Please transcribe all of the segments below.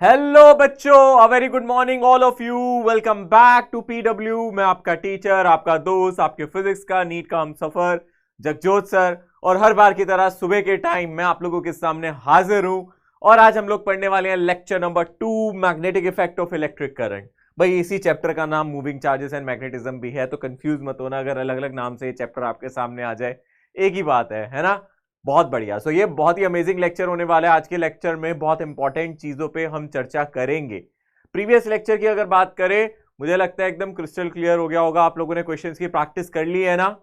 Hello बच्चों, a very good morning all of you. Welcome back to PW. मैं आपका teacher, आपका दोस्त, आपके फिजिक्स का नीट का हम सफर जगजोत सर। और हर बार की तरह सुबह के टाइम मैं आप लोगों के सामने हाजिर हूं। और आज हम लोग पढ़ने वाले हैं lecture number 2, magnetic effect of electric current. भाई इसी चैप्टर का नाम मूविंग चार्जेस एंड मैग्नेटिज्म भी है, तो कंफ्यूज मत होना अगर अलग अलग नाम से ये चैप्टर आपके सामने आ जाए। एक ही बात है ना। बहुत बढ़िया। सो ये बहुत ही अमेजिंग लेक्चर होने वाला है। आज के लेक्चर में बहुत इंपॉर्टेंट चीजों पे हम चर्चा करेंगे। प्रीवियस लेक्चर की अगर बात करें, मुझे लगता है एकदम क्रिस्टल क्लियर हो गया होगा। आप लोगों ने क्वेश्चंस की प्रैक्टिस कर ली है ना।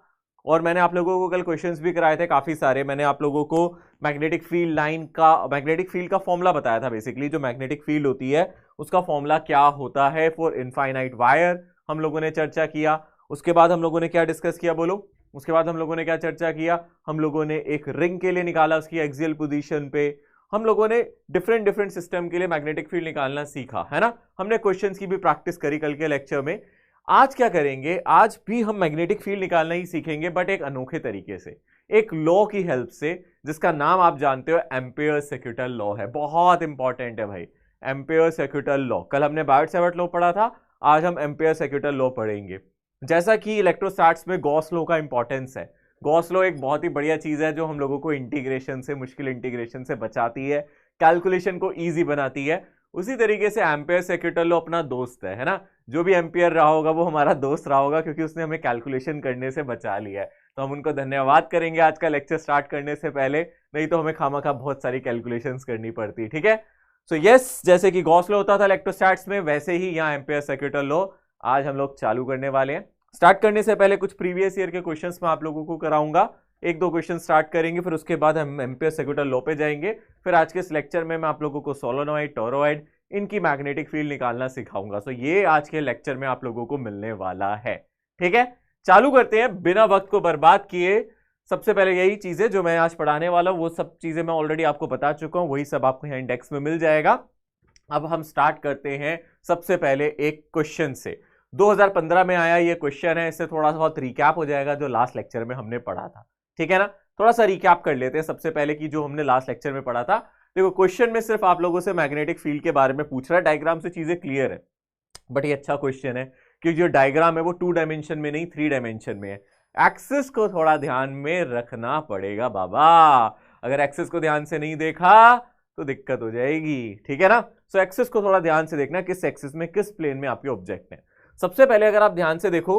और मैंने आप लोगों को कल क्वेश्चंस भी कराए थे काफी सारे। मैंने आप लोगों को मैग्नेटिक फील्ड लाइन का, मैग्नेटिक फील्ड का फॉर्मूला बताया था। बेसिकली जो मैग्नेटिक फील्ड होती है उसका फॉर्मूला क्या होता है फॉर इनफाइनाइट वायर, हम लोगों ने चर्चा किया। उसके बाद हम लोगों ने क्या डिस्कस किया बोलो? उसके बाद हम लोगों ने क्या चर्चा किया? हम लोगों ने एक रिंग के लिए निकाला उसकी एक्सियल पोजीशन पे। हम लोगों ने डिफरेंट डिफरेंट सिस्टम के लिए मैग्नेटिक फील्ड निकालना सीखा है ना। हमने क्वेश्चंस की भी प्रैक्टिस करी कल के लेक्चर में। आज क्या करेंगे? आज भी हम मैग्नेटिक फील्ड निकालना ही सीखेंगे, बट एक अनोखे तरीके से, एक लॉ की हेल्प से, जिसका नाम आप जानते हो एम्पियर सर्क्यूटल लॉ है। बहुत इंपॉर्टेंट है भाई, एम्पियर सर्क्यूटल लॉ। कल हमने बायोट-सावर्ट लॉ पढ़ा था, आज हम एम्पियर सर्क्यूटल लॉ पढ़ेंगे। जैसा कि इलेक्ट्रोस्टैट्स में गॉस लॉ का इंपॉर्टेंस है। गॉस लॉ एक बहुत ही बढ़िया चीज है जो हम लोगों को इंटीग्रेशन से, मुश्किल इंटीग्रेशन से बचाती है, कैलकुलेशन को इजी बनाती है। उसी तरीके से एम्पियर सर्क्यूटल लॉ अपना दोस्त है ना। जो भी एम्पियर रहा होगा वो हमारा दोस्त रहा होगा, क्योंकि उसने हमें कैलकुलेशन करने से बचा लिया है। तो हम उनको धन्यवाद करेंगे आज का लेक्चर स्टार्ट करने से पहले, नहीं तो हमें खामखा बहुत सारी कैलकुलेशंस करनी पड़ती। ठीक है। सो यस, जैसे कि गॉस लॉ होता था इलेक्ट्रोस्टैट्स में, वैसे ही यहाँ एम्पियर सर्क्यूटल लॉ आज हम लोग चालू करने वाले हैं। स्टार्ट करने से पहले कुछ प्रीवियस ईयर के क्वेश्चंस मैं आप लोगों को कराऊंगा। एक दो क्वेश्चन स्टार्ट करेंगे, फिर उसके बाद हम एम्पियर सर्क्यूटल लॉ पे जाएंगे। फिर आज के इस लेक्चर में मैं आप लोगों को सोलेनॉइड, टोरॉइड, इनकी मैग्नेटिक फील्ड निकालना सिखाऊंगा। सो ये आज के लेक्चर में आप लोगों को मिलने वाला है। ठीक है, चालू करते हैं बिना वक्त को बर्बाद किए। सबसे पहले यही चीजें जो मैं आज पढ़ाने वाला हूं, वो सब चीजें मैं ऑलरेडी आपको बता चुका हूं, वही सब आपको यहाँ इंडेक्स में मिल जाएगा। अब हम स्टार्ट करते हैं सबसे पहले एक क्वेश्चन से। 2015 में आया ये क्वेश्चन है, इससे थोड़ा सा बहुत रिकैप हो जाएगा जो लास्ट लेक्चर में हमने पढ़ा था। ठीक है ना। थोड़ा सा रिकैप कर लेते हैं सबसे पहले कि जो हमने लास्ट लेक्चर में पढ़ा था। देखो, क्वेश्चन में सिर्फ आप लोगों से मैग्नेटिक फील्ड के बारे में पूछ रहा है, डायग्राम से चीजें क्लियर है। बट ये अच्छा क्वेश्चन है क्योंकि जो डायग्राम है वो 2 डायमेंशन में नहीं 3 डायमेंशन में है। एक्सिस को थोड़ा ध्यान में रखना पड़ेगा बाबा। अगर एक्सिस को ध्यान से नहीं देखा तो दिक्कत हो जाएगी। ठीक है ना। सो एक्सिस को थोड़ा ध्यान से देखना, किस एक्सिस में, किस प्लेन में आपके ऑब्जेक्ट है। सबसे पहले अगर आप ध्यान से देखो,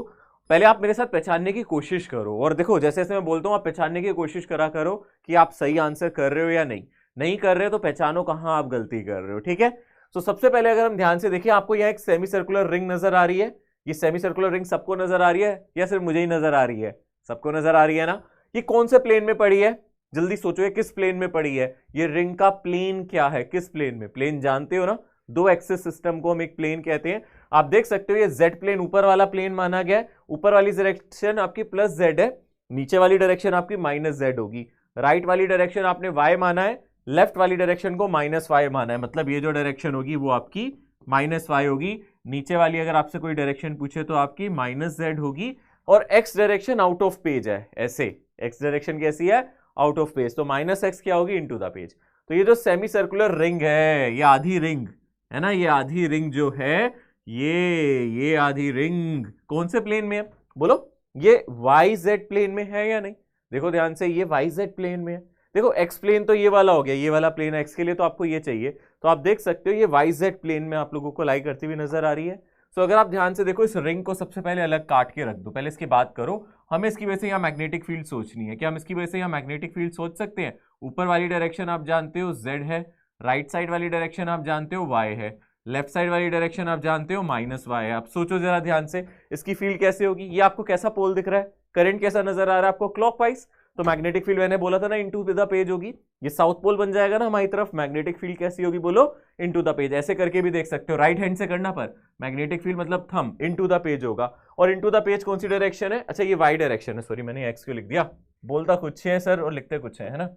पहले आप मेरे साथ पहचानने की कोशिश करो। और देखो, जैसे जैसे मैं बोलता हूं आप पहचानने की कोशिश करा करो कि आप सही आंसर कर रहे हो या नहीं। नहीं कर रहे हो तो पहचानो कहां आप गलती कर रहे हो। ठीक है। तो सबसे पहले अगर हम ध्यान से देखिए, आपको यहाँ एक सेमी सर्कुलर रिंग नजर आ रही है। ये सेमी सर्कुलर रिंग सबको नजर आ रही है या सिर्फ मुझे ही नजर आ रही है? सबको नजर आ रही है ना। ये कौन से प्लेन में पड़ी है? जल्दी सोचो, ये किस प्लेन में पड़ी है? ये रिंग का प्लेन क्या है? किस प्लेन में? प्लेन जानते हो ना, 2 एक्सिस सिस्टम को हम एक प्लेन कहते हैं। आप देख सकते हो ये जेड प्लेन ऊपर वाला प्लेन माना गया है। ऊपर वाली डायरेक्शन आपकी प्लस जेड है, नीचे वाली डायरेक्शन आपकी माइनस जेड होगी। राइट वाली डायरेक्शन आपने वाई माना है, लेफ्ट वाली डायरेक्शन को माइनस वाई माना है। मतलब ये जो डायरेक्शन होगी वो आपकी माइनस वाई होगी। नीचे वाली अगर आपसे कोई डायरेक्शन पूछे तो आपकी माइनस जेड होगी। और x direction out of page है, ऐसे एक्स डायरेक्शन कैसी है? Out of page. तो माइनस एक्स क्या होगी? Into the page. तो ये जो सेमी सर्कुलर रिंग है, ये आधी रिंग है ना, ये आधी रिंग जो है, ये आधी रिंग कौन से प्लेन में है बोलो? ये वाई जेड प्लेन में है या नहीं? देखो ध्यान से, ये वाई जेड प्लेन में है। देखो एक्स प्लेन तो ये वाला हो गया, ये वाला प्लेन एक्स के लिए, तो आपको ये चाहिए। तो आप देख सकते हो ये वाई जेड प्लेन में आप लोगों को लाई करती हुई नजर आ रही है। सो अगर आप ध्यान से देखो, इस रिंग को सबसे पहले अलग काट के रख दो, पहले इसकी बात करो। हमें इसकी वजह से यहाँ मैग्नेटिक फील्ड सोचनी है। क्या हम इसकी वजह से यहाँ मैग्नेटिक फील्ड सोच सकते हैं? ऊपर वाली डायरेक्शन आप जानते हो जेड है, राइट साइड वाली डायरेक्शन आप जानते हो वाई है, लेफ्ट साइड वाली डायरेक्शन आप जानते हो माइनस वाई है। आप सोचो जरा ध्यान से, इसकी फील्ड कैसे होगी? ये आपको कैसा पोल दिख रहा है? करंट कैसा नजर आ रहा है आपको? क्लॉकवाइज। तो मैग्नेटिक फील्ड मैंने बोला था ना इनटू द पेज होगी। ये साउथ पोल बन जाएगा ना हमारी तरफ। मैग्नेटिक फील्ड कैसी होगी बोलो? Into the page. ऐसे करके भी देख सकते हो, राइट हैंड से करना, पर मैग्नेटिक फील्ड मतलब थंब, इनटू द पेज होगा। और इनटू द पेज कौन सी डायरेक्शन है? अच्छा, ये वाई डायरेक्शन है। सॉरी, मैंने एक्स क्यों लिख दिया? बोलता कुछ है सर और लिखते कुछ है ना।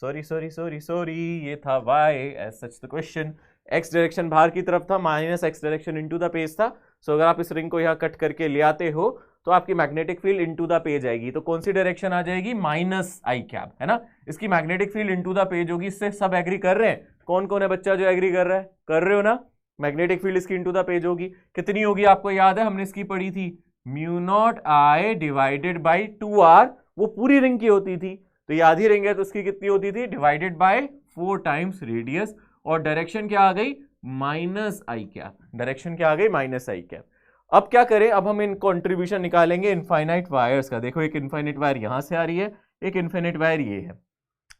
सॉरी सॉरी सॉरी सॉरी, ये था Y as such the question. X direction बाहर की तरफ था, minus X direction into the page था। सो अगर आप इस रिंग को यहाँ कट करके ले आते हो तो आपकी magnetic field into the page आएगी। तो कौन सी डायरेक्शन आ जाएगी? माइनस आई कैप, है ना। इसकी magnetic field into the page होगी। इससे सब एग्री कर रहे हैं? कौन कौन है बच्चा जो एग्री कर रहा है? कर रहे हो ना? मैग्नेटिक फील्ड इसकी इनटू द पेज होगी, कितनी होगी आपको याद है, हमने इसकी पढ़ी थी mu naught I divided by 2r, वो पूरी रिंग की होती थी, तो ये आधी रिंग है तो उसकी कितनी होती थी, डिवाइडेड बाय 4 टाइम्स रेडियस, और डायरेक्शन क्या आ गई, माइनस आई कैप, डायरेक्शन क्या आ गई, माइनस आई कैप। अब क्या करें, अब हम इन कॉन्ट्रीब्यूशन निकालेंगे इनफाइनाइट वायर्स का। देखो एक इनफाइनाइट वायर यहां से आ रही है, एक इनफाइनाइट वायर ये है,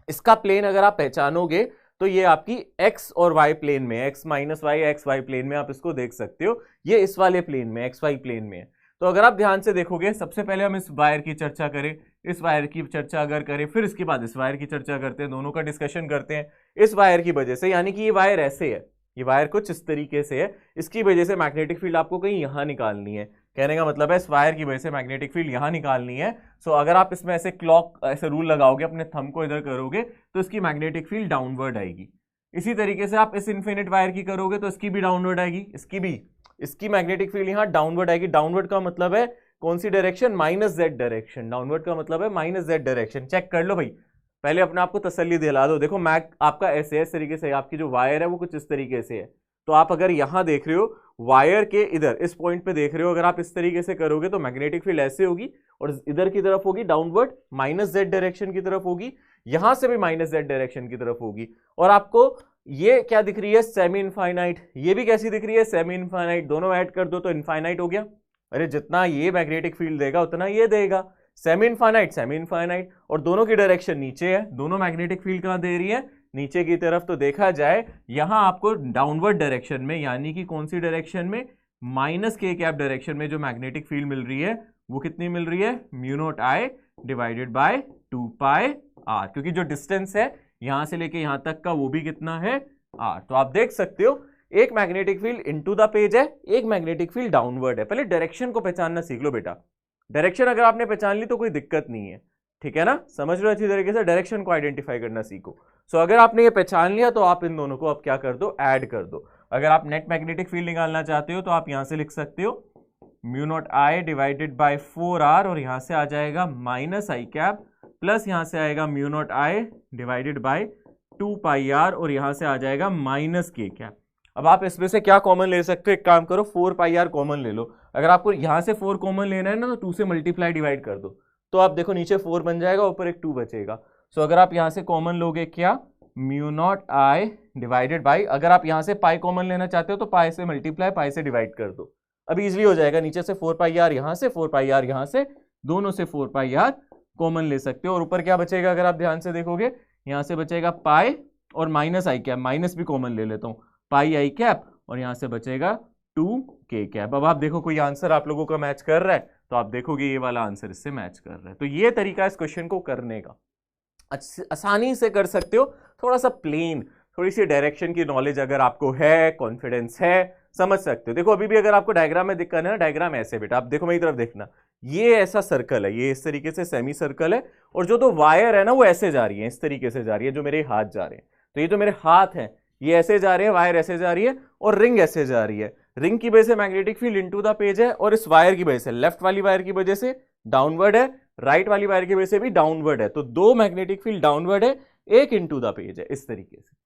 इसका प्लेन अगर आप पहचानोगे तो ये आपकी x और y प्लेन में, x minus Y X Y plane में आप इसको देख सकते हो, ये इस वाले प्लेन में xy प्लेन में है। तो अगर आप ध्यान से देखोगे, सबसे पहले हम इस वायर की चर्चा करें, इस वायर की चर्चा अगर करें, फिर इसके बाद इस वायर की चर्चा करते हैं, दोनों का डिस्कशन करते हैं। इस वायर की वजह से, यानी कि ये वायर ऐसे है, ये वायर कुछ इस तरीके से है, इसकी वजह से मैग्नेटिक फील्ड आपको कहीं यहां निकालनी है। कहने का मतलब है इस वायर की वजह से मैग्नेटिक फील्ड यहां निकालनी है। सो अगर आप इसमें ऐसे क्लॉक ऐसे रूल लगाओगे, अपने थंब को इधर करोगे तो इसकी मैग्नेटिक फील्ड डाउनवर्ड आएगी। इसी तरीके से आप इस इनफिनिट वायर की करोगे तो इसकी भी डाउनवर्ड आएगी, इसकी भी, इसकी मैग्नेटिक फील्ड यहां डाउनवर्ड आएगी। डाउनवर्ड का मतलब है कौन सी direction, minus Z direction. Downward का मतलब है माइनस जेड डायरेक्शन। चेक कर लो भाई, पहले अपने आप को तसल्ली दिला दो। देखो मैग आपका ऐसे है, इस तरीके से, आपकी जो वायर है वो कुछ इस तरीके से है, तो आप अगर यहां देख रहे हो वायर के इधर इस पॉइंट पे देख रहे हो, अगर आप इस तरीके से करोगे तो मैग्नेटिक फील्ड ऐसे होगी और इधर की तरफ होगी डाउनवर्ड, माइनस जेड डायरेक्शन की तरफ होगी, यहां से भी माइनस जेड डायरेक्शन की तरफ होगी। और आपको ये क्या दिख रही है, सेमी इनफाइनाइट, ये भी कैसी दिख रही है, सेमी इनफाइनाइट। दोनों ऐड कर दो तो इनफाइनाइट हो गया। अरे जितना ये मैग्नेटिक फील्ड देगा उतना ये देगा, सेमी इनफाइनाइट सेमी इनफाइनाइट, और दोनों की डायरेक्शन नीचे है, दोनों मैग्नेटिक फील्ड कहां दे रही है, नीचे की तरफ। तो देखा जाए यहां आपको डाउनवर्ड डायरेक्शन में, यानी कि कौन सी डायरेक्शन में, माइनस के कैप डायरेक्शन में जो मैग्नेटिक फील्ड मिल रही है वो कितनी मिल रही है, mu naught I divided by 2 pi R, क्योंकि जो डिस्टेंस है यहां से लेके यहां तक का वो भी कितना है, आर। तो आप देख सकते हो एक magnetic field into the page है, एक मैग्नेटिक फील्ड डाउनवर्ड है। पहले डायरेक्शन को पहचानना सीख लो बेटा, डायरेक्शन अगर आपने पहचान ली तो कोई दिक्कत नहीं है, ठीक है ना, समझ लो अच्छी तरीके से, डायरेक्शन को आइडेंटिफाई करना सीखो। सो अगर आपने ये पहचान लिया तो आप इन दोनों को अब क्या कर दो, ऐड कर दो। अगर आप नेट मैग्नेटिक फील्ड निकालना चाहते हो तो आप यहां से लिख सकते हो mu naught I divided bye 4r, और यहां से आ जाएगा माइनस आई कैप, प्लस यहां से आएगा mu naught I divided by 2 pi R, और यहां से आ जाएगा माइनस के कैप। अब आप इसमें से क्या कॉमन ले सकते हो, एक काम करो 4 पाई आर कॉमन ले लो। अगर आपको यहां से 4 कॉमन लेना है ना तो 2 से मल्टीप्लाई डिवाइड कर दो, तो आप देखो नीचे 4 बन जाएगा, ऊपर एक 2 बचेगा। सो अगर आप यहां से कॉमन लोगे क्या, mu naught I divided by, अगर आप यहां से पाई कॉमन लेना चाहते हो तो पाई से मल्टीप्लाई, पाई से डिवाइड कर दो, अब इजीली हो जाएगा। नीचे से 4 पाई आर यहां से, 4 पाई आर यहां से, दोनों से 4 पाई आर कॉमन ले सकते हो। और ऊपर क्या बचेगा, अगर आप ध्यान से देखोगे यहां से बचेगा पाई और माइनस आई कैप, माइनस भी कॉमन ले लेता हूं, पाई आई कैप, और यहां से बचेगा 2 के कैप। अब आप देखो कोई आंसर आप लोगों का मैच कर रहा है, तो आप देखोगे ये वाला आंसर इससे मैच कर रहा है। तो ये तरीका इस क्वेश्चन को करने का, आसानी से कर सकते हो, थोड़ा सा प्लेन, थोड़ी सी डायरेक्शन की नॉलेज अगर आपको है, कॉन्फिडेंस है, समझ सकते हो। देखो अभी भी अगर आपको डायग्राम में दिक्कत है ना, डायग्राम ऐसे बेटा, आप देखो मेरी तरफ देखना, ये ऐसा सर्कल है, ये इस तरीके से सेमी सर्कल है, और जो दो वायर है ना वो ऐसे जा रही है, इस तरीके से जा रही है, जो मेरे हाथ जा रहे हैं। तो ये जो मेरे हाथ हैं ये ऐसे जा रहे हैं, वायर ऐसे जा रही है, और रिंग ऐसे जा रही है। रिंग की वजह से magnetic field into the page है, और इस वायर की वजह से, लेफ्ट वाली वायर की वजह से डाउनवर्ड है, राइट वाली वायर की वजह से भी डाउनवर्ड है। तो दो मैग्नेटिक फील्ड डाउनवर्ड है, एक इनटू द पेज है, इस तरीके से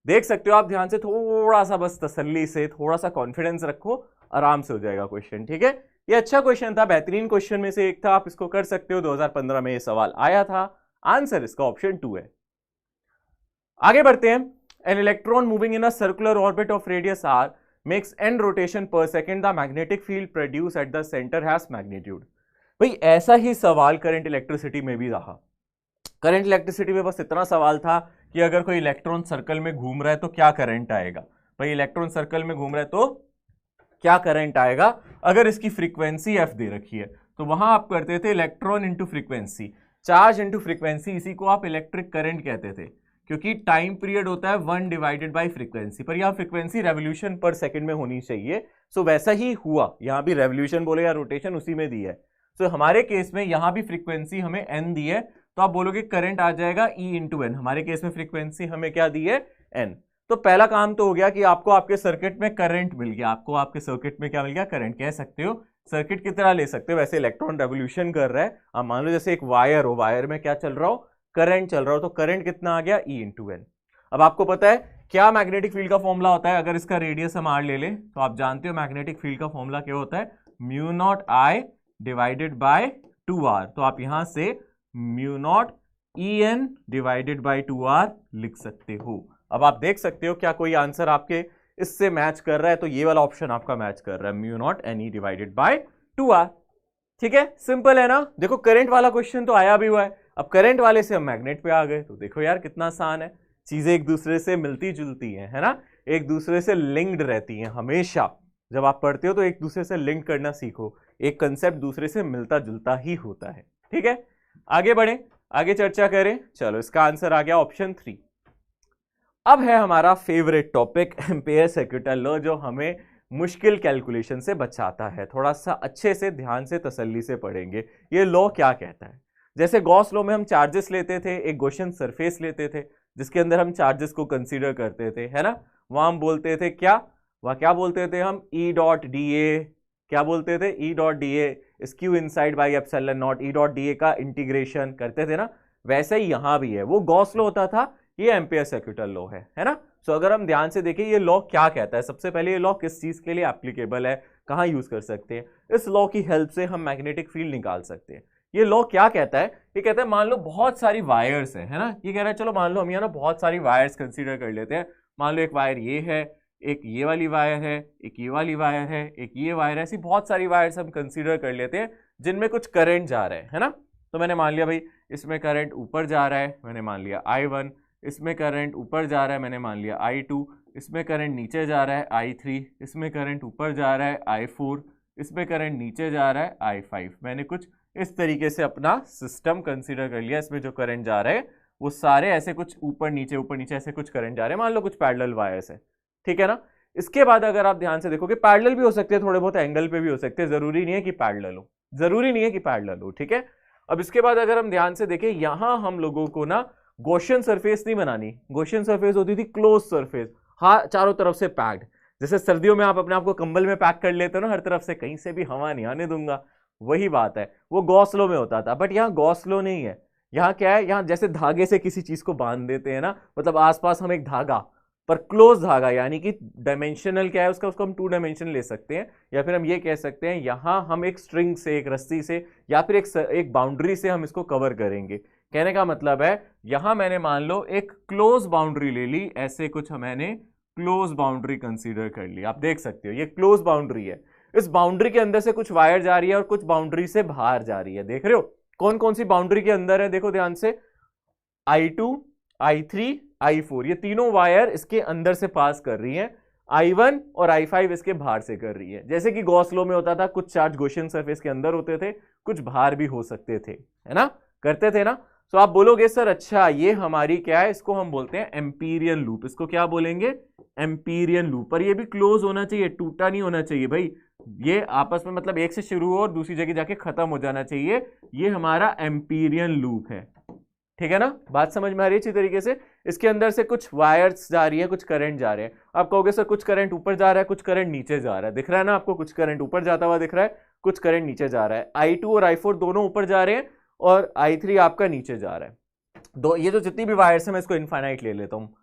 देख सकते हो आप। ध्यान से थोड़ा सा बस तसल्ली से, थोड़ा सा कॉन्फिडेंस रखो, आराम से हो जाएगा क्वेश्चन, ठीक है। ये अच्छा क्वेश्चन था, बेहतरीन क्वेश्चन में से एक था, आप इसको कर सकते हो। 2015 में ये सवाल आया था, आंसर इसका ऑप्शन 2 है। आगे बढ़ते हैं। An electron moving in a circular orbit of radius r makes n rotation per second. The magnetic field produced at the center has magnitude. भाई ऐसा ही सवाल करंट इलेक्ट्रिसिटी में भी रहा। करंट इलेक्ट्रिसिटी में बस इतना सवाल था कि अगर कोई इलेक्ट्रॉन सर्कल में घूम रहा है तो क्या करंट आएगा। भाई इलेक्ट्रॉन सर्कल में घूम रहा है तो क्या करंट आएगा। अगर इसकी फ्रीक्वेंसी एफ दे रखी है तो वहां आप करते थे electron into frequency, charge into frequency, इसी को आप इलेक्ट्रिक करंट कहते थे, क्योंकि टाइम पीरियड होता है 1 डिवाइडेड बाय फ्रीक्वेंसी, पर यहां फ्रीक्वेंसी रेवोल्यूशन पर सेकंड में होनी चाहिए। सो वैसा ही हुआ, यहां भी रेवोल्यूशन बोले या रोटेशन उसी में दी है। सो हमारे केस में यहां भी फ्रीक्वेंसी हमें n दी है, तो आप बोलोगे करंट आ जाएगा E इंटू एन। हमारे केस में फ्रीक्वेंसी हमें क्या दी है, n। तो पहला काम तो हो गया कि आपको आपके सर्किट में करंट मिल गया, आपको आपके सर्किट में क्या मिल गया, करंट कह सकते हो, सर्किट की तरह ले सकते हो। वैसे इलेक्ट्रॉन रेवोल्यूशन कर रहा है, आप मान लो जैसे एक वायर हो, वायर में क्या चल रहा हो, करंट चल रहा हो, तो करंट कितना आ गया, E इंटू एन। अब आपको पता है क्या मैग्नेटिक फील्ड का फॉर्मूला होता है? अगर इसका रेडियस हम r ले लें तो आप जानते हो मैग्नेटिक फील्ड का फॉर्मूला क्या होता है, mu naught I divided by 2r। तो आप यहां से mu naught En divided by 2r लिख सकते हो। अब आप देख सकते हो क्या कोई आंसर आपके इससे मैच कर रहा है, तो ये वाला ऑप्शन आपका मैच कर रहा है, mu not Ne divided by 2r। ठीक है, सिंपल है ना। देखो करंट वाला क्वेश्चन तो आया भी हुआ है, अब करंट वाले से हम मैग्नेट पे आ गए, तो देखो यार कितना आसान है, चीजें एक दूसरे से मिलती जुलती हैं, है ना, एक दूसरे से लिंक्ड रहती हैं। हमेशा जब आप पढ़ते हो तो एक दूसरे से लिंक करना सीखो, एक कंसेप्ट दूसरे से मिलता जुलता ही होता है। ठीक है, आगे बढ़े, आगे चर्चा करें। चलो इसका आंसर आ गया ऑप्शन 3। अब है हमारा favourite topic ampere circuital law, जो हमें मुश्किल कैलकुलेशन से बचाता है। थोड़ा सा अच्छे से ध्यान से तसल्ली से पढ़ेंगे ये लॉ क्या कहता है। जैसे गॉस लॉ में हम चार्जेस लेते थे, एक गॉसियन सरफेस लेते थे जिसके अंदर हम चार्जेस को कंसीडर करते थे, है ना, वहां हम बोलते थे क्या, वहां क्या बोलते थे हम, ई डॉट डी ए, क्या बोलते थे, E dot D A is Q inside by epsilon not, E dot D A का इंटीग्रेशन करते थे ना। वैसे ही यहां भी है, वो गॉस लॉ होता था, ये एम्पेयर सर्किटल लॉ है ना। सो अगर हम ध्यान से देखें ये लॉ क्या कहता है, सबसे पहले ये लॉ किस चीज के लिए एप्लीकेबल है, कहां यूज कर सकते हैं, इस लॉ की हेल्प से हम मैग्नेटिक फील्ड निकाल सकते हैं। ये लॉ क्या कहता है, ये कहता है मान लो बहुत सारी वायर्स है ना, ये कह रहा है चलो मान लो हम यहाँ ना बहुत सारी वायर्स कंसीडर कर लेते हैं। मान लो एक वायर ये है, एक ये वाली वायर है, एक ये वाली वायर है, एक ये वायर है, ऐसी बहुत सारी वायर्स हम कंसीडर कर लेते हैं जिनमें कुछ करंट जा रहा है ना। तो मैंने मान लिया भाई इसमें करंट ऊपर जा रहा है, मैंने मान लिया I1, इसमें करंट ऊपर जा रहा है, मैंने मान लिया I2, इसमें करंट नीचे जा रहा है I3, इसमें करंट ऊपर जा रहा है I4, इसमें करंट नीचे जा रहा है I5। मैंने कुछ इस तरीके से अपना सिस्टम कंसीडर कर लिया, इसमें जो करंट जा रहे हैं वो सारे ऐसे कुछ ऊपर नीचे ऐसे कुछ करंट जा रहे हैं, मान लो कुछ पैरेलल वायर्स है, ठीक है ना। इसके बाद अगर आप ध्यान से देखोगे पैरेलल भी हो सकते हैं, थोड़े बहुत एंगल पे भी हो सकते हैं, जरूरी नहीं है कि पैरेलल हो, जरूरी नहीं है कि पैरेलल हो, ठीक है। अब इसके बाद अगर हम ध्यान से देखें, यहां हम लोगों को ना गॉसियन सरफेस नहीं बनानी, गॉसियन सरफेस होती थी क्लोज सरफेस, हाँ चारों तरफ से पैक्ड, जैसे सर्दियों में आप अपने आप को कंबल में पैक कर लेते हो ना हर तरफ से, कहीं से भी हवा नहीं आने दूंगा, वही बात है, वो गॉस लॉ में होता था। बट यहाँ गॉस लॉ नहीं है, यहाँ क्या है, यहाँ जैसे धागे से किसी चीज को बांध देते हैं ना, मतलब आसपास हम एक धागा पर क्लोज धागा, यानी कि डायमेंशनल क्या है उसका, उसको हम 2 डायमेंशन ले सकते हैं, या फिर हम ये कह सकते हैं यहाँ हम एक स्ट्रिंग से, एक रस्सी से, या फिर एक बाउंड्री से हम इसको कवर करेंगे। कहने का मतलब है यहां मैंने मान लो एक क्लोज बाउंड्री ले ली, ऐसे कुछ मैंने क्लोज बाउंड्री कंसीडर कर ली, आप देख सकते हो ये क्लोज बाउंड्री है, इस बाउंड्री के अंदर से कुछ वायर जा रही है और कुछ बाउंड्री से बाहर जा रही है, देख रहे हो कौन कौन सी बाउंड्री के अंदर है, देखो ध्यान से, I2, I3, I4, ये तीनों वायर इसके अंदर से पास कर रही हैं, I1 और I5 इसके बाहर से कर रही है। जैसे कि गॉस लॉ में होता था, कुछ चार्ज गॉसियन सरफेस के अंदर होते थे, कुछ बाहर भी हो सकते थे, है ना, करते थे ना। तो आप बोलोगे सर अच्छा ये हमारी क्या है, इसको हम बोलते हैं एम्पीरियन लूप, इसको क्या बोलेंगे, एम्पीरियन लूप। पर ये भी क्लोज होना चाहिए, टूटा नहीं होना चाहिए भाई, ये आपस में मतलब एक से शुरू हो और दूसरी जगह जाके खत्म हो जाना चाहिए, ये हमारा एम्पीरियन लूप है, ठीक है ना, बात समझ में आ रही है अच्छी तरीके से। इसके अंदर से कुछ वायर्स जा रही है, कुछ करंट जा रहे हैं, आप कहोगे सर कुछ करंट ऊपर जा रहा है, कुछ करंट नीचे जा रहा है, दिख रहा है ना आपको, कुछ करंट ऊपर जाता हुआ दिख रहा है, कुछ करंट नीचे जा रहा है, I2 और I4 दोनों ऊपर जा रहे हैं और I3 आपका नीचे जा रहा है। दो ये जो जितनी भी वायर्स है मैं इसको इनफाइनाइट ले लेता हूँ,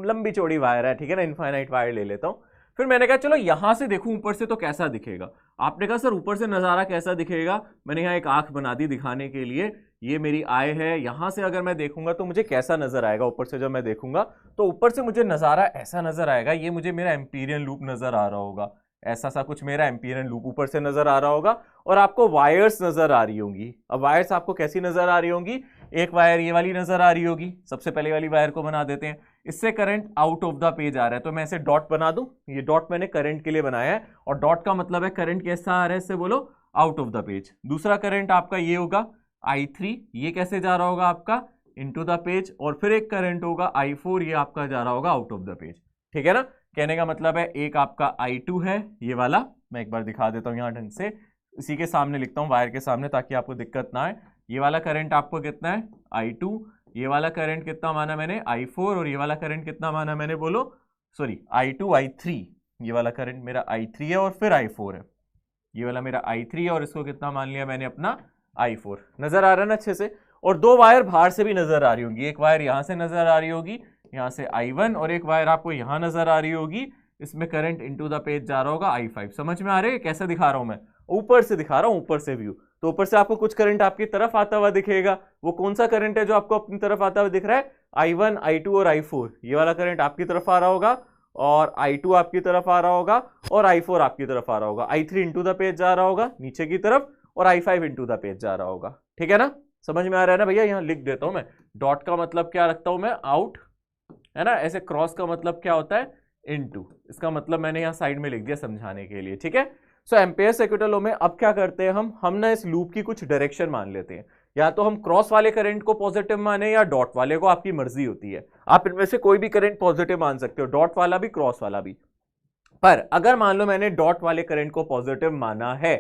लंबी चौड़ी वायर है, ठीक है ना, इनफाइनाइट वायर ले लेता हूँ। फिर मैंने कहा चलो यहां से देखूं ऊपर से तो कैसा दिखेगा, आपने कहा सर ऊपर से नजारा कैसा दिखेगा, मैंने यहाँ एक आंख बना दी दिखाने के लिए, ये मेरी आई है, यहां से अगर मैं देखूंगा तो मुझे कैसा नजर आएगा, ऊपर से जब मैं देखूंगा तो ऊपर से मुझे नजारा ऐसा नजर आएगा, ये मुझे मेरा एम्पीरियन लूप नजर आ रहा होगा, ऐसा सा कुछ मेरा एम्पीरियन लूप ऊपर से नजर आ रहा होगा, और आपको वायर्स नजर आ रही होंगी। अब वायर्स आपको कैसी नजर आ रही होंगी, एक वायर ये वाली नजर आ रही होगी, सबसे पहले वाली वायर को बना देते हैं, इससे current out of the page आ रहा है, तो मैं इसे डॉट बना दूं, ये डॉट मैंने करंट के लिए बनाया है, और डॉट का मतलब है करंट कैसा आ रहा है, इससे बोलो आउट ऑफ द पेज। दूसरा करंट आपका ये होगा I3, ये कैसे जा रहा होगा आपका इनटू द पेज, और फिर एक करंट होगा I4, ये आपका जा रहा होगा आउट ऑफ द पेज, ठीक है ना। कहने का मतलब है एक आपका I2 है ये वाला, मैं एक बार दिखा देता हूं यहां ढंग से, इसी के सामने लिखता हूं वायर के सामने ताकि आपको दिक्कत ना आए। ये वाला करंट आपको कितना है I2, ये वाला करंट कितना माना मैंने I4, और ये वाला करंट कितना माना मैंने, बोलो सॉरी I2 I3, ये वाला करंट मेरा I3 है और फिर I4 है, ये वाला मेरा I3 है और इसको कितना मान लिया मैंने अपना I4। नजर आ रहा है ना अच्छे से। और दो वायर बाहर से भी नजर आ रही होंगी, एक वायर यहां से नजर आ रही होगी, यहाँ से I1 और एक वायर आपको यहाँ नजर आ रही होगी, इसमें करंट इनटू द पेज जा रहा होगा I5। समझ में आ रहा है कैसे दिखा रहा हूं मैं? ऊपर से दिखा रहा हूं, ऊपर से व्यू। तो ऊपर से आपको कुछ करंट आपकी तरफ आता हुआ दिखेगा। वो कौन सा करंट है जो आपको अपनी तरफ आता हुआ दिख रहा है? I1, I2 और I4। ये वाला करंट आपकी तरफ आ रहा होगा और I2 आपकी तरफ आ रहा होगा और I4 आपकी तरफ आ रहा होगा। I3 इनटू द पेज जा रहा होगा नीचे की तरफ और I5 इनटू द पेज जा रहा होगा। ठीक है ना? समझ में आ रहा है ना भैया? यहाँ लिख देता हूं मैं। डॉट का मतलब क्या रखता हूं मैं? आउट, है ना? ऐसे क्रॉस का मतलब क्या होता है? इनटू। इसका मतलब मैंने यहाँ साइड में लिख दिया समझाने के लिए। ठीक है? सो एम्पेयर सर्किट लॉ में अब क्या करते हैं हम ना इस लूप की कुछ डायरेक्शन मान लेते हैं। या तो हम क्रॉस वाले करंट को पॉजिटिव माने या डॉट वाले को, आपकी मर्जी होती है। आप इनमें से कोई भी करंट पॉजिटिव मान सकते हो, डॉट वाला भी क्रॉस वाला भी। पर अगर मान लो मैंने डॉट वाले करंट को पॉजिटिव माना है,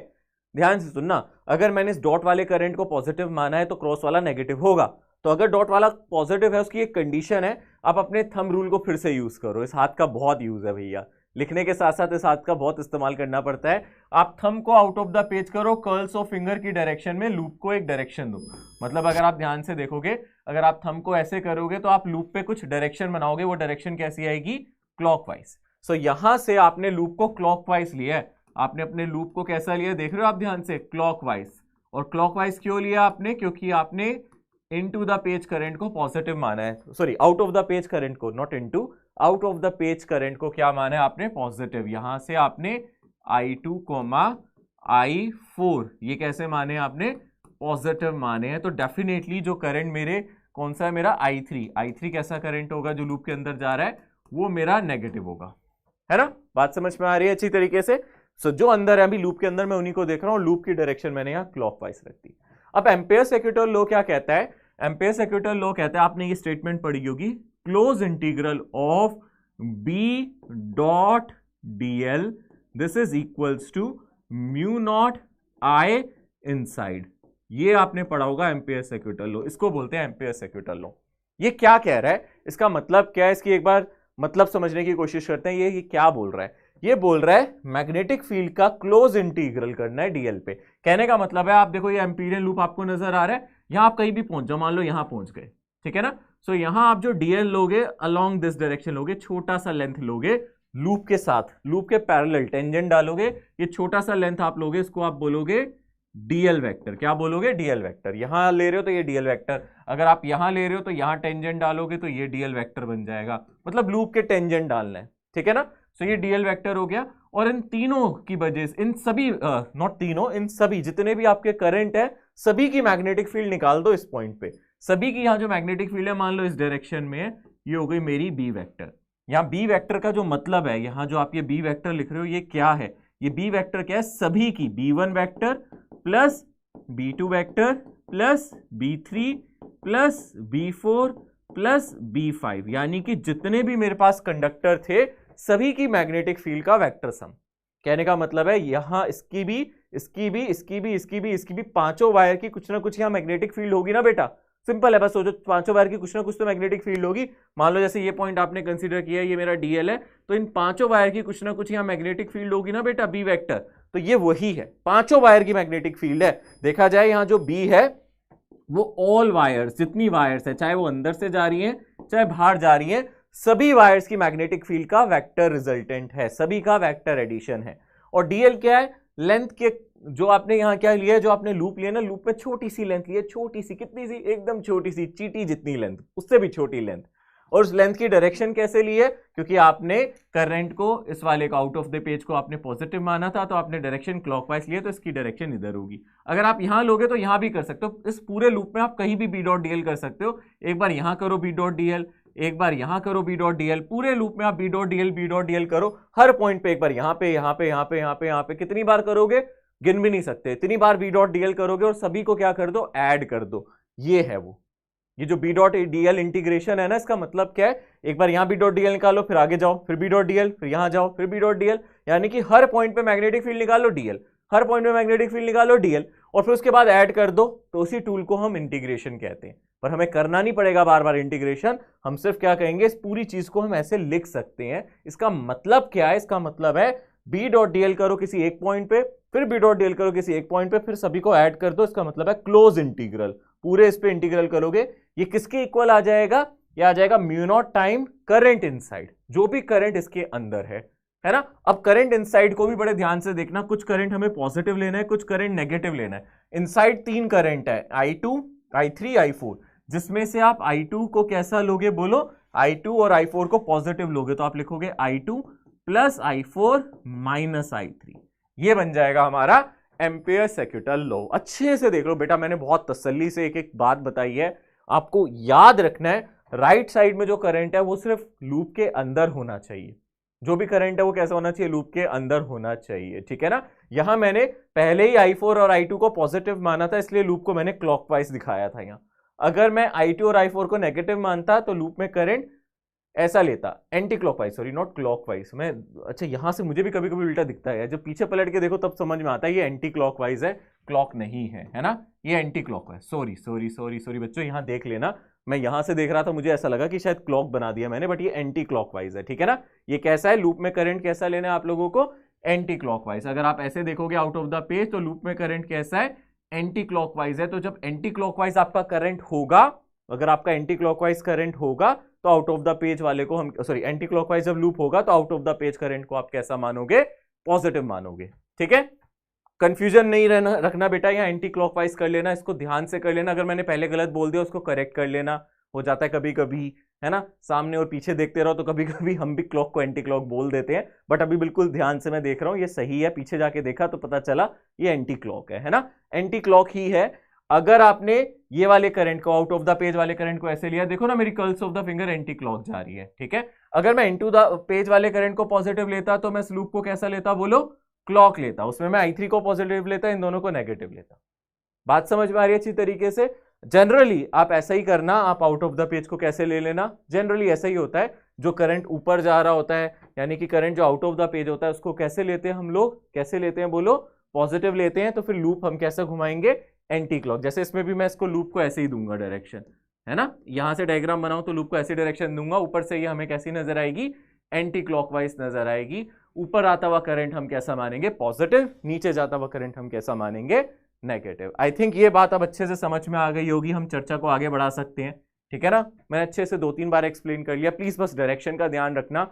ध्यान से सुनना, अगर मैंने इस डॉट वाले करंट को पॉजिटिव माना है तो क्रॉस वाला नेगेटिव होगा। तो अगर डॉट वाला पॉजिटिव है, उसकी एक कंडीशन है, आप अपने थंब रूल को फिर से यूज करो। इस हाथ का बहुत यूज है भैया, लिखने के साथ साथ इस हाथ का बहुत इस्तेमाल करना पड़ता है। आप थंब को आउट ऑफ द पेज करो, कर्ल्स ऑफ फिंगर की डायरेक्शन में लूप को एक डायरेक्शन दो। मतलब अगर आप ध्यान से देखोगे, अगर आप थंब को ऐसे करोगे तो आप लूप पे कुछ डायरेक्शन बनाओगे। वो डायरेक्शन कैसी आएगी? क्लॉकवाइज। सो यहां से आपने लूप को क्लॉकवाइज लिया है। आपने अपने लूप को कैसा लिया, देख रहे हो आप ध्यान से? क्लॉकवाइज। और क्लॉकवाइज क्यों लिया आपने? क्योंकि आपने इनटू द पेज करंट को पॉजिटिव माना है। Sorry, out of the page current को, not into, out of the page current को क्या माना है आपने? पॉजिटिव। यहां से आपने I2, I4 ये कैसे माने आपने? पॉजिटिव माने हैं। तो डेफिनेटली जो करंट मेरे कौन सा है? मेरा I3 कैसा करंट होगा जो लूप के अंदर जा रहा है? वो मेरा नेगेटिव होगा, है ना? बात समझ में आ रही है अच्छी तरीके से? सो जो अंदर है, अभी लूप के अंदर मैं उन्हीं को देख रहा हूं। लूप की डायरेक्शन मैंने यहाँ क्लॉकवाइज रख दी। अब एम्पेयर सर्किट लॉ क्या कहता है? एम्पेयर सर्किट लॉ कहता है, आपने ये स्टेटमेंट पढ़ी होगी, close integral of B dot DL this is equals to mu naught I inside. ये आपने पढ़ा होगा एम्पेयर सर्किट लॉ। इसको बोलते हैं एम्पेयर सर्किट लॉ। ये क्या कह रहा है? इसका मतलब क्या है? इसकी एक बार मतलब समझने की कोशिश करते हैं। ये क्या बोल रहा है? ये बोल रहा है मैग्नेटिक फील्ड का क्लोज इंटीग्रल करना है डीएल पे। कहने का मतलब है, आप देखो ये एम्पीरियन लूप आपको नजर आ रहा है। यहां आप कहीं भी पहुंच जाओ, मान लो यहां पहुंच गए, ठीक है ना? सो यहां आप जो डीएल लोगे, अलोंग दिस डायरेक्शन लोगे, छोटा सा लेंथ लोगे लूप के साथ, लूप के पैरेलल टेंजेंट डालोगे। ये छोटा सा लेंथ आप लोगे, इसको आप बोलोगे डीएल वेक्टर। क्या बोलोगे? DL vector. यहां ले रहे हो तो ये डीएल वेक्टर, अगर आप यहां ले रहे हो तो यहां टेंजेंट डालोगे तो ये डीएल वेक्टर बन जाएगा। मतलब लूप के टेंजेंट डालना है, ठीक है ना? सो ये डीएल वेक्टर हो गया। और इन तीनों की वजह से, इन सभी नॉट तीनों, इन सभी जितने भी आपके करंट है, सभी की मैग्नेटिक फील्ड निकाल दो इस पॉइंट पे। सभी की यहाँ जो मैग्नेटिक फील्ड है, मान लो इस डायरेक्शन में है, ये हो गई मेरी बी वेक्टर। यहाँ बी वेक्टर का जो मतलब है, यहाँ जो आप ये बी वेक्टर लिख रहे हो, ये क्या है? ये बी वेक्टर क्या है? सभी की B1 vector plus B2 vector plus B3 plus B4 plus B5, यानी कि जितने भी मेरे पास कंडक्टर थे सभी की मैग्नेटिक फील्ड का वेक्टर सम। कहने का मतलब है यहां इसकी भी, इसकी भी, इसकी भी, इसकी भी, इसकी भी, पांचों वायर की कुछ ना कुछ यहां मैग्नेटिक फील्ड होगी ना बेटा। सिंपल है, बस सोचो, पांचों वायर की कुछ ना कुछ तो मैग्नेटिक फील्ड होगी। मान लो जैसे ये पॉइंट आपने कंसीडर किया, ये मेरा डीएल है, तो इन पांचों वायर की कुछ ना कुछ यहां मैग्नेटिक फील्ड होगी ना बेटा, बी वेक्टर। तो ये वही है, पांचों वायर की मैग्नेटिक फील्ड है। देखा जाए यहां जो बी है वो ऑल वायर्स, जितनी वायर्स है, चाहे वो अंदर से जा रही है चाहे बाहर जा रही है, सभी वायर्स की मैग्नेटिक फील्ड का वेक्टर रिजल्टेंट है, सभी का वेक्टर एडिशन है। और डीएल क्या है? लेंथ के, जो आपने यहां क्या लिया है, जो आपने लूप लिया ना, लूप में छोटी सी लेंथ ली है, छोटी सी, कितनी सी? एकदम छोटी सी, चींटी जितनी लेंथ, उससे भी छोटी लेंथ। और उस लेंथ की डायरेक्शन कैसे ली है? क्योंकि आपने करंट को, इस वाले को, आउट ऑफ द पेज को आपने पॉजिटिव माना था, तो आपने डायरेक्शन क्लॉकवाइज लिया, तो इसकी डायरेक्शन इधर होगी। अगर आप यहां लोगे तो यहां भी कर सकते हो। इस पूरे लूप में आप कहीं भी बी डॉट डीएल कर सकते हो। एक बार यहां करो बी डॉट डीएल, एक बार यहां करो बी डॉट डीएल, पूरे लूप में आप बी डॉट डीएल करो। हर पॉइंट पे एक बार यहां पे, यहां पे, यहां पे, यहां पे, यहां पे, कितनी बार करोगे? गिन भी नहीं सकते, इतनी बार बी डॉट डीएल करोगे और सभी को क्या कर दो? ऐड कर दो। ये है वो, ये जो बी डॉट डीएल इंटीग्रेशन है ना, इसका मतलब क्या है? एक बार यहां बी डॉट डीएल निकालो, फिर आगे जाओ, फिर बी डॉट डीएल, फिर यहां जाओ, फिर बी डॉट डीएल, यानी कि हर पॉइंट पे मैग्नेटिक फील्ड निकालो डीएल, हर पॉइंट पे मैग्नेटिक फील्ड निकालो डीएल, और फिर उसके बाद ऐड कर दो। तो उसी टूल को हम इंटीग्रेशन कहते हैं। पर हमें करना नहीं पड़ेगा बार बार इंटीग्रेशन, हम सिर्फ क्या कहेंगे, इस पूरी चीज को हम ऐसे लिख सकते हैं। इसका मतलब क्या है? इसका मतलब है बी डॉट डीएल करो किसी एक पॉइंट पे, फिर बी डॉट डीएल करो किसी एक पॉइंट पे, फिर सभी को ऐड कर दो। इसका मतलब है क्लोज इंटीग्रल। पूरे इस पे इंटीग्रल करोगे, ये किसके इक्वल आ जाएगा? ये आ जाएगा mu not time current inside, जो भी करंट इसके अंदर है ना। अब करंट इनसाइड को भी बड़े ध्यान से देखना, कुछ करंट हमें पॉजिटिव लेना है, कुछ करंट नेगेटिव लेना है। इनसाइड 3 करंट है, I2, I3, I4, जिसमें से आप I2 को कैसा लोगे बोलो, I2 और I4 को पॉजिटिव लोगे तो आप लिखोगे I2 plus I4 minus I3, ये बन जाएगा हमारा एम्पियर सर्किटल लॉ। अच्छे से देख लो बेटा, मैंने बहुत तसल्ली से एक एक बात बताई है, आपको याद रखना है राइट साइड में जो करंट है वो सिर्फ लूप के अंदर होना चाहिए, जो भी करंट है वो कैसा होना चाहिए, लूप के अंदर होना चाहिए, ठीक है ना। यहां मैंने पहले ही I4 और I2 को पॉजिटिव माना था, इसलिए लूप को मैंने क्लॉकवाइज दिखाया था यहां। अगर मैं I2 और I4 को नेगेटिव मानता तो लूप में करंट ऐसा लेता, anti clockwise, sorry not clockwise. मैं अच्छा यहां से मुझे भी कभी कभी उल्टा दिखता है, जब पीछे पलट के देखो तब समझ में आता है ये एंटी क्लॉकवाइज है, क्लॉक नहीं है ना, ये anti clockwise. Sorry sorry sorry sorry बच्चों, यहां देख लेना, मैं यहां से देख रहा था, मुझे ऐसा लगा कि शायद क्लॉक बना दिया मैंने, बट ये एंटी क्लॉकवाइज है, ठीक है ना। ये कैसा है, लूप में करंट कैसा लेना है आप लोगों को, एंटी क्लॉकवाइज। अगर आप ऐसे देखोगे आउट ऑफ द पेज तो लूप में करंट कैसा है, एंटी क्लॉकवाइज है। तो जब एंटी क्लॉकवाइज आपका करंट होगा, अगर आपका एंटी क्लॉकवाइज करंट होगा तो आउट ऑफ द पेज वाले को हम, सॉरी एंटी क्लॉकवाइज जब लूप होगा तो out of the page current को आप कैसा मानोगे, पॉजिटिव मानोगे, ठीक है। कंफ्यूजन नहीं रखना बेटा, या एंटी क्लॉकवाइज कर लेना, इसको ध्यान से कर लेना। अगर मैंने पहले गलत बोल दिया उसको करेक्ट कर लेना, हो जाता है कभी कभी, है ना, सामने और पीछे देखते रहो तो कभी कभी हम भी क्लॉक को एंटी क्लॉक बोल देते हैं, बट अभी बिल्कुल ध्यान से मैं देख रहा हूं ये सही है, पीछे जाके देखा तो पता चला ये एंटी क्लॉक है ना, एंटी क्लॉक ही है। अगर आपने ये वाले करंट को, आउट ऑफ द पेज वाले करंट को ऐसे लिया, देखो ना मेरी curls of the finger anti clock जा रही है, ठीक है। अगर मैं इनटू द पेज वाले करंट को पॉजिटिव लेता तो मैं इस लूप को कैसा लेता बोलो, क्लॉक लेता, उसमें मैं I3 को पॉजिटिव लेता, इन दोनों को नेगेटिव लेता। बात समझ में आ रही है अच्छी तरीके से। जनरली आप ऐसा ही करना, आप आउट ऑफ द पेज को कैसे ले लेना, जनरली ऐसा ही होता है, जो करंट ऊपर जा रहा होता है, यानी कि करंट जो आउट ऑफ द पेज होता है उसको कैसे लेते हैं हम लोग, कैसे लेते हैं बोलो, पॉजिटिव लेते हैं। तो फिर लूप हम कैसे घुमाएंगे, एंटी क्लॉक। जैसे इसमें भी मैं इसको लूप को ऐसे ही दूंगा डायरेक्शन, है ना, यहां से डायग्राम बनाऊं तो लूप को ऐसे डायरेक्शन दूंगा, ऊपर से ये हमें कैसी नजर आएगी, एंटी क्लॉकवाइज नजर आएगी। ऊपर आता हुआ करंट हम कैसा मानेंगे, पॉजिटिव, नीचे जाता हुआ करंट हम कैसा मानेंगे, नेगेटिव। आई थिंक ये बात अब अच्छे से समझ में आ गई होगी, हम चर्चा को आगे बढ़ा सकते हैं, ठीक है ना। मैंने अच्छे से 2-3 बार एक्सप्लेन कर लिया, प्लीज बस डायरेक्शन का ध्यान रखना।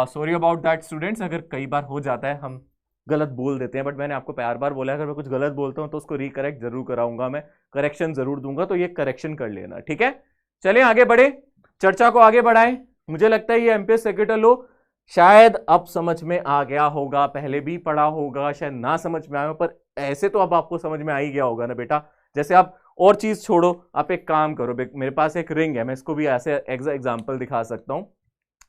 सॉरी अबाउट दैट स्टूडेंट्स, अगर कई बार हो जाता है हम गलत बोल देते हैं, बट मैंने आपको प्यार बार बोला है अगर मैं कुछ गलत बोलता हूं तो उसको रिकरेक्ट जरूर कराऊंगा, मैं करेक्शन जरूर दूंगा, तो ये करेक्शन कर लेना, ठीक है। चलिए आगे बढ़े, चर्चा को आगे बढ़ाएं। मुझे लगता है ये एम्पियर सर्किटल लॉ शायद अब समझ में आ गया होगा, पहले भी पढ़ा होगा, शायद ना समझ में आया, पर ऐसे तो अब आपको समझ में आ ही गया होगा ना बेटा। जैसे आप और चीज छोड़ो, आप एक काम करो, मेरे पास एक रिंग है, मैं इसको भी ऐसे एग्जाम्पल दिखा सकता हूं।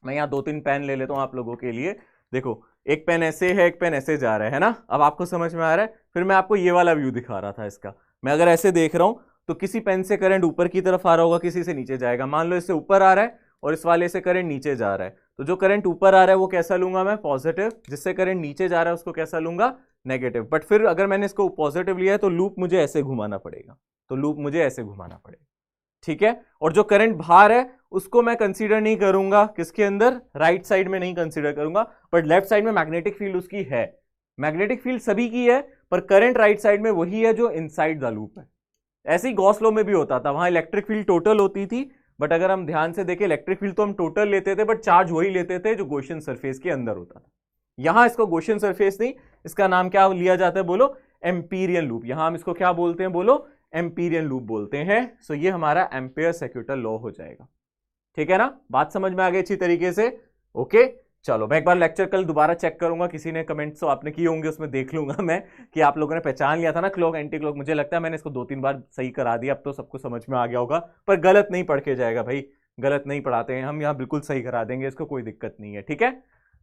मैं यहाँ 2-3 पेन ले लेता हूँ आप लोगों के लिए। देखो एक पेन ऐसे है, एक पेन ऐसे जा रहा है ना, अब आपको समझ में आ रहा है। फिर मैं आपको ये वाला व्यू दिखा रहा था इसका, मैं अगर ऐसे देख रहा हूं तो किसी पेन से करंट ऊपर की तरफ आ रहा होगा, किसी से नीचे जाएगा। मान लो इससे ऊपर आ रहा है और इस वाले से करंट नीचे जा रहा है, तो जो करंट ऊपर आ रहा है वो कैसा लूंगा मैं, पॉजिटिव, जिससे करंट नीचे जा रहा है उसको कैसा लूंगा, नेगेटिव। बट फिर अगर मैंने इसको पॉजिटिव लिया है तो लूप मुझे ऐसे घुमाना पड़ेगा, तो लूप मुझे ऐसे घुमाना पड़ेगा, ठीक है। और जो करंट बाहर है उसको मैं कंसीडर नहीं करूंगा, किसके अंदर, राइट साइड में नहीं कंसीडर करूंगा, बट लेफ्ट साइड में मैग्नेटिक फील्ड उसकी है, मैग्नेटिक फील्ड सभी की है, पर करंट राइट साइड में वही है जो इनसाइड द लूप है। ऐसे ही गॉस लॉ में भी होता था, वहां इलेक्ट्रिक फील्ड टोटल होती थी, बट अगर हम ध्यान से देखें इलेक्ट्रिक फील्ड तो हम टोटल लेते थे, बट चार्ज वही लेते थे जो गॉसियन सरफेस के अंदर होता था। यहां इसको गॉसियन सरफेस नहीं, इसका नाम क्या लिया जाता है बोलो, एम्पीरियन लूप। यहां हम इसको क्या बोलते हैं बोलो, एम्पीरियन लूप बोलते हैं। सो ये हमारा एम्पियर सर्किटल लॉ हो जाएगा, ठीक है ना। बात समझ में आ गई अच्छी तरीके से, ओके। चलो मैं एक बार लेक्चर कल दोबारा चेक करूंगा, किसी ने कमेंट्स तो आपने किए होंगे, उसमें देख लूंगा मैं कि आप लोगों ने पहचान लिया था ना क्लॉक एंटी क्लॉक। मुझे लगता है मैंने इसको 2-3 बार सही करा दिया, अब तो सबको समझ में आ गया होगा, पर गलत नहीं पढ़ के जाएगा भाई, गलत नहीं पढ़ाते हैं हम, यहाँ बिल्कुल सही करा देंगे, इसको कोई दिक्कत नहीं है, ठीक है।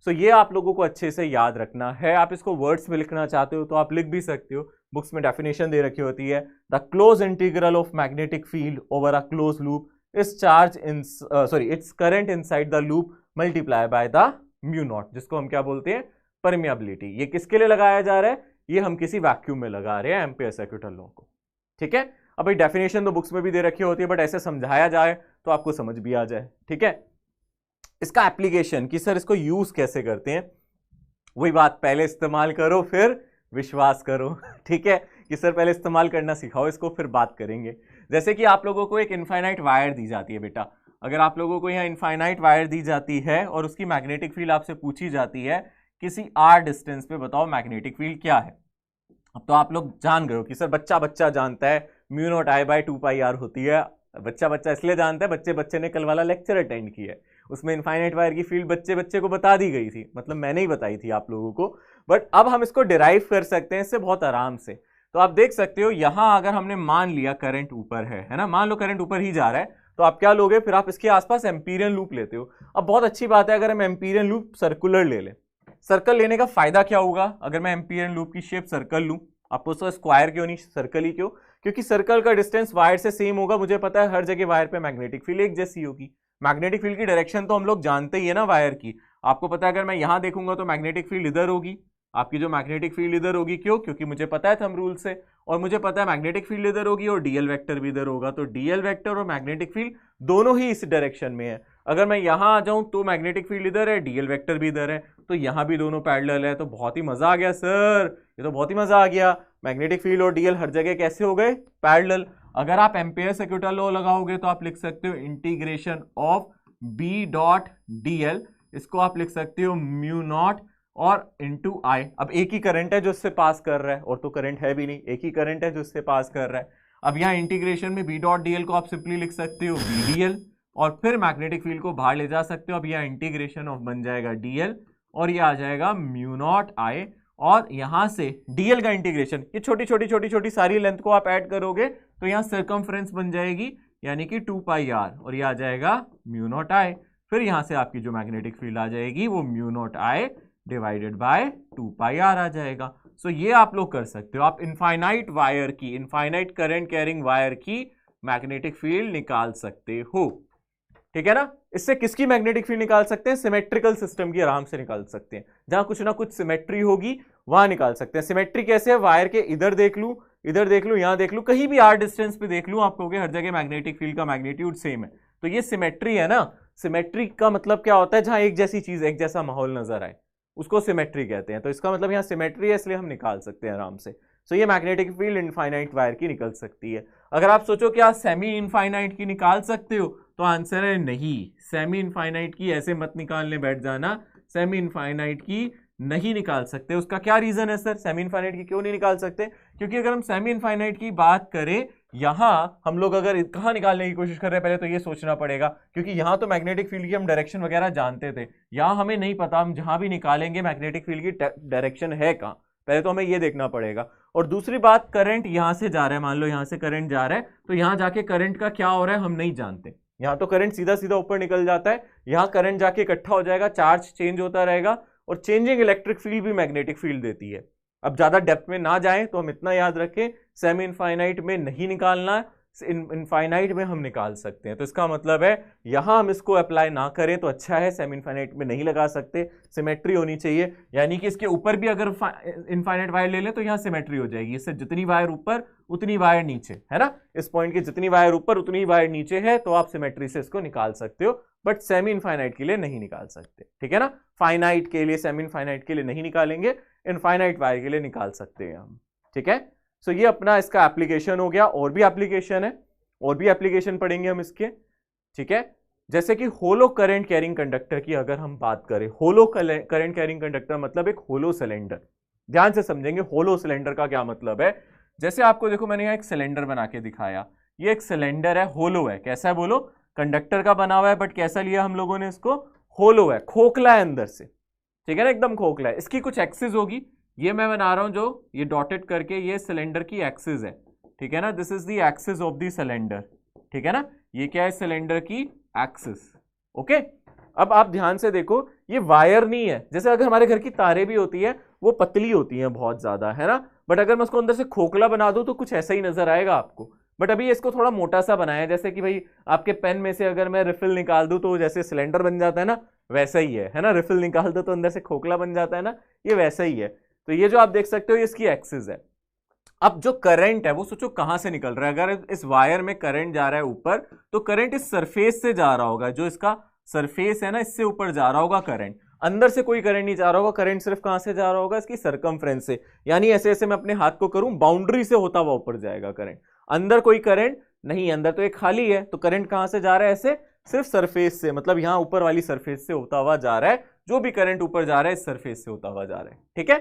सो ये आप लोगों को अच्छे से याद रखना है। आप इसको वर्ड्स में लिखना चाहते हो तो आप लिख भी सकते हो, बुक्स में डेफिनेशन दे रखी होती है, the close integral of magnetic field over a close loop is charge in its current inside the loop multiply by the mu naught, जिसको हम क्या बोलते हैं, परमियाबिलिटी। ये किसके लिए लगाया जा रहा है, ये हम किसी वैक्यूम में लगा रहे हैं एम्पियर सर्किटल लॉ को, ठीक है। अब भाई डेफिनेशन तो बुक्स में भी दे रखी होती है, बट ऐसे समझाया जाए तो आपको समझ भी आ जाए, ठीक है। इसका एप्लीकेशन कि सर इसको यूज कैसे करते हैं, वही बात, पहले इस्तेमाल करो फिर विश्वास करो, ठीक है, कि सर पहले इस्तेमाल करना सिखाओ इसको, फिर बात करेंगे। जैसे कि आप लोगों को एक इनफाइनाइट वायर दी जाती है बेटा, अगर आप लोगों को यहाँ इनफाइनाइट वायर दी जाती है और उसकी मैग्नेटिक फील्ड आपसे पूछी जाती है किसी r डिस्टेंस पे, बताओ मैग्नेटिक फील्ड क्या है। अब तो आप लोग जान गए हो कि सर बच्चा बच्चा जानता है mu naught I bye 2πr होती है। बच्चा बच्चा इसलिए जानता है, बच्चे बच्चे ने कल वाला लेक्चर अटेंड किया है, उसमें इनफाइनाइट वायर की फील्ड बच्चे बच्चे को बता दी गई थी, मतलब मैंने ही बताई थी आप लोगों को। बट अब हम इसको डिराइव कर सकते हैं इससे बहुत आराम से। तो आप देख सकते हो यहां अगर हमने मान लिया करंट ऊपर है ना, मान लो करंट ऊपर ही जा रहा है, तो आप क्या लोगे, फिर आप इसके आसपास एम्पीरियन लूप लेते हो। अब बहुत अच्छी बात है अगर हम एम्पीरियन लूप सर्कुलर ले लें। सर्कल लेने का फायदा क्या होगा, अगर मैं एम्पीरियन लूप की शेप सर्कल लूं, आपको तो स्क्वायर क्यों नहीं सर्कल ही क्यों, क्योंकि सर्कल का डिस्टेंस वायर से सेम होगा। मुझे पता है हर जगह वायर पे मैग्नेटिक फील्ड एक जैसी होगी। मैग्नेटिक फील्ड की डायरेक्शन तो हम लोग जानते ही है ना वायर की। आपको पता है अगर मैं यहां देखूंगा तो मैग्नेटिक फील्ड इधर होगी, आपकी जो मैग्नेटिक फील्ड इधर होगी, क्यों, क्योंकि मुझे पता है थंब रूल से, और मुझे पता है मैग्नेटिक फील्ड इधर होगी और डीएल वेक्टर भी इधर होगा। तो डीएल वेक्टर और मैग्नेटिक फील्ड दोनों ही इस डायरेक्शन में है। अगर मैं यहां आ जाऊं तो मैग्नेटिक फील्ड इधर है, डीएल वेक्टर भी इधर है, तो यहां भी दोनों पैरेलल है। तो बहुत ही मजा आ गया सर, ये तो बहुत ही मजा आ गया। मैग्नेटिक फील्ड और डीएल हर जगह कैसे हो गए, पैरेलल। अगर आप एम्पेयर सर्किट लॉ लगाओगे तो आप लिख सकते हो integration of B dot DL, इसको आप लिख सकते हो म्यू नॉट और इनटू आई। अब एक ही करंट है जो इससे पास कर रहा है, और तो करंट है भी नहीं, एक ही करंट है जो इससे पास कर रहा है। अब यहाँ इंटीग्रेशन में बी डॉट डीएल को आप सिंपली लिख सकते हो बी डीएल, और फिर मैग्नेटिक फील्ड को बाहर ले जा सकते हो। अब यहाँ इंटीग्रेशन ऑफ बन जाएगा डीएल और ये आ जाएगा म्यू नॉट आई, और यहां से डीएल का इंटीग्रेशन, ये छोटी छोटी छोटी छोटी सारी लेंथ को आप ऐड करोगे तो यहाँ सर्कमफ्रेंस बन जाएगी यानी कि 2πr, और ये आ जाएगा म्यू नॉट आई। फिर यहां से आपकी जो मैग्नेटिक फील्ड आ जाएगी वो mu naught I divided bye 2πr आ जाएगा। सो ये आप लोग कर सकते हो, आप इनफाइनाइट वायर की, इनफाइनाइट करंट कैरिंग वायर की मैग्नेटिक फील्ड निकाल सकते हो, ठीक है ना। इससे किसकी मैग्नेटिक फील्ड निकाल सकते हैं, सिमेट्रिकल सिस्टम की आराम से निकाल सकते हैं, जहां कुछ ना कुछ सिमेट्री होगी वहां निकाल सकते हैं। सिमेट्री कैसे है, वायर के इधर देख लूं, इधर देख लूं, यहां देख लूं, कहीं भी आर डिस्टेंस पे देख लूं, आप कहोगे हर जगह मैग्नेटिक फील्ड का मैग्नीट्यूड सेम है, तो ये सिमेट्री है ना। सिमेट्री का मतलब क्या होता है, जहां एक जैसी चीज, एक जैसा माहौल नजर आए, उसको सिमेट्री कहते हैं। तो इसका मतलब यहाँ सिमेट्री है, इसलिए हम निकाल सकते हैं आराम से। सो ये मैग्नेटिक फील्ड इनफाइनाइट वायर की निकल सकती है। अगर आप सोचो कि आप सेमी इनफाइनाइट की निकाल सकते हो, तो आंसर है नहीं। सेमी इनफाइनाइट की ऐसे मत निकालने बैठ जाना, सेमी इनफाइनाइट की नहीं निकाल सकते। उसका क्या रीजन है सर, सेमी इनफाइनाइट की क्यों नहीं निकाल सकते, क्योंकि अगर हम सेमी इनफाइनाइट की बात करें, यहां हम लोग अगर कहां निकालने की कोशिश कर रहे हैं, पहले तो ये सोचना पड़ेगा, क्योंकि यहां तो मैग्नेटिक फील्ड की हम डायरेक्शन वगैरह जानते थे, यहां हमें नहीं पता, हम जहां भी निकालेंगे मैग्नेटिक फील्ड की डायरेक्शन है कहां, पहले तो हमें ये देखना पड़ेगा। और दूसरी बात, करंट यहां से जा रहा है, मान लो यहां से करंट जा रहा है, तो यहां जाके करंट का क्या हो रहा है हम नहीं जानते। यहां तो करंट सीधा सीधा ऊपर निकल जाता है, यहां करंट जाके इकट्ठा हो जाएगा, चार्ज चेंज होता रहेगा, और चेंजिंग इलेक्ट्रिक फील्ड भी मैग्नेटिक फील्ड देती है। अब ज्यादा डेप्थ में ना जाएं तो हम इतना याद रखें, सेमी इनफाइनाइट में नहीं निकालना, इनफाइनाइट में हम निकाल सकते हैं। तो इसका मतलब है यहां हम इसको अप्लाई ना करें तो अच्छा है, सेमी इनफाइनाइट में नहीं लगा सकते, सिमेट्री होनी चाहिए। यानी कि इसके ऊपर भी अगर इनफाइनाइट वायर ले लें तो यहां सिमेट्री हो जाएगी, इससे जितनी वायर ऊपर उतनी वायर नीचे है ना, इस पॉइंट की जितनी वायर ऊपर उतनी वायर नीचे है, तो आप सिमेट्री से इसको निकाल सकते हो, बट सेमी इनफाइनाइट के लिए नहीं निकाल सकते, ठीक है ना। फाइनाइट के लिए, सेमी इनफाइनाइट के लिए नहीं निकालेंगे, इनफाइनाइट वायर के लिए निकाल सकते हैं हम, ठीक है। सो ये अपना इसका एप्लीकेशन हो गया। और भी एप्लीकेशन है, और भी एप्लीकेशन पढ़ेंगे हम इसके, ठीक है। जैसे कि होलो करंट कैरिंग कंडक्टर की अगर हम बात करें, होलो करंट कैरिंग कंडक्टर मतलब एक होलो सिलेंडर। ध्यान से समझेंगे होलो सिलेंडर का क्या मतलब है। जैसे आपको देखो मैंने यहाँ एक सिलेंडर बना के दिखाया, ये एक सिलेंडर है, होलो है। कैसा है बोलो, कंडक्टर का बना हुआ है, बट कैसा लिया हम लोगों ने इसको, होलो है, खोखला है अंदर से, ठीक है ना, एकदम खोखला है। इसकी कुछ एक्सिस होगी, ये मैं बना रहा हूं जो ये डॉटेड करके, ये सिलेंडर की एक्सिस है, ठीक है ना, this is the axis of the cylinder, ठीक है ना, ये क्या है सिलेंडर की एक्सिस, ओके। अब आप ध्यान से देखो, ये वायर नहीं है, जैसे अगर हमारे घर की तारें भी होती है वो पतली होती हैं बहुत ज्यादा, है ना, बट अगर मैं उसको अंदर से खोखला बना दूं तो कुछ ऐसा ही नजर आएगा आपको। बट अभी इसको थोड़ा मोटा सा बनाया है, जैसे कि भाई आपके पेन में से अगर मैं रिफिल निकाल दूं तो जैसे सिलेंडर बन जाता है ना, वैसा ही है ना, रिफिल निकाल दो तो अंदर से खोखला बन जाता है ना, ये वैसा ही है। तो ये जो आप देख सकते हो ये इसकी एक्सिस है। अब जो करंट है वो सोचो कहां से निकल रहा है, अगर इस वायर में करंट जा रहा है ऊपर, तो करंट इस सरफेस से जा रहा होगा, जो इसका सरफेस है ना, इससे ऊपर जा रहा होगा करंट, अंदर से कोई करंट नहीं जा रहा होगा। करंट सिर्फ कहां से जा रहा होगा, इसकी सरकमफ्रेंस से, यानी ऐसे ऐसे मैं अपने हाथ को करूं, बाउंड्री से होता हुआ ऊपर जाएगा करंट, अंदर कोई करंट नहीं, अंदर तो एक खाली है, तो करंट कहां से जा रहा है, ऐसे सिर्फ सरफेस से, मतलब यहां ऊपर वाली सरफेस से होता हुआ जा रहा है, जो भी करंट ऊपर जा रहा है इस सरफेस से होता हुआ जा रहा है, ठीक है।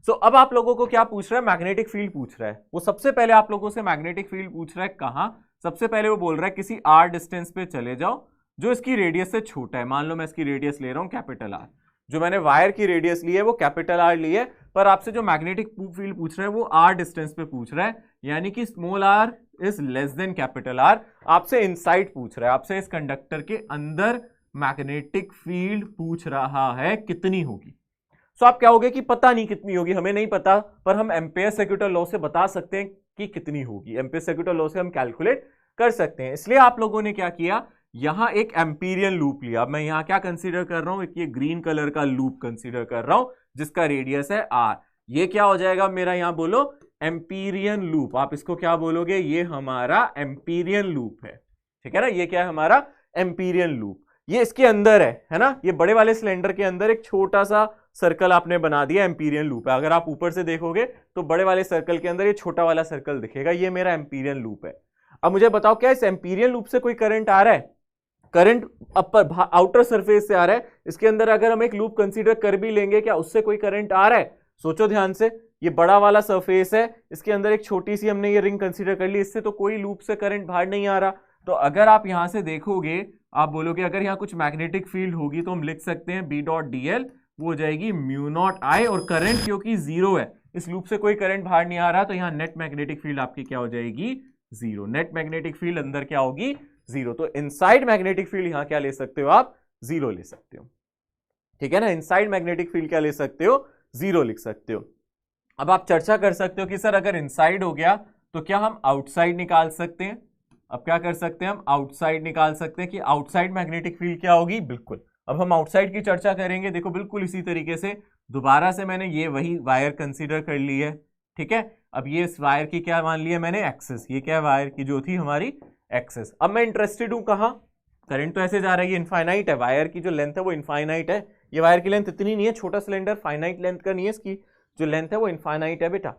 सो अब आप लोगों को क्या पूछ रहा है, मैग्नेटिक फील्ड पूछ रहा है। वो सबसे पहले आप लोगों से मैग्नेटिक फील्ड पूछ रहा है कहां, सबसे पहले वो बोल रहा है किसी आर डिस्टेंस पे चले जाओ जो इसकी रेडियस से छोटा है। मान लो मैं इसकी रेडियस ले रहा हूं कैपिटल आर, जो मैंने वायर की रेडियस ली है वो कैपिटल आर ली है, पर आपसे जो मैग्नेटिक फील्ड पूछ रहा है वो आर डिस्टेंस पे पूछ रहा है, यानी कि small R is less than capital R. आपसे इनसाइड पूछ रहा है, आपसे इस कंडक्टर के अंदर मैग्नेटिक फील्ड पूछ रहा है कितनी होगी। सो आप क्या होगे कि पता नहीं कितनी होगी, हमें नहीं पता, पर हम एम्पेयर सर्क्यूटल लॉ से बता सकते हैं कि कितनी होगी। एम्पेयर सर्क्यूटल लॉ से हम कैलकुलेट कर सकते हैं। इसलिए आप लोगों ने क्या किया, यहां एक एम्पीरियन लूप लिया। मैं यहां क्या कंसीडर कर रहा हूं, एक ये ग्रीन कलर का लूप कंसीडर कर रहा हूं जिसका रेडियस है आर। ये क्या हो जाएगा मेरा, यहां बोलो एम्पीरियन लूप। आप इसको क्या बोलोगे, ये हमारा एम्पीरियन लूप है, ठीक है ना। ये क्या है हमारा एम्पीरियन लूप। ये इसके अंदर है ना, ये बड़े वाले सिलेंडर के अंदर एक छोटा सा सर्कल आपने बना दिया, एम्पीरियन लूप है। अगर आप ऊपर से देखोगे तो बड़े वाले सर्कल के अंदर ये छोटा वाला सर्कल दिखेगा, ये मेरा एम्पीरियन लूप है। अब मुझे बताओ क्या इस एम्पीरियन लूप से कोई करंट आ रहा है, करंट अपर आउटर सरफेस से आ रहा है। इसके अंदर अगर हम एक लूप कंसीडर कर भी लेंगे, क्या उससे कोई करंट आ रहा है? सोचो ध्यान से, ये बड़ा वाला सरफेस है, इसके अंदर एक छोटी सी हमने ये रिंग कंसीडर कर ली, इससे तो कोई लूप से करंट बाहर नहीं आ रहा। तो अगर आप यहां से देखोगे, आप बोलोगे अगर यहाँ कुछ मैग्नेटिक फील्ड होगी तो हम लिख सकते हैं बी डॉट डी एल, वो हो जाएगी म्यू नॉट आई, और करंट क्योंकि जीरो है, इस लूप से कोई करंट बाहर नहीं आ रहा, तो यहाँ नेट मैग्नेटिक फील्ड आपकी क्या हो जाएगी, जीरो। नेट मैग्नेटिक फील्ड अंदर क्या होगी, जीरो। तो इनसाइड मैग्नेटिक फील्ड यहां क्या ले सकते हो आप, जीरो ले सकते हो, ठीक है ना। इनसाइड मैग्नेटिक फील्ड क्या ले सकते हो, जीरो लिख सकते हो। अब आप चर्चा कर सकते हो कि सर अगर इनसाइड हो गया तो क्या हम आउटसाइड निकाल सकते हैं। अब क्या कर सकते हैं, हम आउटसाइड निकाल सकते हैं कि आउटसाइड मैग्नेटिक फील्ड क्या होगी, बिल्कुल। अब हम आउटसाइड की चर्चा करेंगे, देखो बिल्कुल इसी तरीके से दोबारा से मैंने ये वही वायर कंसीडर कर ली है, ठीक है। अब ये इस वायर की क्या मान ली है मैंने, एक्सेस। ये क्या है, वायर की जो थी हमारी एक्सेस। अब मैं इंटरेस्टेड हूं कहां, करंट तो ऐसे जा रहा है, ये इनफाइनाइट है, वायर की जो लेंथ है वो इनफाइनाइट है। ये वायर की लेंथ इतनी नहीं है, छोटा सिलेंडर फाइनाइट लेंथ का नहीं है, इसकी जो लेंथ है वो इनफाइनाइट है बेटा।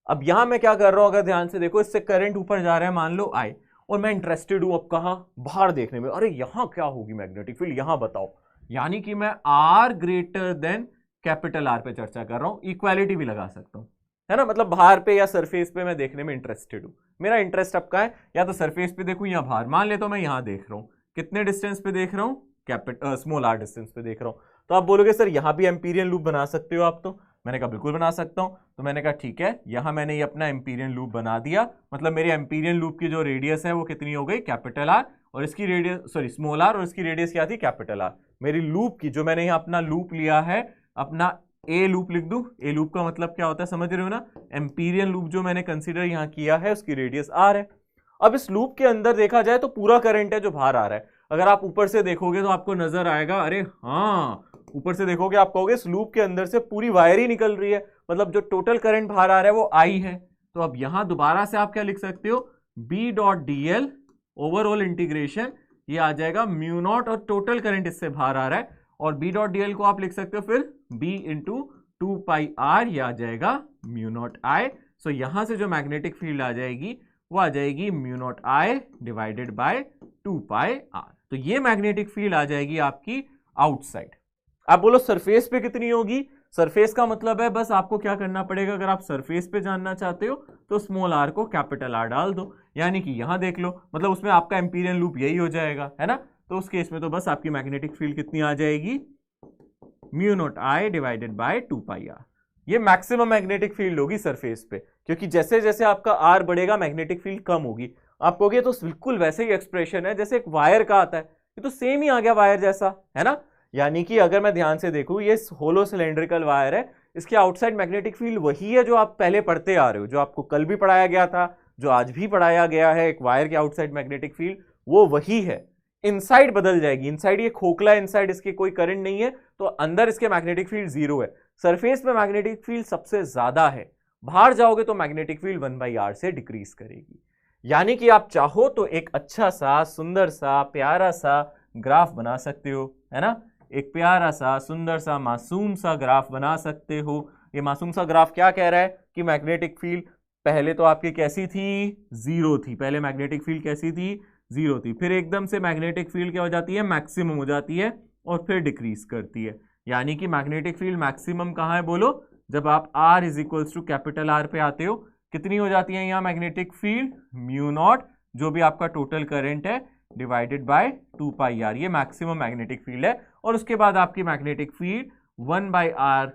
अब यहां मैं क्या कर रहा हूं, अगर ध्यान से देखो, इससे करंट ऊपर जा रहा है, मान लो आई, और मैं इंटरेस्टेड हूं अब कहां, बाहर देखने में। अरे यहां क्या होगी मैग्नेटिक फील्ड, यहां बताओ। यानी कि मैं R greater than capital R पे चर्चा कर रहा हूं, इक्वालिटी भी लगा सकता हूं, है ना। मतलब बाहर पे या सरफेस पे मैं देखने में इंटरेस्टेड हूं। मेरा इंटरेस्ट अब का है, या तो सरफेस पे देखूं या बाहर। मान ले तो मैं यहां देख रहा हूं, कितने डिस्टेंस पे देख रहा हूं, स्मॉल आर डिस्टेंस पे देख रहा हूं। तो आप बोलोगे सर यहां भी एम्पीरियन लूप बना सकते हो आप, तो मैंने कहा बिल्कुल बना सकता हूं। तो मैंने कहा ठीक है, यहां मैंने ये अपना एम्पीरियन लूप बना दिया। मतलब मेरे एम्पीरियन लूप की जो रेडियस है वो कितनी हो गई, कैपिटल आर, और इसकी रेडियस सॉरी स्मॉल आर, और इसकी रेडियस क्या थी, कैपिटल आर। मेरी लूप की जो मैंने यहां अपना लूप लिया है, अपना ए लूप लिख दूं। ए लूप का मतलब क्या होता है, समझ रहे हो ना। एम्पीरियन लूप जो मैंने कंसीडर यहां किया है उसकी रेडियस आर है। अब इस लूप के अंदर देखा जाए तो पूरा करंट है जो बाहर आ रहा है। अगर आप ऊपर से देखोगे तो आपको नजर आएगा, अरे हाँ, ऊपर से देखोगे आप कहोगे इस लूप के अंदर से पूरी वायर ही निकल रही है, मतलब जो टोटल करंट बाहर आ रहा है वो आई है। तो अब यहां दोबारा से आप क्या लिख सकते हो, B dot D L overall integration, ये आ जाएगा म्यू नॉट, और टोटल करंट इससे बाहर आ रहा है, और बी डॉट डी एल को आप लिख सकते हो फिर बी इंटू 2 पाई आर, ये आ जाएगा म्यू नॉट आई। सो यहां से जो मैग्नेटिक फील्ड आ जाएगी वो आ जाएगी mu naught I divided by 2 pi R. तो ये मैग्नेटिक फील्ड आ जाएगी आपकी आउटसाइड। आप बोलो सरफेस पे कितनी होगी, सरफेस का मतलब है बस आपको क्या करना पड़ेगा, अगर आप सरफेस पे जानना चाहते हो तो स्मॉल आर को कैपिटल आर डाल दो, यानी कि यहां देख लो, मतलब उसमें आपका एम्पीरियन लूप यही हो जाएगा, है ना। तो उस केस में तो बस आपकी मैग्नेटिक फील्ड कितनी आ जाएगी, mu naught I divided by 2 pi R. ये मैक्सिमम मैग्नेटिक फील्ड होगी सरफेस पे, क्योंकि जैसे जैसे आपका आर बढ़ेगा मैग्नेटिक फील्ड कम होगी। आप कहोगे तो बिल्कुल वैसे ही एक्सप्रेशन है जैसे एक वायर का आता है, ये तो सेम ही आ गया वायर जैसा, है ना। यानी कि अगर मैं ध्यान से देखूं, ये होलो सिलेंड्रिकल वायर है, इसके आउटसाइड मैग्नेटिक फील्ड वही है जो आप पहले पढ़ते आ रहे हो, जो आपको कल भी पढ़ाया गया था, जो आज भी पढ़ाया गया है। एक वायर के आउटसाइड मैग्नेटिक फील्ड वो वही है, इनसाइड बदल जाएगी। इनसाइड ये खोखला है, इनसाइड इसके कोई करंट नहीं है, तो अंदर इसके मैग्नेटिक फील्ड जीरो है। सरफेस में मैग्नेटिक फील्ड सबसे ज्यादा है, बाहर जाओगे तो मैग्नेटिक फील्ड 1/r से डिक्रीज करेगी। यानी कि आप चाहो तो एक अच्छा सा, सुंदर सा, प्यारा सा ग्राफ बना सकते हो, है ना। एक प्यारा सा, सुंदर सा, मासूम सा ग्राफ बना सकते हो। ये मासूम सा ग्राफ क्या कह रहा है कि मैग्नेटिक फील्ड पहले तो आपकी कैसी थी, जीरो थी। पहले मैग्नेटिक फील्ड कैसी थी, 0 थी, फिर एकदम से मैग्नेटिक फील्ड क्या हो जाती है, मैक्सिमम हो जाती है और फिर डिक्रीज करती है। यानी कि मैग्नेटिक फील्ड मैक्सिमम कहाँ है बोलो, जब आप R is equals to capital R पे आते हो। कितनी हो जाती है यहाँ मैग्नेटिक फील्ड, म्यू नॉट जो भी आपका टोटल करंट है डिवाइडेड बाय 2 पाई आर, ये मैक्सिमम मैग्नेटिक फील्ड है। और उसके बाद आपकी मैग्नेटिक फील्ड 1 बाई आर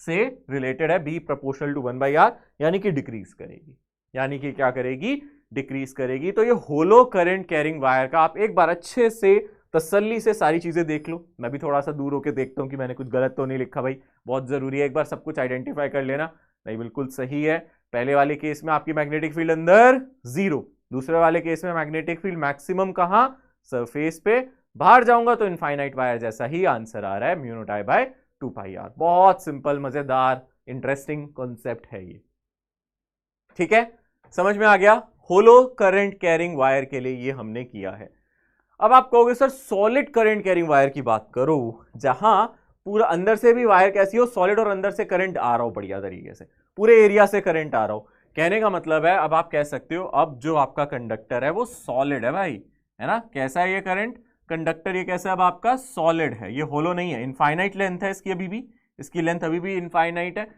से रिलेटेड है, B proportional to 1 by R, यानी कि डिक्रीज करेगी, यानी कि क्या करेगी, डिक्रीज करेगी। तो ये होलो करंट कैरिंग वायर का आप एक बार अच्छे से तसल्ली से सारी चीजें देख लो। मैं भी थोड़ा सा दूर होकर देखता हूं कि मैंने कुछ गलत तो नहीं लिखा भाई, बहुत जरूरी है एक बार सब कुछ आइडेंटिफाई कर लेना। नहीं, बिल्कुल सही है। पहले वाले केस में आपकी मैग्नेटिक फील्ड अंदर 0, दूसरे वाले केस में मैग्नेटिक फील्ड मैक्सिमम कहां, सरफेस पे। बाहर जाऊंगा तो इनफाइनाइट वायर जैसा ही आंसर आ रहा है, mu naught I by 2 pi R. बहुत सिंपल, मजेदार, इंटरेस्टिंग कॉन्सेप्ट है ये, ठीक है, समझ में आ गया। होलो करंट कैरिंग वायर के लिए ये हमने किया है। अब आप कहोगे sir solid current carrying wire की बात करो, जहां पूरा अंदर से भी वायर कैसी हो, सॉलिड, और अंदर से करंट आ रहा हो बढ़िया तरीके से, पूरे एरिया से करंट आ रहा हो। कहने का मतलब है, अब आप कह सकते हो अब जो आपका कंडक्टर है वो सॉलिड है भाई, है ना। कैसा है ये करंट कंडक्टर, ये कैसा है, अब आपका सॉलिड है, ये होलो नहीं है। इनफाइनाइट लेंथ है इसकी, अभी भी इसकी लेंथ अभी भी इनफाइनाइट है।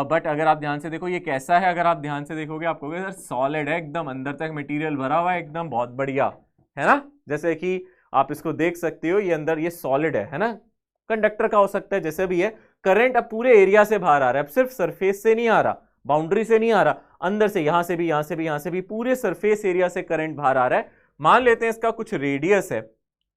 बट अगर आप ध्यान से देखो ये कैसा है, अगर आप ध्यान से देखोगे आप कहोगे सर सॉलिड है, एकदम अंदर तक मटेरियल भरा हुआ है, एकदम बहुत बढ़िया, है ना। जैसे कि आप इसको देख सकते हो, ये अंदर ये सॉलिड है ना। कंडक्टर का हो सकता है जैसे भी है। करंट अब पूरे एरिया से बाहर आ रहा है, अब सिर्फ सरफेस से नहीं आ रहा, बाउंड्री से नहीं आ रहा, अंदर से, यहां से भी, यहां से भी, यहां से भी, पूरे सरफेस एरिया से करंट बाहर आ रहा है। मान लेते हैं इसका कुछ रेडियस है,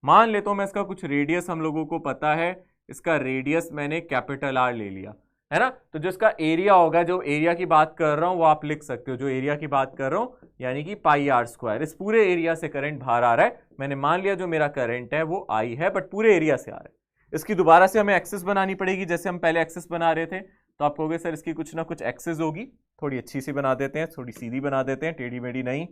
मान लेता हूं मैं इसका कुछ रेडियस, हम लोगों को पता है इसका रेडियस मैंने कैपिटल आर ले लिया, है ना। तो जो इसका एरिया होगा, जो एरिया की बात कर रहा हूं वो आप लिख सकते हो, जो एरिया की बात कर रहा हूं यानी कि पाई आर स्क्वायर। इस पूरे एरिया से करंट बाहर आ रहा है, मैंने मान लिया जो मेरा करंट है वो आई है, बट पूरे एरिया से आ रहा है। इसकी दोबारा से हमें एक्सेस बनानी पड़ेगी, जैसे हम पहले एक्सेस बना रहे थे। तो आप कहोगे सर इसकी कुछ ना कुछ एक्सेस होगी, थोड़ी अच्छी सी बना देते हैं, थोड़ी सीधी बना देते हैं, टेढ़ी मेढ़ी नहीं,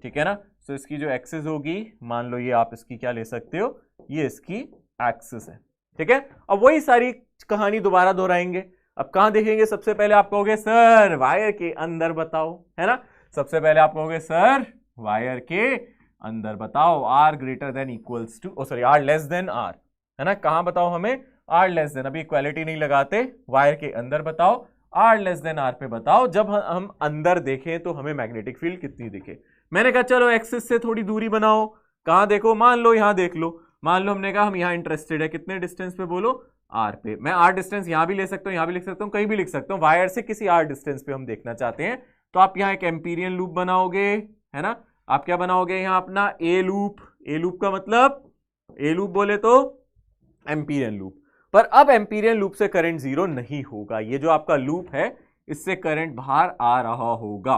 ठीक है ना। तो इसकी जो एक्सेस होगी, मान लो ये आप इसकी क्या ले सकते हो, ये इसकी एक्सेस है, ठीक है। अब वही सारी कहानी दोबारा दोहराएंगे। अब कहां देखेंगे, सबसे पहले आप कहोगे सर वायर के अंदर बताओ, है ना। सबसे पहले आप कहोगे सर वायर के अंदर बताओ, R greater than equals to, sorry R less than R, है ना। कहां बताओ हमें, आर लेस देन, अभी इक्वालिटी नहीं लगाते, वायर के अंदर बताओ, आर लेस देन आर पे बताओ। जब हम अंदर देखें तो हमें मैग्नेटिक फील्ड कितनी दिखे। मैंने कहा चलो एक्सिस से थोड़ी दूरी बनाओ, कहां देखो, मान लो यहां देख लो, मान लो हमने कहा हम यहां इंटरेस्टेड है, कितने डिस्टेंस पे बोलो, आर पे। मैं आर डिस्टेंस यहां भी ले सकता हूं, यहां भी लिख सकता हूं, कहीं भी लिख सकता हूं, वायर से किसी आर डिस्टेंस पे हम देखना चाहते हैं। तो आप यहां एक एम्पीरियन लूप बनाओगे, है ना। आप क्या बनाओगे यहां अपना ए लूप, ए लूप का मतलब, ए लूप बोले तो एम्पीरियन लूप। पर अब एम्पीरियन लूप से करंट जीरो नहीं होगा, ये जो आपका लूप है इससे करंट बाहर आ रहा होगा।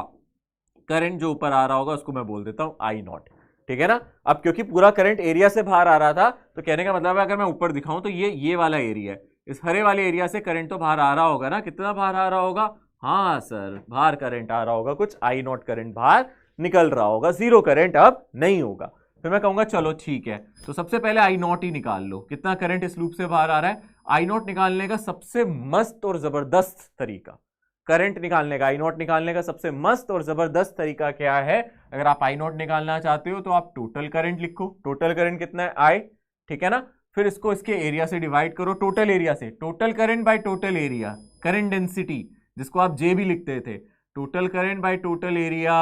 करंट जो ऊपर आ रहा होगा उसको मैं बोल देता हूं आई नॉट, ठीक है ना। अब क्योंकि पूरा करंट एरिया से बाहर आ रहा था, तो कहने का मतलब है अगर मैं ऊपर दिखाऊं तो ये वाला एरिया है, इस हरे वाले एरिया से करंट तो बाहर आ रहा होगा ना। कितना बाहर आ रहा होगा, हाँ सर बाहर करंट आ रहा होगा, कुछ आई नॉट करंट बाहर निकल रहा होगा, जीरो करंट अब नहीं होगा। फिर मैं कहूंगा चलो ठीक है, तो सबसे पहले आई नॉट ही निकाल लो, कितना करंट इस लूप से बाहर आ रहा है। आई नॉट निकालने का सबसे मस्त और जबरदस्त तरीका, करंट निकालने का, आई नॉट निकालने का सबसे मस्त और जबरदस्त तरीका क्या है। अगर आप आई नॉट निकालना चाहते हो तो आप टोटल करंट लिखो, टोटल करंट कितना है, आई, ठीक है ना। फिर इसको इसके एरिया से डिवाइड करो, टोटल एरिया से, total current by total area, current density जिसको आप जे भी लिखते थे, total current by total area,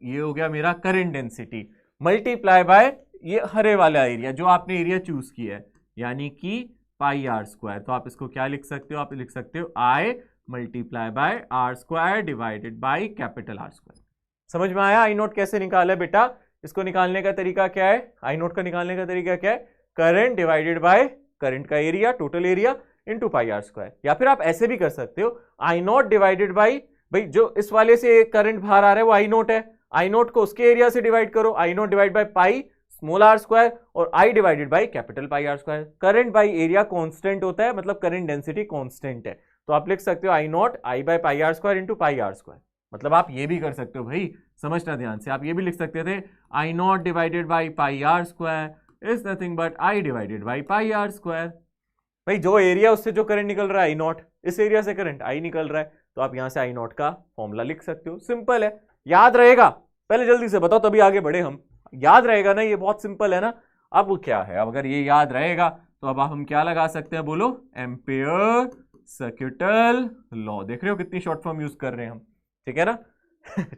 ये हो गया मेरा करंट डेंसिटी, मल्टीप्लाई बाय ये हरे वाला एरिया जो आपने एरिया चूज किया है, यानी कि पाई आर स्क्वायर। तो आप इसको क्या लिख सकते हो, आप लिख सकते हो I multiply by R square divided by capital R square. समझ में आया आई नोट कैसे निकाला है बेटा। इसको निकालने का तरीका क्या है, आई नोट का निकालने का तरीका क्या है, करंट डिवाइडेड बाय करंट का area, total area, into pi R square. या फिर आप ऐसे भी कर सकते हो, आई नोट डिवाइडेड बाय, भाई जो इस वाले से करंट बाहर आ रहा है वो आई नोट है, आई नोट को उसके एरिया से डिवाइड करो, I naught divide by pi small R square, और I divided by capital pi R square. Current by area constant होता है, मतलब करंट डेंसिटी कांस्टेंट है, तो आप लिख सकते हो I naught I by pi R square into pi R square. मतलब आप ये भी कर सकते हो भाई, समझना ध्यान से, आप ये भी लिख सकते थे I naught divided by pi R square is nothing but I divided by pi R square. भाई जो एरिया उससे जो करंट निकल रहा है आई नॉट, इस एरिया से करंट आई निकल रहा है, तो आप यहां से आई नॉट का फॉर्मूला लिख सकते हो। सिंपल है, याद रहेगा। पहले जल्दी से बताओ तभी आगे बढ़े हम। याद रहेगा ना, ये बहुत सिंपल है ना। अब क्या है, अब अगर ये याद रहेगा तो अब हम क्या लगा सकते हैं, बोलो, एम्पियर सर्किटल लॉ। देख रहे हो कितनी शॉर्ट फॉर्म यूज कर रहे हैं हम, ठीक है ना।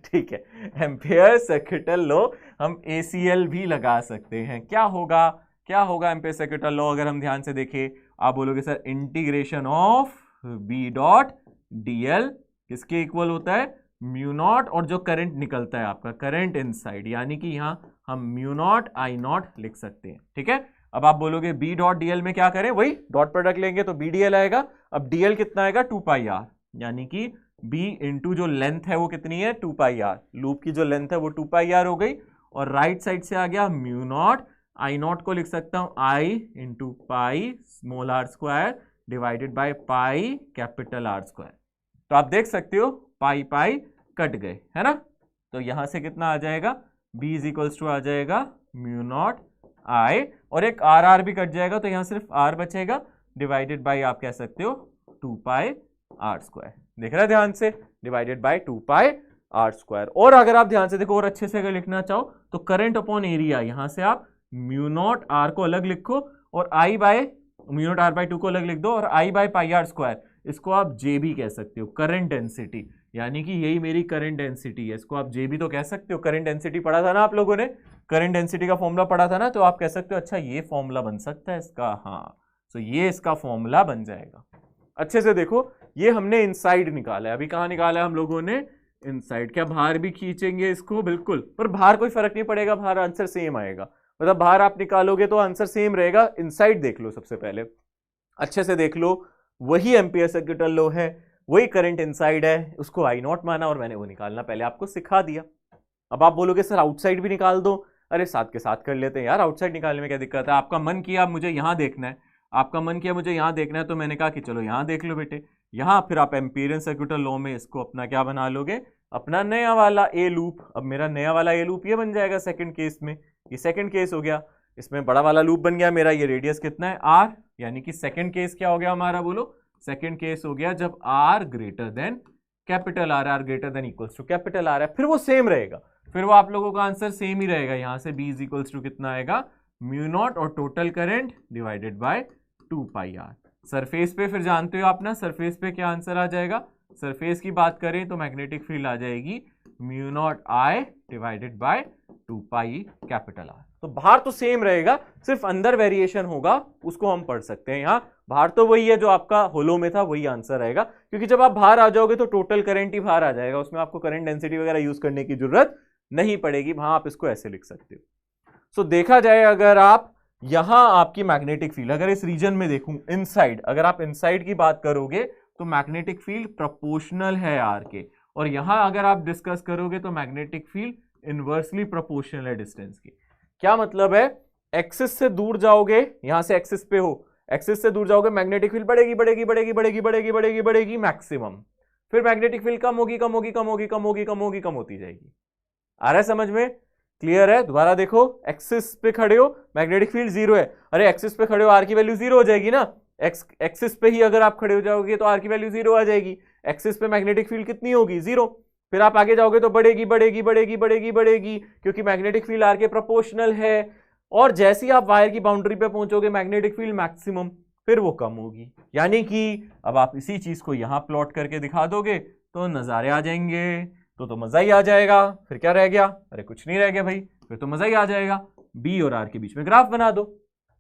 ठीक है, एम्पियर सर्किटल लॉ हम ACL भी लगा सकते हैं। क्या होगा, क्या होगा एम्पियर सर्किटल लॉ अगर हम ध्यान से देखें। आप बोलोगे sir integration of B dot DL किसके इक्वल होता है, म्यू नॉट, और जो करंट निकलता है आपका करंट इनसाइड, यानी कि यहां हम म्यू नॉट आई नॉट लिख सकते हैं, ठीक है। अब आप बोलोगे B डॉट DL में क्या करें, वही डॉट प्रोडक्ट लेंगे तो BDL आएगा। अब DL कितना आएगा, 2 पाई r, यानी कि B इंटू जो लेंथ है वो कितनी है, 2 पाई r, लूप की जो लेंथ है वो 2 पाई r हो गई। और राइट साइड से आ गया म्यू नॉट, आई नॉट को लिख सकता हूं I into pi small r square divided by pi capital R square. तो आप देख सकते हो पाई पाई कट गए, है ना। तो यहां से कितना आ जाएगा, B इज इक्वल्स टू आ जाएगा म्यू नॉट I, और एक R भी कट जाएगा तो यहां सिर्फ R बचेगा डिवाइडेड बाय आप कह सकते हो 2 पाई R स्क्वायर। देख रहे हैं ध्यान से, divided by 2 pi R square. और अगर आप ध्यान से देखो और अच्छे से अगर लिखना चाहो तो करंट अपॉन एरिया, यहां से आप म्यू नॉट R को अलग लिखो और I by mu naught R by 2 को अलग लिख दो, और I by pi R square, इसको आप J भी कह सकते हो, करंट डेंसिटी, यानी कि यही मेरी करंट डेंसिटी है। इसको आप J भी तो कह सकते हो, करंट डेंसिटी पढ़ा था ना आप लोगों ने, करंट डेंसिटी का फॉर्मूला पढ़ा था ना, तो आप कह सकते हो अच्छा ये फॉर्मूला बन सकता है इसका, हाँ, तो ये इसका फॉर्मूला बन जाएगा। अच्छे से देखो, ये हमने इनसाइड निकाला है, अभी कहाँ निकाला है हम लोगों ने, इनसाइड। क्या बाहर भी खींचेंगे इसको, बिल्कुल, पर बाहर कोई फर्क नहीं पड़ेगा, बाहर आंसर सेम आएगा, मतलब बाहर आप निकालोगे तो आंसर सेम रहेगा। इनसाइड देख लो, सबसे पहले अच्छे से देख लो, वही एम्पियर सर्किटल लॉ है, वही करंट इनसाइड है, उसको आई नॉट माना और मैंने वो निकालना पहले आपको सिखा दिया। अब आप बोलोगे सर आउटसाइड भी निकाल दो, अरे साथ के साथ कर लेते हैं यार, आउटसाइड निकालने में क्या दिक्कत है। आपका मन किया मुझे यहां देखना है, आपका मन किया मुझे यहां देखना है, तो मैंने कहा कि चलो यहां देख लो बेटे, यहां फिर आप एम्पियर सर्किटल लॉ में इसको अपना क्या बना लोगे, अपना नया वाला ए लूप। अब मेरा नया वाला ए लूप ये बन जाएगा सेकंड केस में, ये सेकंड केस हो गया, इसमें बड़ा वाला लूप बन गया मेरा, ये रेडियस कितना है R, यानी कि सेकंड केस क्या हो गया हमारा, बोलो, सेकंड केस हो गया जब R greater than capital R, R greater than equals to capital R है, फिर वो सेम रहेगा, फिर वो आप लोगों का आंसर सेम ही रहेगा। यहां से B इज इक्वल्स टू कितना आएगा, म्यू नॉट और total current divided by 2 pi R। Surface पे फिर जानते हो आप ना, सरफेस पे क्या आंसर आ जाएगा, सरफेस की बात करें तो मैग्नेटिक फील्ड आ जाएगी mu naught I divided by 2 pi capital R। तो बाहर तो सेम रहेगा, सिर्फ अंदर वेरिएशन होगा, उसको हम पढ़ सकते हैं। यहाँ बाहर तो वही है जो आपका होलो में था, वही आंसर रहेगा, क्योंकि जब आप बाहर आ जाओगे तो टोटल करंट ही बाहर आ जाएगा, उसमें आपको करंट डेंसिटी वगैरह यूज करने की जरूरत नहीं पड़ेगी, वहां आप इसको ऐसे लिख सकते हो। सो देखा जाए, अगर आप यहां आपकी मैग्नेटिक फील्ड अगर इस रीजन में देखूं इनसाइड, अगर आप इनसाइड की बात करोगे तो मैग्नेटिक फील्ड प्रोपोर्शनल है R के, और यहां अगर आप डिस्कस करोगे तो मैग्नेटिक फील्ड इनवर्सली प्रोपोर्शनल है डिस्टेंस की। क्या मतलब है, एक्सिस से दूर जाओगे, यहां से एक्सिस पे हो, एक्सिस से दूर जाओगे मैग्नेटिक फील्ड बढ़ेगी बढ़ेगी बढ़ेगी बढ़ेगी बढ़ेगी बढ़ेगी बढ़ेगी मैक्सिमम, फिर मैग्नेटिक फील्ड कम होगी कम होगी कम होगी कम होगी कम होगी कम होती जाएगी। आ रहा है समझ में, क्लियर है। दोबारा देखो, एक्सिस पे खड़े हो मैग्नेटिक फील्ड 0 है, अरे एक्सिस पे खड़े हो R की वैल्यू 0 हो जाएगी ना, एक्सिस पे ही अगर आप खड़े हो जाओगे तो R की वैल्यू 0 आ जाएगी, एक्सिस पे मैग्नेटिक फील्ड कितनी होगी, 0, फिर आप आगे जाओगे तो बढ़ेगी बढ़ेगी बढ़ेगी बढ़ेगी बढ़ेगी, क्योंकि मैग्नेटिक फील्ड R के प्रोपोर्शनल है, और जैसे ही आप वायर की बाउंड्री पे पहुंचोगे मैग्नेटिक फील्ड मैक्सिमम, फिर वो कम होगी। यानी कि अब आप इसी चीज को यहां प्लॉट करके दिखा दोगे तो नजारे आ जाएंगे, तो मजा ही आ जाएगा। फिर क्या रह गया, अरे कुछ नहीं रह गया भाई, फिर तो मजा ही आ जाएगा, B और R के बीच में ग्राफ बना दो,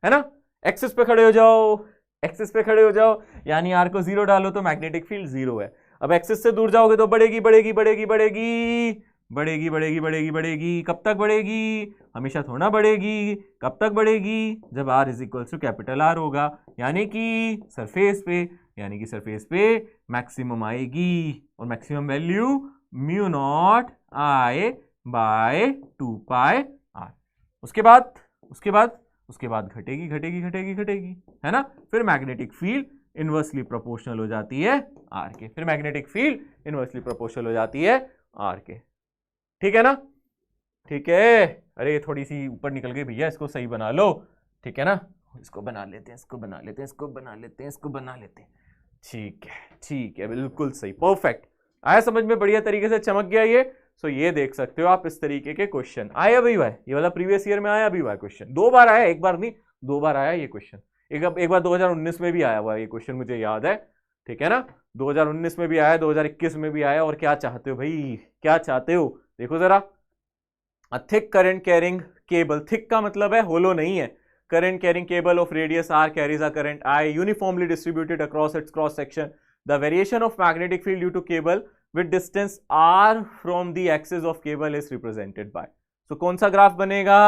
है ना। एक्सिस पे खड़े हो जाओ, एक्सिस पे खड़े हो जाओ, यानी R को 0 डालो तो मैग्नेटिक फील्ड 0 है। अब एक्सिस से दूर जाओगे तो बढ़ेगी बढ़ेगी बढ़ेगी बढ़ेगी बढ़ेगी बढ़ेगी बढ़ेगी बढ़ेगी, कब तक बढ़ेगी, हमेशा थोड़ा बढ़ेगी, कब तक बढ़ेगी, जब R is equal to capital R होगा, यानी कि सरफेस पे, यानी कि सरफेस पे मैक्सिमम आएगी, और maximum value mu naught I by 2 pi R। उसके बाद घटेगी घटेगी घटेगी घटेगी, है ना। फिर मैग्नेटिक फील्ड इनवर्सली प्रोपोर्शनल हो जाती है R के, फिर मैग्नेटिक फील्ड इनवर्सली प्रोपोर्शनल हो जाती है R के, ठीक है ना, ठीक है। अरे थोड़ी सी ऊपर निकल गई भैया, इसको सही बना लो, ठीक है ना, इसको बना लेते हैं, इसको बना लेते हैं, इसको बना लेते हैं, इसको बना लेते हैं, ठीक है ठीक है, बिल्कुल सही, परफेक्ट आया समझ में, बढ़िया तरीके से चमक गया ये। सो ये देख सकते हो आप, इस तरीके के क्वेश्चन आया भी हुआ है, ये वाला प्रीवियस ईयर में आया भी हुआ है क्वेश्चन, 2 बार आया, एक बार नहीं 2 बार आया ये क्वेश्चन। एक बार 2019 में भी आया हुआ है ये क्वेश्चन, मुझे याद है, ठीक है ना, 2019 में भी आया, 2021 में भी आया। और क्या चाहते हो भाई, क्या चाहते हो, देखो जरा, a thick current carrying cable, thick का मतलब है होलो नहीं है, current carrying cable of radius r carries a current I uniformly distributed across its cross section. The variation of magnetic field due to cable with distance r from the axis of cable is represented by. So कौन सा graph बनेगा,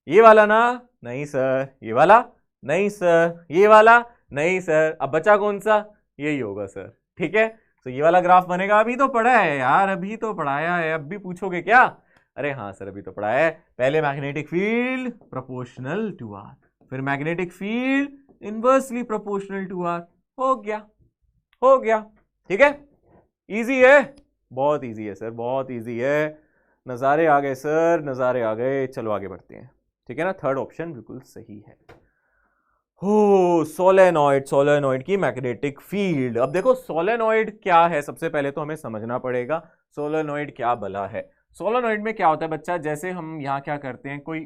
ये वाला ना, नहीं sir, ये वाला नहीं सर, ये वाला नहीं सर, अब बचा कौन सा, यही होगा सर, ठीक है। तो ये वाला ग्राफ बनेगा, अभी तो पढ़ा है यार, अभी तो पढ़ाया है, अब भी पूछोगे क्या, अरे हाँ सर अभी तो पढ़ा है, पहले magnetic field proportional to R, फिर magnetic field inversely proportional to R, हो गया, हो गया, ठीक है, इजी है, बहुत इजी है सर, बहुत इजी है, नज़ारे आ गए सर, नज़ारे आ गए, चलो आगे बढ़ते हैं, ठीक है ना, थर्ड ऑप्शन बिल्कुल सही है। हो, सोलेनॉइड, सोलेनॉइड की मैग्नेटिक फील्ड। अब देखो सोलेनॉइड क्या है, सबसे पहले तो हमें समझना पड़ेगा सोलेनॉइड क्या भला है। सोलेनॉइड में क्या होता है बच्चा, जैसे हम यहाँ क्या करते हैं, कोई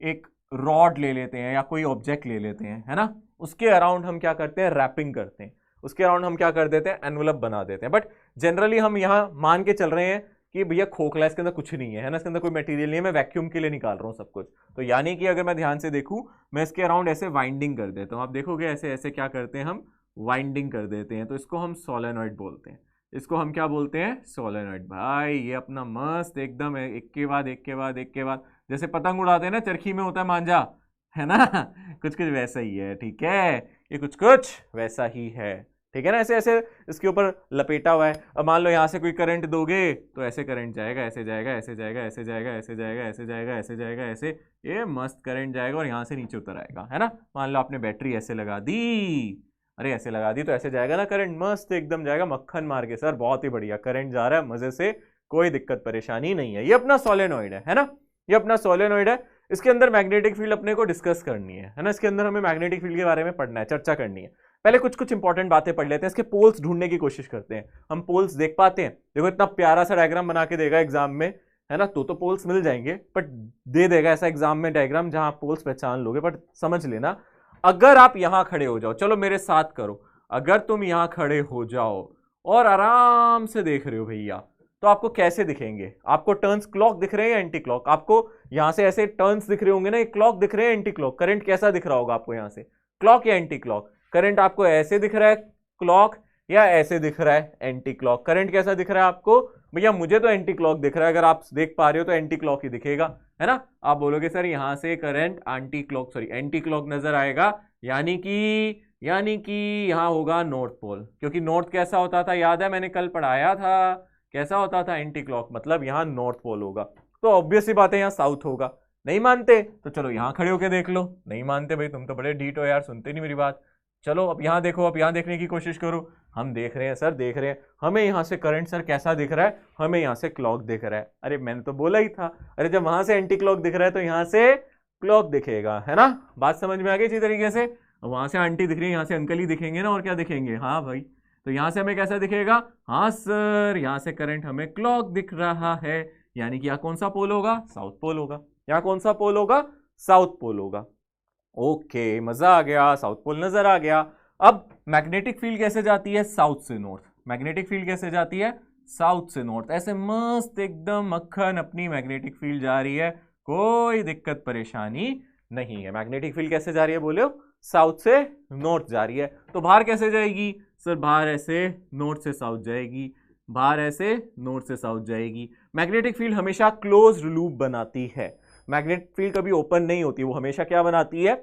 एक रॉड ले लेते हैं या कोई ऑब्जेक्ट ले लेते हैं, है ना, उसके अराउंड हम क्या करते हैं, रैपिंग करते हैं, उसके अराउंड हम क्या कर देते हैं, एनवलप बना देते हैं। बट जनरली हम यहाँ मान के चल रहे हैं कि भैया खोखला, इसके अंदर कुछ नहीं है, ना, इसके अंदर कोई मटेरियल नहीं है, मैं वैक्यूम के लिए निकाल रहा हूँ सब कुछ। तो यानी कि अगर मैं ध्यान से देखूँ, मैं इसके अराउंड ऐसे वाइंडिंग कर देता हूँ, आप देखोगे ऐसे ऐसे क्या करते हैं हम, वाइंडिंग कर देते हैं, तो इसको हम सोलेनॉइड बोलते हैं, इसको हम क्या बोलते हैं, सोलेनॉइड। भाई ये अपना मस्त एकदम है, एक के बाद एक के बाद एक के बाद, जैसे पतंग उड़ाते हैं ना, चरखी में होता है मांझा, है ना, कुछ कुछ वैसा ही है, ठीक है, ये कुछ कुछ वैसा ही है, ठीक है ना, ऐसे ऐसे इसके ऊपर लपेटा हुआ है। अब मान लो यहाँ से कोई करंट दोगे तो ऐसे करंट जाएगा, ऐसे जाएगा, ऐसे जाएगा, ऐसे जाएगा, ऐसे जाएगा, ऐसे जाएगा, ऐसे जाएगा, ऐसे, ये मस्त करंट जाएगा और यहाँ से नीचे उतर आएगा, है ना। मान लो आपने बैटरी ऐसे लगा दी, अरे ऐसे लगा दी तो ऐसे जाएगा ना करंट, मस्त एकदम जाएगा मक्खन मार के, सर बहुत ही बढ़िया करंट जा रहा है मजे से, कोई दिक्कत परेशानी नहीं है। ये अपना सोलेनॉइड है ना, ये अपना सोलेनॉइड है। इसके अंदर मैग्नेटिक फील्ड अपने को डिस्कस करनी है ना, इसके अंदर हमें मैग्नेटिक फील्ड के बारे में पढ़ना है, चर्चा करनी है। पहले कुछ कुछ इंपॉर्टेंट बातें पढ़ लेते हैं, इसके पोल्स ढूंढने की कोशिश करते हैं, हम पोल्स देख पाते हैं। देखो इतना प्यारा सा डायग्राम बना के देगा एग्जाम में, है ना, तो पोल्स मिल जाएंगे, बट दे देगा ऐसा एग्जाम में डायग्राम जहां आप पोल्स पहचान लोगे। बट समझ लेना, अगर आप यहां खड़े हो जाओ, चलो मेरे साथ करो, अगर तुम यहां खड़े हो जाओ और आराम से देख रहे हो भैया, तो आपको कैसे दिखेंगे, आपको टर्न्स क्लॉक दिख रहे हैं या एंटी क्लॉक, आपको यहां से ऐसे टर्न्स दिख रहे होंगे ना, एक क्लॉक दिख रहे हैं, एंटी क्लॉक, करंट कैसा दिख रहा होगा आपको, यहां से क्लॉक या एंटी क्लॉक, करंट आपको ऐसे दिख रहा है क्लॉक या ऐसे दिख रहा है एंटी क्लॉक, करंट कैसा दिख रहा है आपको, भैया मुझे तो एंटी क्लॉक दिख रहा है, अगर आप देख पा रहे हो तो एंटी क्लॉक ही दिखेगा, है ना। आप बोलोगे सर यहां से करंट एंटी क्लॉक नजर आएगा, यानी कि यहां होगा नॉर्थ पोल, क्योंकि नॉर्थ कैसा होता था याद है, मैंने कल पढ़ाया था, कैसा होता था एंटी क्लॉक, मतलब यहां नॉर्थ पोल होगा, तो ऑब्वियस सी बात है यहां साउथ होगा। नहीं मानते तो चलो यहां खड़े होकर देख लो, नहीं मानते भाई तुम तो बड़े ढीठ हो यार, सुनते नहीं मेरी बात, चलो अब यहां देखो, अब यहां देखने की कोशिश करो, हम देख रहे हैं सर, देख रहे हैं, हमें यहां से करंट सर कैसा दिख रहा है, हमें यहां से क्लॉक दिख रहा है, अरे मैंने तो बोला ही था, अरे जब वहां से एंटी क्लॉक दिख रहा है तो यहां से क्लॉक दिखेगा, है ना, बात समझ में आ गई इसी तरीके से। वहां से आंटी दिख रही है, यहां से अंकल ही दिखेंगे ना, और क्या दिखेंगे, हाँ भाई, तो यहां से हमें कैसा दिखेगा, हाँ सर यहां से करंट हमें क्लॉक दिख रहा है, यानी कि यहाँ कौन सा पोल होगा, साउथ पोल होगा, यहाँ कौन सा पोल होगा, साउथ पोल होगा। ओके, मजा आ गया, साउथ पोल नजर आ गया। अब मैग्नेटिक फील्ड कैसे जाती है, साउथ से नॉर्थ, मैग्नेटिक फील्ड कैसे जाती है, साउथ से नॉर्थ, ऐसे मस्त एकदम मक्खन अपनी मैग्नेटिक फील्ड जा रही है, कोई दिक्कत परेशानी नहीं है। मैग्नेटिक फील्ड कैसे जा रही है बोले, साउथ से नॉर्थ जा रही है, तो बाहर कैसे जाएगी सर, बाहर ऐसे नॉर्थ से साउथ जाएगी, बाहर ऐसे नॉर्थ से साउथ जाएगी। मैग्नेटिक फील्ड हमेशा क्लोज्ड लूप बनाती है, मैग्नेटिक फील्ड कभी ओपन नहीं होती, वो हमेशा क्या बनाती है,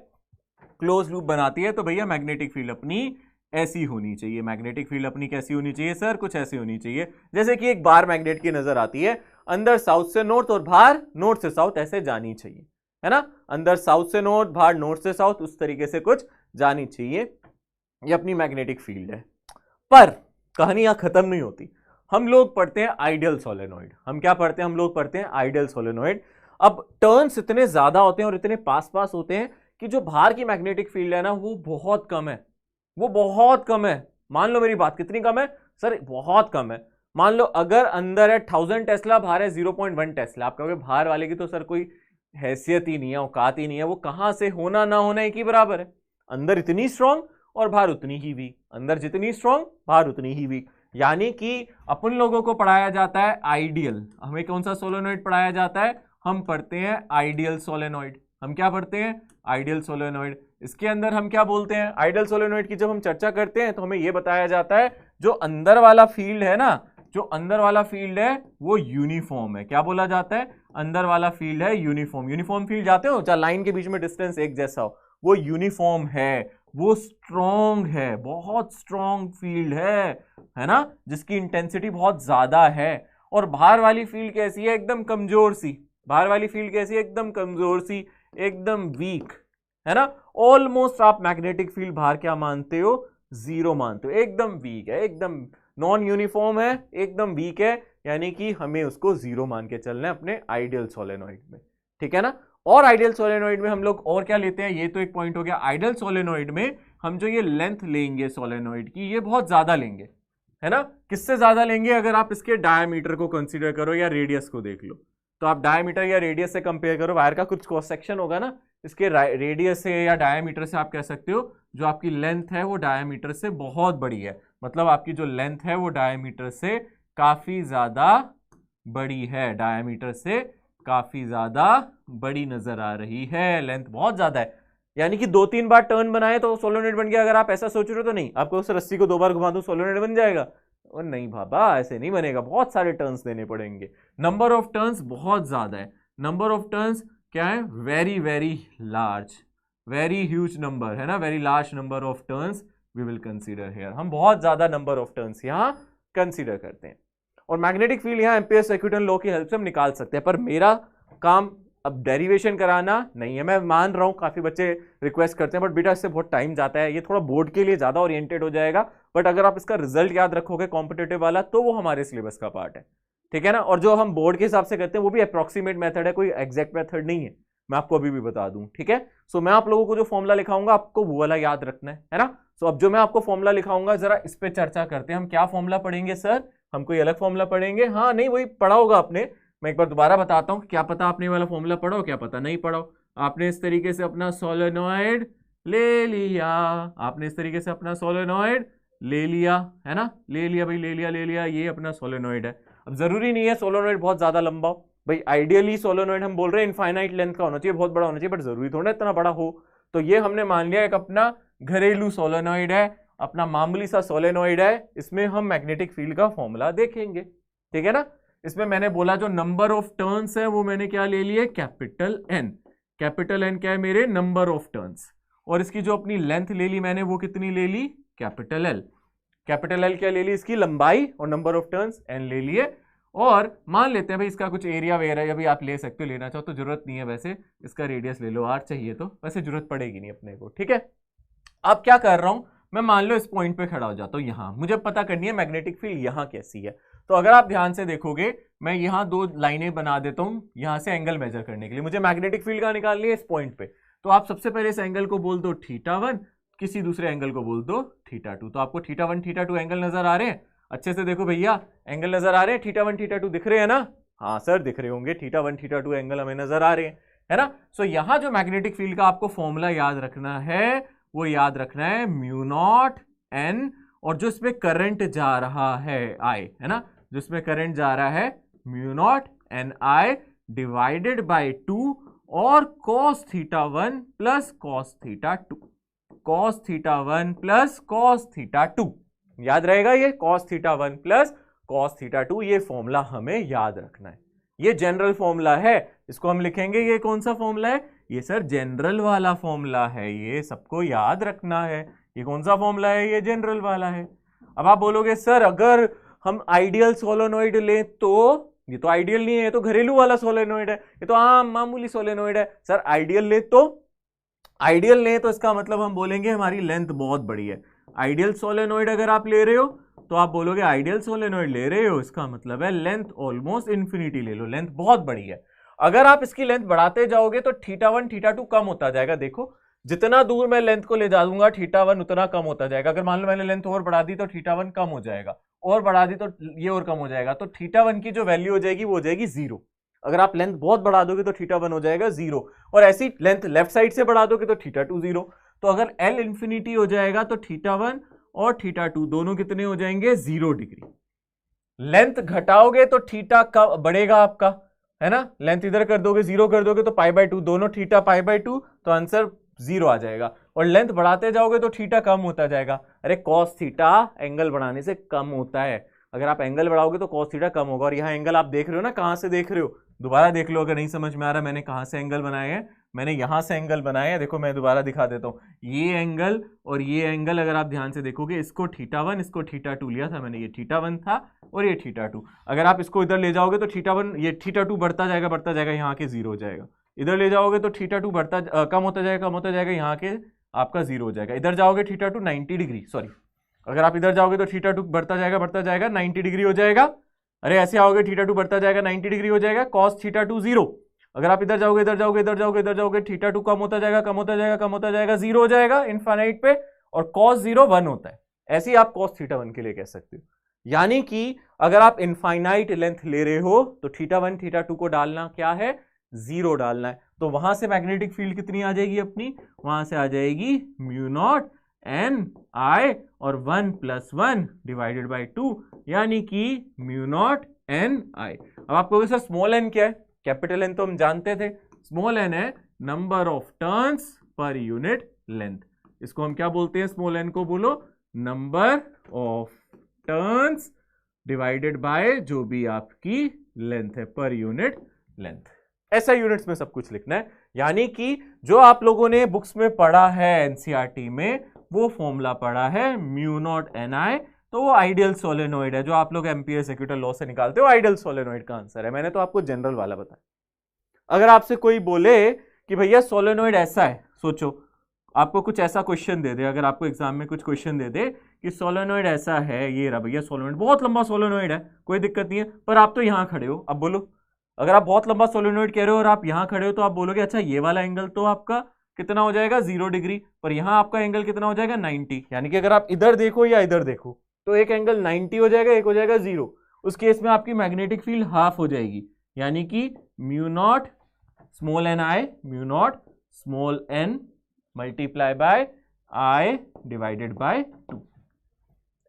क्लोज लूप बनाती है। तो भैया मैग्नेटिक फील्ड अपनी ऐसी होनी चाहिए, मैग्नेटिक फील्ड अपनी कैसी होनी चाहिए सर, कुछ ऐसी होनी चाहिए जैसे कि एक बार मैग्नेट की नजर आती है, अंदर साउथ से नॉर्थ और बाहर नॉर्थ से साउथ ऐसे जानी चाहिए, है ना, अंदर साउथ से नॉर्थ, बाहर नॉर्थ से साउथ, उस तरीके से कुछ जानी चाहिए, ये अपनी मैग्नेटिक फील्ड है। पर कहानी यहां खत्म नहीं होती, हम लोग पढ़ते हैं आइडियल सोलेनॉइड, हम क्या पढ़ते हैं, हम लोग पढ़ते हैं आइडियल सोलेनॉइड। अब टर्न्स इतने ज्यादा होते हैं और इतने पास पास होते हैं कि जो बाहर की मैग्नेटिक फील्ड है ना वो बहुत कम है, वो बहुत कम है, मान लो मेरी बात, कितनी कम है सर, बहुत कम है। मान लो अगर अंदर है 1000 टेस्ला, बाहर है 0.1 टेस्ला, आप कहोगे बाहर वाले की तो सर कोई हैसियत ही नहीं है, औकात ही नहीं है, वो कहां से होना ना होना एक ही बराबर है। अंदर इतनी स्ट्रांग और बाहर उतनी ही वीक, अंदर जितनी स्ट्रांग बाहर उतनी ही वीक। यानी कि अपन लोगों को पढ़ाया जाता है आइडियल। हमें कौन सा सोलेनोइड पढ़ाया जाता है? हम पढ़ते हैं आइडियल सोलेनोइड। हम क्या पढ़ते हैं? Ideal solenoid. इसके अंदर हम क्या बोलते हैं? आइडियल सोलेनोइड की जब हम चर्चा करते हैं तो हमें यह बताया जाता है जो अंदर वाला फील्ड है ना, जो अंदर वाला फील्ड है वो यूनिफॉर्म है। क्या बोला जाता है? अंदर वाला फील्ड है यूनिफॉर्म। यूनिफॉर्म फील्ड जाते हो, चाहे लाइन के बीच में डिस्टेंस एक जैसा हो, वो यूनिफॉर्म है, वो स्ट्रॉन्ग है, बहुत स्ट्रॉन्ग फील्ड है ना, जिसकी इंटेंसिटी बहुत ज्यादा है। और बाहर वाली फील्ड कैसी है? एकदम कमजोर सी। बाहर वाली फील्ड कैसी है? एकदम कमजोर सी, एकदम वीक, है ना। ऑलमोस्ट आप मैग्नेटिक फील्ड बाहर क्या मानते हो? जीरो मानते हो। एकदम वीक है, एकदम नॉन यूनिफॉर्म है, एकदम वीक है, यानी कि हमें उसको जीरो मान के चलना है अपने आइडियल सोलेनोइड में, ठीक है ना। और आइडियल सोलेनोइड में हम लोग और क्या लेते हैं, ये तो एक पॉइंट हो गया। आइडियल सोलेनोइड में हम जो ये लेंथ लेंगे सोलेनोइड की, ये बहुत ज्यादा लेंगे, है ना। किससे ज्यादा लेंगे? अगर आप इसके डायमीटर को कंसीडर करो या रेडियस को देख लो, तो आप डायमीटर या रेडियस से कंपेयर करो, वायर का कुछ क्रॉस सेक्शन होगा ना, इसके रेडियस से या डायमीटर से आप कह सकते हो जो आपकी लेंथ है वो डायमीटर से बहुत बड़ी है। मतलब आपकी जो लेंथ है वो डायमीटर से काफी ज्यादा बड़ी है, डायमीटर से काफी ज्यादा बड़ी नजर आ रही है, लेंथ बहुत ज्यादा है। यानी कि 2-3 बार टर्न बनाए तो सोलेनोइड बन गया। अगर आप ऐसा सोच रहे हो तो नहीं, आपको उस रस्सी को 2 बार घुमा दूं सोलेनोइड बन जाएगा? और नहीं बाबा, ऐसे नहीं बनेगा, बहुत सारे टर्न्स देने पड़ेंगे। नंबर ऑफ टर्न्स बहुत ज्यादा है। नंबर ऑफ टर्न्स क्या है? Very very large, very huge number, है ना। Very large number of turns we will consider here. हम बहुत ज्यादा नंबर ऑफ टर्न्स यहां कंसीडर करते हैं। और मैग्नेटिक फील्ड यहां एम्पियर सर्किट लॉ की हेल्प से हम निकाल सकते हैं, पर मेरा काम अब डेरिवेशन कराना नहीं है। मैं मान रहा हूं काफी बच्चे रिक्वेस्ट करते हैं, बट बेटा इससे बहुत टाइम जाता है, ये थोड़ा बोर्ड के लिए ज्यादा ओरिएंटेड हो जाएगा। बट अगर आप इसका रिजल्ट याद रखोगे कॉम्पिटेटिव वाला, तो वो हमारे सिलेबस का पार्ट है, ठीक है ना। और जो हम बोर्ड के हिसाब से करते हैं वो भी अप्रोक्सीमेट मेथड है, कोई एग्जैक्ट मेथड नहीं है, मैं आपको अभी भी बता दूं, ठीक है। सो मैं आप लोगों को जो फॉर्मूला लिखाऊंगा आपको वो वाला याद रखना है ना। सो अब जो मैं आपको फॉर्मूला लिखाऊंगा जरा इस पे चर्चा करते हैं। हम क्या फॉर्मूला पढ़ेंगे सर? हम कोई अलग फॉर्मूला पढ़ेंगे? हाँ नहीं, वही पढ़ा होगा आपने। मैं एक बार दोबारा बताता हूं, क्या पता आपने वाला फॉर्मूला पढ़ो, क्या पता नहीं पढ़ो। आपने इस तरीके से अपना सोलेनोइड ले लिया, आपने इस तरीके से अपना सोलेनोइड ले लिया, है ना। ले लिया भाई, ले लिया, ले लिया, ये अपना सोलेनोइड है। अब जरूरी नहीं है सोलेनोइड बहुत ज्यादा लंबा हो भाई, आइडियली सोलेनोइड हम बोल रहे हैं इनफाइनाइट लेंथ का होना चाहिए, बहुत बड़ा होना चाहिए, बट जरूरी थोड़ा इतना बड़ा हो। तो ये हमने मान लिया एक अपना घरेलू सोलेनोइड है, अपना मामूली सा सोलेनोइड है। इसमें हम मैग्नेटिक फील्ड का फॉर्मूला देखेंगे, ठीक है ना। इसमें मैंने बोला जो नंबर ऑफ टर्न्स है वो मैंने क्या ले लिए? Capital N. कैपिटल एन क्या है मेरे? Number of turns. और इसकी जो अपनी लेंथ ले ली मैंने वो कितनी ले ली? Capital L. कैपिटल एल क्या ले ली? इसकी लंबाई, और नंबर ऑफ टर्न्स एन ले लिए। और मान लेते हैं भाई इसका कुछ एरिया वगैरह अभी आप ले सकते हो, लेना चाहो तो, जरूरत नहीं है वैसे। इसका रेडियस ले लो 8 चाहिए तो, वैसे जरूरत पड़ेगी नहीं अपने को, ठीक है। अब क्या कर रहा हूं मैं, मान लो इस पॉइंट पे खड़ा हो जाता हूं, यहां मुझे पता करनी है मैग्नेटिक फील्ड यहां कैसी है। तो अगर आप ध्यान से देखोगे मैं यहां 2 लाइनें बना देता हूं यहां से एंगल मेजर करने के लिए। मुझे मैग्नेटिक फील्ड का निकालनी है इस पॉइंट पे, तो आप सबसे पहले इस एंगल को बोल दो θ1, किसी दूसरे एंगल को बोल दो θ2। तो आपको θ1 θ2 एंगल नजर आ रहे हैं? अच्छे से देखो भैया, एंगल नजर आ रहे हैं? θ1 θ2 दिख रहे हैं ना? हाँ सर दिख रहे होंगे, θ1 θ2 एंगल हमें नजर आ रहे हैं, है ना। सो यहां जो मैग्नेटिक फील्ड का आपको फॉर्मूला याद रखना है वो याद रखना है म्यू नॉट एन, और जो इसमें करंट जा रहा है आई, है ना, जो इसमें करंट जा रहा है mu naught N I divided by 2 और cos θ1 plus cos θ2, cos θ1 plus cos θ2, याद रहेगा ये cos θ1 प्लस cos θ2, ये फॉर्मूला हमें याद रखना है। ये जनरल फॉर्मूला है, इसको हम लिखेंगे, ये कौन सा फॉर्मूला है? ये सर जनरल वाला फॉर्मूला है, ये सबको याद रखना है। ये कौन सा फॉर्मूला है? ये जनरल वाला है। अब आप बोलोगे सर अगर हम आइडियल सोलेनोइड लें तो, ये तो आइडियल नहीं है, ये तो घरेलू वाला सोलेनोइड है, ये तो आम मामूली सोलेनोइड है। सर आइडियल ले तो, आइडियल लें तो इसका मतलब हम बोलेंगे हमारी लेंथ बहुत बड़ी है। आइडियल सोलेनोइड अगर आप ले रहे हो तो आप बोलोगे आइडियल सोलेनोइड ले रहे हो, इसका मतलब है लेंथ ऑलमोस्ट इन्फिनिटी ले लो, लेंथ बहुत बड़ी है। अगर आप इसकी लेंथ बढ़ाते जाओगे तो θ1 θ2 कम होता जाएगा। देखो जितना दूर मैं लेंथ को ले जाऊंगा थीटा वन उतना कम होता जाएगा। अगर मान लो मैंने लेंथ और बढ़ा दी तो थीटा वन कम हो जाएगा, और बढ़ा दी तो ये और कम हो जाएगा, तो थीटा वन की जो वैल्यू हो जाएगी वो हो जाएगी 0। अगर आप लेंथ बहुत बढ़ा दोगे तो थीटा वन हो जाएगा 0, और ऐसी लेंथ लेफ्ट साइड से बढ़ा दोगे तो थीटा टू 0। तो अगर एल इंफिनिटी हो जाएगा तो थीटा वन और थीटा टू दोनों कितने हो जाएंगे 0 डिग्री। लेंथ घटाओगे तो थीटा कब बढ़ेगा आपका, है ना। लेंथ इधर कर दोगे 0 कर दोगे तो पाई बाय 2, दोनों थीटा पाई बाय 2, तो आंसर 0 आ जाएगा। और लेंथ बढ़ाते जाओगे तो थीटा कम होता जाएगा। अरे कॉस थीटा एंगल बढ़ाने से कम होता है। अगर आप एंगल बढ़ाओगे तो कॉस थीटा कम होगा। और यहाँ एंगल आप देख रहे हो ना, कहां से देख रहे हो, दोबारा देख लो अगर नहीं समझ में आ रहा मैंने कहां से एंगल बनाए हैं। मैंने यहां से एंगल बनाए हैं, देखो मैं दोबारा दिखा देता हूं। ये एंगल और ये एंगल अगर आप ध्यान से देखोगे, इसको थीटा वन इसको थीटा टू लिया था मैंने, ये थीटा वन था और ये थीटा टू। अगर आप इसको इधर ले जाओगे तो थीटा वन, ये थीटा टू बढ़ता जाएगा यहाँ के 0 हो जाएगा। इधर ले जाओगे तो थीटा टू बढ़ता कम होता जाएगा यहाँ के आपका 0 हो जाएगा। इधर जाओगे थीटा टू 90 डिग्री, सॉरी अगर आप इधर जाओगे तो थीटा टू बढ़ता जाएगा 90 डिग्री हो जाएगा। अरे ऐसे आओगे थीटा टू बढ़ता जाएगा 90 डिग्री हो जाएगा, कॉस थीटा टू 0। अगर आप इधर जाओगे थीटा टू कम होता जाएगा 0 हो जाएगा इनफाइनाइट पे, और cos 0 1 होता है। ऐसे ही आप cos थीटा 1 के लिए कह सकते हो। यानी कि अगर आप इनफाइनाइट लेंथ ले रहे हो तो थीटा 1 थीटा 2 को डालना क्या है, 0 डालना है। तो वहां से मैग्नेटिक फील्ड कितनी आ जाएगी अपनी, वहां से आ जाएगी म्यू नॉट एन आई और 1 + 1 डिवाइडेड बाई 2, यानी कि म्यू नॉट एन आई। अब आपको सर स्मॉल एन क्या है, कैपिटल एन तो हम जानते थे, स्मॉल एन है number of turns per unit length. इसको हम क्या बोलते हैं, स्मॉल एन को बोलो number of turns divided by जो भी आपकी लेंथ है पर यूनिट लेंथ। ऐसा यूनिट्स में सब कुछ लिखना है। यानी कि जो आप लोगों ने बुक्स में पढ़ा है एनसीईआरटी में, वो फॉर्मूला पढ़ा है म्यू नॉट एन आई, तो वो आइडियल सोलेनोइड है जो आप लोग एम्पियर इक्वेटर लॉ से निकालते हो, आइडियल सोलेनोइड का आंसर है। मैंने तो आपको जनरल वाला बताया। अगर आपसे कोई बोले कि भैया सोलेनोइड ऐसा है, सोचो आपको कुछ ऐसा क्वेश्चन दे दे, अगर आपको एग्जाम में कुछ क्वेश्चन दे दे कि सोलेनोइड ऐसा है, ये रहा भैया सोलेनोइड, बहुत लंबा सोलेनोइड है, कोई दिक्कत नहीं है, पर आप तो यहां खड़े हो। अब बोलो, अगर आप बहुत लंबा सोलेनोइड कह रहे हो और आप यहां खड़े हो तो आप बोलोगे अच्छा ये वाला एंगल तो आपका कितना हो जाएगा 0 डिग्री, पर यहां आपका एंगल कितना हो जाएगा 90। यानी कि अगर आप इधर देखो या इधर देखो तो एक एंगल 90 हो जाएगा, एक हो जाएगा 0। उस केस में आपकी मैग्नेटिक फील्ड हाफ हो जाएगी, यानी कि mu naught small N I, mu naught small N multiply by I divided by 2।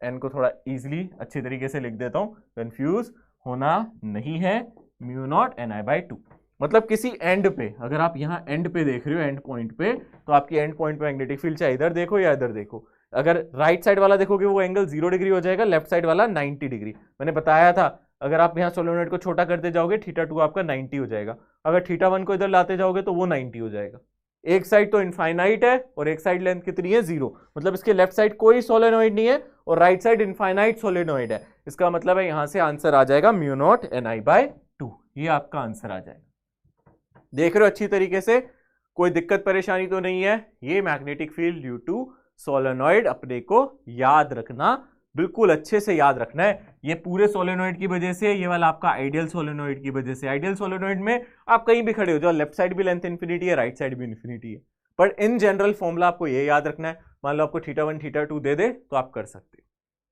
N को थोड़ा इजीली अच्छे तरीके से लिख देता हूं, कंफ्यूज होना नहीं है, mu naught N I by 2। मतलब किसी एंड पे, अगर आप यहाँ एंड पे देख रहे हो, एंड पॉइंट पे, तो आपकी एंड पॉइंट पे मैग्नेटिक फील्ड चाहे इधर देखो या इधर देखो, अगर राइट साइड वाला देखोगे वो एंगल 0 डिग्री हो जाएगा, लेफ्ट साइड वाला 90 डिग्री। मैंने बताया था अगर आप यहाँ सोलेनोइड को छोटा करते जाओगे थीटा 2 आपका 90 हो जाएगा, अगर थीटा 1 को इधर लाते जाओगे तो वो 90 हो जाएगा। एक साइड तो इनफाइनाइट है और एक साइड लेंथ कितनी है 0, मतलब इसके लेफ्ट साइड कोई सोलेनोइड नहीं है और राइट साइड इनफाइनाइट सोलेनोइड है। इसका मतलब है यहां से आंसर आ जाएगा mu naught N I by 2, ये आपका आंसर आ जाएगा। देख रहे हो अच्छी तरीके से, कोई दिक्कत परेशानी तो नहीं है। ये magnetic field due to solenoid अपने को याद रखना, बिल्कुल अच्छे से याद रखना है। ये पूरे सोलेनोइड की वजह से, ये वाला आपका आइडियल सोलेनोइड की वजह से। आइडियल सोलेनोइड में आप कहीं भी खड़े हो जाओ, लेफ्ट साइड भी लेंथ इन्फिनिटी है, राइट साइड भी इन्फिनिटी है, पर इन जनरल फॉर्मूला आपको ये याद रखना है। मान लो आपको थीटा 1 थीटा 2 दे दे तो आप कर सकते हो,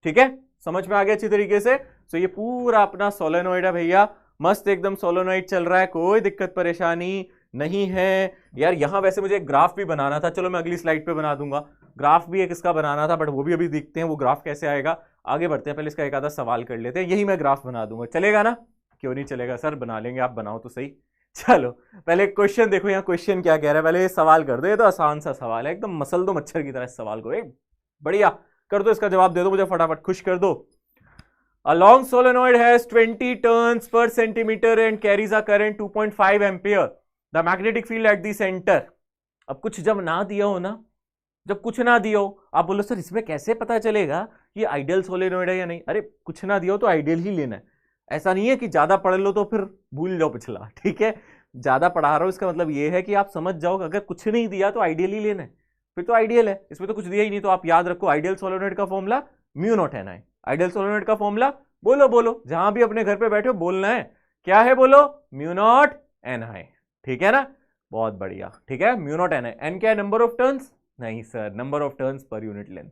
ठीक है, समझ में आ गया अच्छी तरीके से। तो ये पूरा अपना सोलेनोइड है भैया, मस्त एकदम सोलेनोइड चल रहा है, कोई दिक्कत परेशानी नहीं है। यार यहाँ वैसे मुझे एक ग्राफ भी बनाना था, चलो मैं अगली स्लाइड पे बना दूंगा। ग्राफ भी एक इसका बनाना था, बट वो भी अभी देखते हैं वो ग्राफ कैसे आएगा, आगे बढ़ते हैं। पहले इसका एक आधा सवाल कर लेते हैं, यही मैं ग्राफ बना दूंगा, चलेगा ना? क्यों नहीं चलेगा सर, बना लेंगे, आप बनाओ तो सही। चलो पहले क्वेश्चन देखो, यहाँ क्वेश्चन क्या कह रहा है, पहले ये सवाल कर दो। ये तो आसान सा सवाल है, एकदम मसल दो मच्छर की तरह इस सवाल को, एक बढ़िया कर दो, इसका जवाब दे दो मुझे फटाफट, खुश कर दो। A long solenoid has 20 turns per centimeter and carries a current 2.5 ampere. The magnetic field at the center. अब कुछ जब ना दिया हो ना, जब कुछ ना दिया हो, आप बोलो सर इसमें कैसे पता चलेगा ये आइडियल सोलेनोइड है या नहीं? अरे कुछ ना दिया हो तो आइडियल ही लेना है, ऐसा नहीं है कि ज्यादा पढ़ लो तो फिर भूल जाओ पिछला, ठीक है। ज्यादा पढ़ा रहा हूं इसका मतलब ये है कि आप समझ जाओ, अगर कुछ नहीं दिया तो आइडियल ही लेना है, फिर तो आइडियल है। इसमें तो कुछ दिया ही नहीं, तो आप याद रखो आइडियल सोलेनोइड का फॉर्मूला म्यू नॉट एन आई। आइडियल सोलेनोइड का फॉर्मूला बोलो बोलो, जहां भी अपने घर पे बैठे हो बोलना है, क्या है बोलो, म्यू नॉट एन आई, ठीक है ना। बहुत बढ़िया, ठीक है। म्यू नॉट एन है, एन क्या है, नंबर ऑफ टर्न्स? नहीं sir, number of turns per unit length.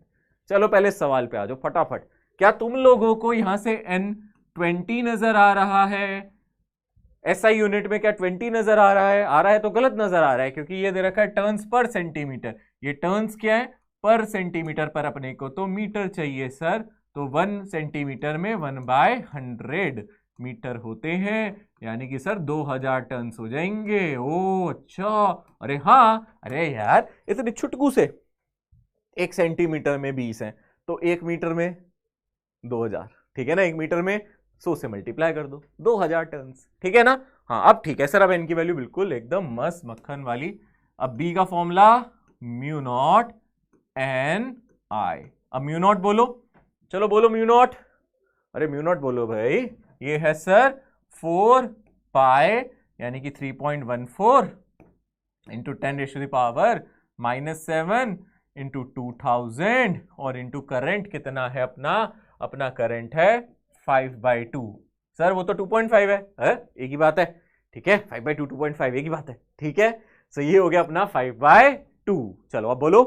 चलो पहले सवाल पे आ जाओ फटाफट। क्या तुम लोगों को यहां से एन 20 नजर आ रहा है? एसआई यूनिट में क्या 20 नजर आ रहा है? आ रहा है तो गलत नजर आ रहा है, क्योंकि ये दे रखा है टर्न्स पर सेंटीमीटर। ये टर्न्स क्या है? पर सेंटीमीटर पर, अपने को तो मीटर चाहिए सर। तो 1 सेंटीमीटर में 1/100 मीटर होते हैं, यानी कि सर 2000 टन हो जाएंगे। ओ अच्छा, अरे हाँ, अरे यार इतने छुटकू से 1 सेंटीमीटर में 20 है, तो 1 मीटर में 2000, ठीक है ना। 1 मीटर में 100 से मल्टीप्लाई कर दो, 2000 टन, ठीक है ना। हाँ अब ठीक है सर, अब एन की वैल्यू बिल्कुल एकदम मस्त मक्खन वाली। अब बी का फॉर्मूला म्यू नॉट एन आई। अब म्यू नॉट बोलो, चलो बोलो म्यू नॉट। अरे म्यू नॉट बोलो भाई। ये है सर 4 पाई, यानी कि 3.14 इंटू 10⁻⁻7 इंटू 2000 और इंटू करंट कितना है अपना? अपना करंट है 5/2। सर वो तो 2.5 है? एक ही बात है, ठीक है। 5/2 2.5 एक ही बात है, ठीक है। सो ये हो गया अपना 5/2। चलो अब बोलो,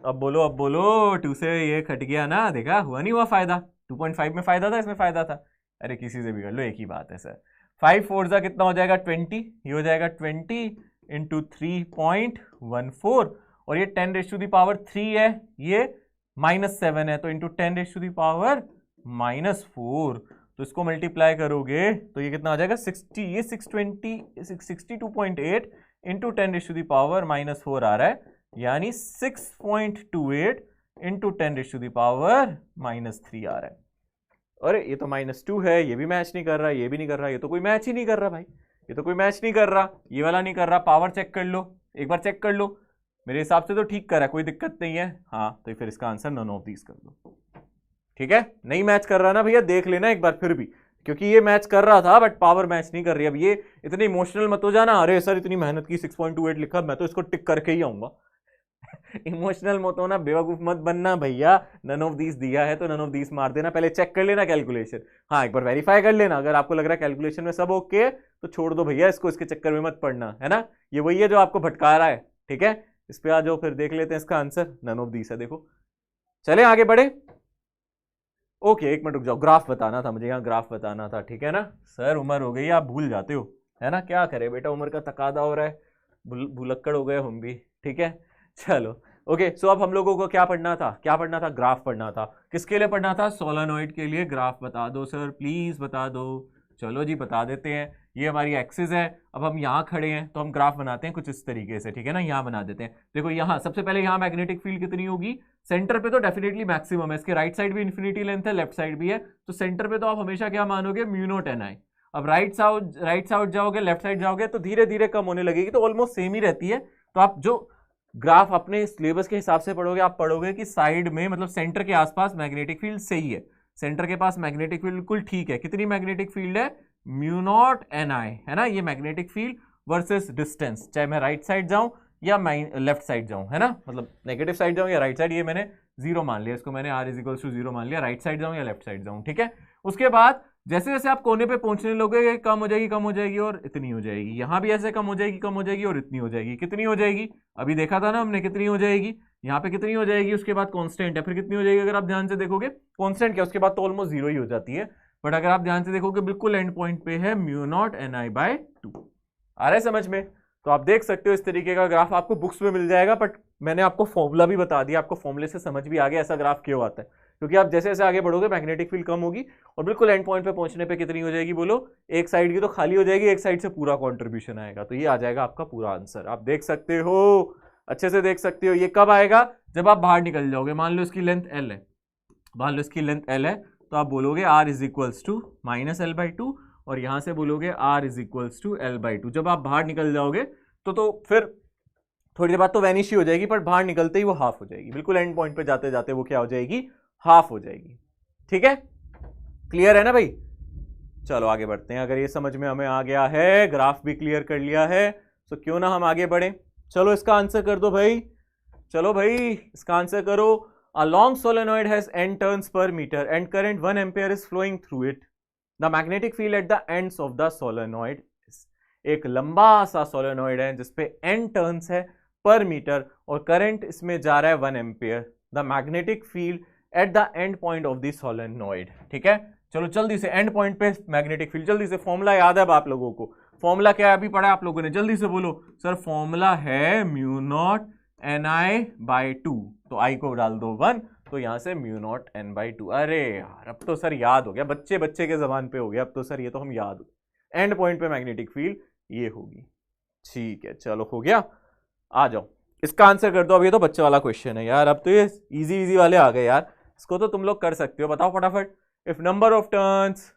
अब बोलो, अब बोलो। 2 से ये कट गया ना, देखा हुआ नहीं हुआ फायदा? 2.5 में फायदा था, इसमें फायदा था। अरे किसी से भी कर लो, एक ही बात है सर। 5 4 जा कितना हो जाएगा? 20। ये हो जाएगा 20 इंटू 3.14 और ये 10⁻³ है, ये -7 है, तो इंटू 10⁻⁻⁴। तो इसको मल्टीप्लाई करोगे तो ये कितना आ जाएगा? 60। ये 62.8 इंटू 10⁻⁻4 आ रहा है, यानी 6.28 इंटू 10⁻⁻³ आ रहा है। अरे ये तो -2 है, ये भी मैच नहीं कर रहा, ये भी नहीं कर रहा, ये तो कोई मैच ही नहीं कर रहा भाई, ये तो कोई मैच नहीं कर रहा, ये वाला नहीं कर रहा। पावर चेक कर लो, एक बार चेक कर लो, मेरे हिसाब से तो ठीक कर रहा है, कोई दिक्कत नहीं है। हाँ तो फिर इसका आंसर नन ऑफ दीज कर दो, ठीक है। नहीं मैच कर रहा ना भैया, देख लेना एक बार फिर भी, क्योंकि ये मैच कर रहा था बट पावर मैच नहीं कर रही। अब ये इतने इमोशनल मत हो जाना, अरे सर इतनी मेहनत की 6.28 लिखा, मैं तो इसको टिक करके ही आऊंगा। इमोशनल मत होना, बेवकूफ मत बनना भैया। नन ऑफ दीस दिया है तो नन ऑफ दीस मार देना, पहले चेक कर लेना कैलकुलेशन। हाँ एक बार वेरीफाई कर लेना, अगर आपको लग रहा है कैलकुलेशन में सब ओके तो छोड़ दो भैया इसको, इसके चक्कर में मत पड़ना, है ना। ये वही है जो आपको भटका रहा है, ठीक है। इस पे आ जाओ, फिर देख लेते हैं इसका आंसर। नन ऑफ दीस है, देखो। चले आगे बढ़े। ओके एक मिनट रुक जाओ, ग्राफ बताना था मुझे, यहाँ ग्राफ बताना था, ठीक है ना। सर उम्र हो गई, आप भूल जाते हो, है ना। क्या करे बेटा, उम्र का तकादा हो रहा है, भुलक्कड़ हो गए हम भी, ठीक है। चलो ओके, सो अब हम लोगों को क्या पढ़ना था? क्या पढ़ना था? ग्राफ पढ़ना था। किसके लिए पढ़ना था? सोलेनोइड के लिए। ग्राफ बता दो सर, प्लीज बता दो। चलो जी बता देते हैं। ये हमारी एक्सिस है, अब हम यहाँ खड़े हैं तो हम ग्राफ बनाते हैं कुछ इस तरीके से, ठीक है ना। यहाँ बना देते हैं, देखो यहाँ सबसे पहले यहाँ मैग्नेटिक फील्ड कितनी होगी? सेंटर पे तो डेफिनेटली मैक्सिमम है, इसके राइट साइड भी इन्फिनिटी लेंथ है, लेफ्ट साइड भी है, तो सेंटर पे तो आप हमेशा क्या मानोगे? म्यू नॉट एन आई। अब राइट साइड जाओगे, लेफ्ट साइड जाओगे तो धीरे धीरे कम होने लगेगी, तो ऑलमोस्ट सेम ही रहती है। तो आप जो ग्राफ अपने सिलेबस के हिसाब से पढ़ोगे, आप पढ़ोगे कि साइड में मतलब सेंटर के आसपास मैग्नेटिक फील्ड सही है, सेंटर के पास मैग्नेटिक फील्ड बिल्कुल ठीक है। कितनी मैग्नेटिक फील्ड है? म्यू नॉट एन आई, है ना। ये मैग्नेटिक फील्ड वर्सेस डिस्टेंस, चाहे मैं राइट साइड जाऊं या लेफ्ट साइड जाऊं, है ना, मतलब नेगेटिव साइड जाऊं या राइट साइड, ये मैंने 0 मान लिया, इसको मैंने r = 0 मान लिया, राइट साइड जाऊं या लेफ्ट साइड जाऊं, ठीक है। उसके बाद जैसे जैसे आप कोने पे पहुंचने लोगे, कम हो जाएगी, कम हो जाएगी और इतनी हो जाएगी। यहां भी ऐसे कम हो जाएगी, कम हो जाएगी और इतनी हो जाएगी। कितनी हो जाएगी? अभी देखा था ना हमने, कितनी हो जाएगी। यहाँ पे कितनी हो जाएगी, उसके बाद कांस्टेंट है, फिर कितनी हो जाएगी? अगर आप ध्यान से देखोगे कांस्टेंट क्या, उसके बाद तो ऑलमोस्ट 0 ही हो जाती है, बट अगर आप ध्यान से देखोगे बिल्कुल एंड पॉइंट पे है mu naught N I by 2। आ रहा है समझ में? तो आप देख सकते हो इस तरीके का ग्राफ आपको बुक्स में मिल जाएगा, बट मैंने आपको फॉर्मूला भी बता दिया, आपको फॉर्मूले से समझ भी आ गया ऐसा ग्राफ क्यों आता है, क्योंकि आप जैसे जैसे आगे बढ़ोगे मैग्नेटिक फील्ड कम होगी और बिल्कुल एंड पॉइंट पे पहुंचने पे कितनी हो जाएगी बोलो? एक साइड की तो खाली हो जाएगी, एक साइड से पूरा कॉन्ट्रीब्यूशन आएगा, तो ये आ जाएगा आपका पूरा आंसर। आप देख सकते हो, अच्छे से देख सकते हो। ये कब आएगा? जब आप बाहर निकल जाओगे। मान लो इसकी लेंथ L है, मान लो इसकी लेंथ L है, तो आप बोलोगे R = -L/2 और यहां से बोलोगे R = L/2। जब आप बाहर निकल जाओगे तो फिर थोड़ी देर बाद तो वैनिश ही हो जाएगी, पर बाहर निकलते ही वो हाफ हो जाएगी, बिल्कुल एंड पॉइंट पे जाते जाते वो क्या हो जाएगी? हाफ हो जाएगी, ठीक है। क्लियर है ना भाई? चलो आगे बढ़ते हैं। अगर ये समझ में हमें आ गया है, ग्राफ भी क्लियर कर लिया है, तो क्यों ना हम आगे बढ़े। चलो इसका आंसर कर दो भाई, चलो भाई इसका आंसर करो। A long solenoid has n turns per meter and current 1 ampere is flowing through it. The magnetic field at the ends of the solenoid is. एक लंबा सा सोलेनॉइड है जिसपे n टर्न्स है पर मीटर और करंट इसमें जा रहा है 1 ampere. The magnetic field at the end point of the solenoid. ठीक है, चलो जल्दी से एंड पॉइंट पे मैग्नेटिक फील्ड, जल्दी से फॉर्मूला याद है अब आप लोगों को? फॉर्मूला क्या है अभी पढ़ा आप लोगों ने? जल्दी से बोलो सर। फॉर्मूला है म्यू नॉट ni/2, तो i को डाल दो 1, तो यहां से म्यू नॉट n/2। अरे यार अब तो सर याद हो गया, बच्चे बच्चे के जबान पे हो गया अब तो सर, ये तो हम याद हो। एंड पॉइंट पे मैग्नेटिक फील्ड ये होगी। ठीक है चलो हो गया, आ जाओ इसका आंसर कर दो। अब ये तो बच्चे वाला क्वेश्चन है यार, अब तो ये इजी इजी वाले आ गए यार, इसको तो तुम लोग कर सकते हो। बताओ फटाफट। If number of turns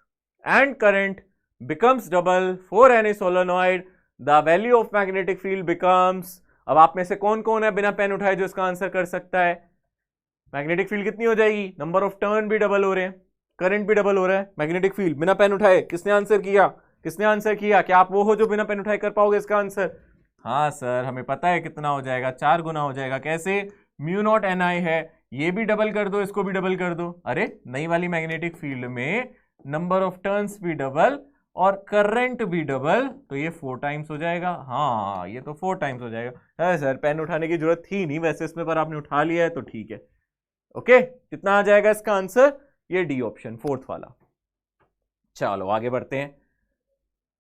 and current becomes double for any solenoid the value of magnetic field becomes. अब आप में से कौन कौन है बिना पेन उठाए जो इसका आंसर कर सकता है? मैग्नेटिक फील्ड कितनी हो जाएगी? नंबर ऑफ टर्न भी डबल हो रहे हैं, करंट भी डबल हो रहा है, मैग्नेटिक फील्ड। बिना पेन उठाए किसने आंसर किया? किसने आंसर किया? क्या आप वो हो जो बिना पेन उठाए कर पाओगे इसका आंसर? हाँ सर हमें पता है कितना हो जाएगा, 4 गुना हो जाएगा। कैसे? म्यू नॉट ni है, ये भी डबल कर दो, इसको भी डबल कर दो। अरे नई वाली मैग्नेटिक फील्ड में नंबर ऑफ टर्न्स भी डबल और करंट भी डबल, तो ये 4 टाइम्स हो जाएगा। हाँ ये तो 4 टाइम्स हो जाएगा। है सर पेन उठाने की जरूरत थी नहीं वैसे इसमें, पर आपने उठा लिया है तो ठीक है। ओके कितना आ जाएगा इसका आंसर? ये डी ऑप्शन 4th वाला। चलो आगे बढ़ते हैं।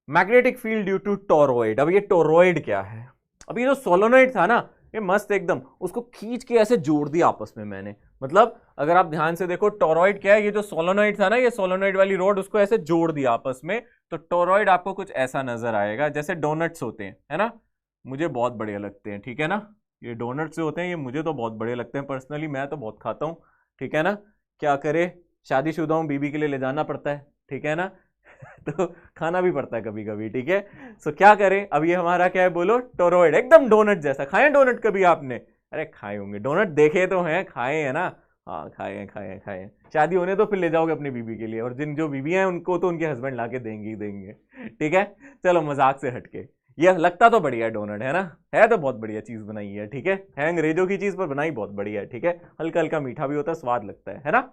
Magnetic field due to toroid. अब ये टोरॉइड क्या है? अब ये जो सोलेनॉइड था ना, ये मस्त एकदम उसको खींच के ऐसे जोड़ दिया आपस में मैंने। मतलब अगर आप ध्यान से देखो टोरॉइड क्या है, ये जो सोलेनॉइड था ना, ये सोलेनॉइड वाली रोड, उसको ऐसे जोड़ दिया आपस में। तो टोरॉइड आपको कुछ ऐसा नजर आएगा जैसे डोनट्स होते हैं, है ना? मुझे बहुत बढ़िया लगते हैं, ठीक है ना? ये डोनट्स जो होते हैं ये मुझे तो बहुत बढ़िया लगते हैं पर्सनली, मैं तो बहुत खाता हूँ, ठीक है ना? क्या करे, शादीशुदा हूँ, बीबी के लिए ले जाना पड़ता है, ठीक है ना? तो खाना भी पड़ता है कभी कभी, ठीक है? सो क्या करें, अब ये हमारा क्या है बोलो? टोरॉइड, एकदम डोनट जैसा। खाए डोनट कभी आपने? अरे खाए होंगे डोनट, देखे तो हैं, खाए हैं ना? हाँ खाए हैं खाए हैं खाए हैं। शादी होने तो फिर ले जाओगे अपनी बीबी के लिए, और जिन जो बीबी हैं उनको तो उनके हस्बैंड ला के देंगे ही देंगे, ठीक है? चलो मजाक से हटके, ये लगता तो बढ़िया है डोनट, है ना? है तो बहुत बढ़िया चीज बनाई है, ठीक है? अंग्रेजों की चीज पर बनाई बहुत बढ़िया है, ठीक है? हल्का हल्का मीठा भी होता है, स्वाद लगता है ना?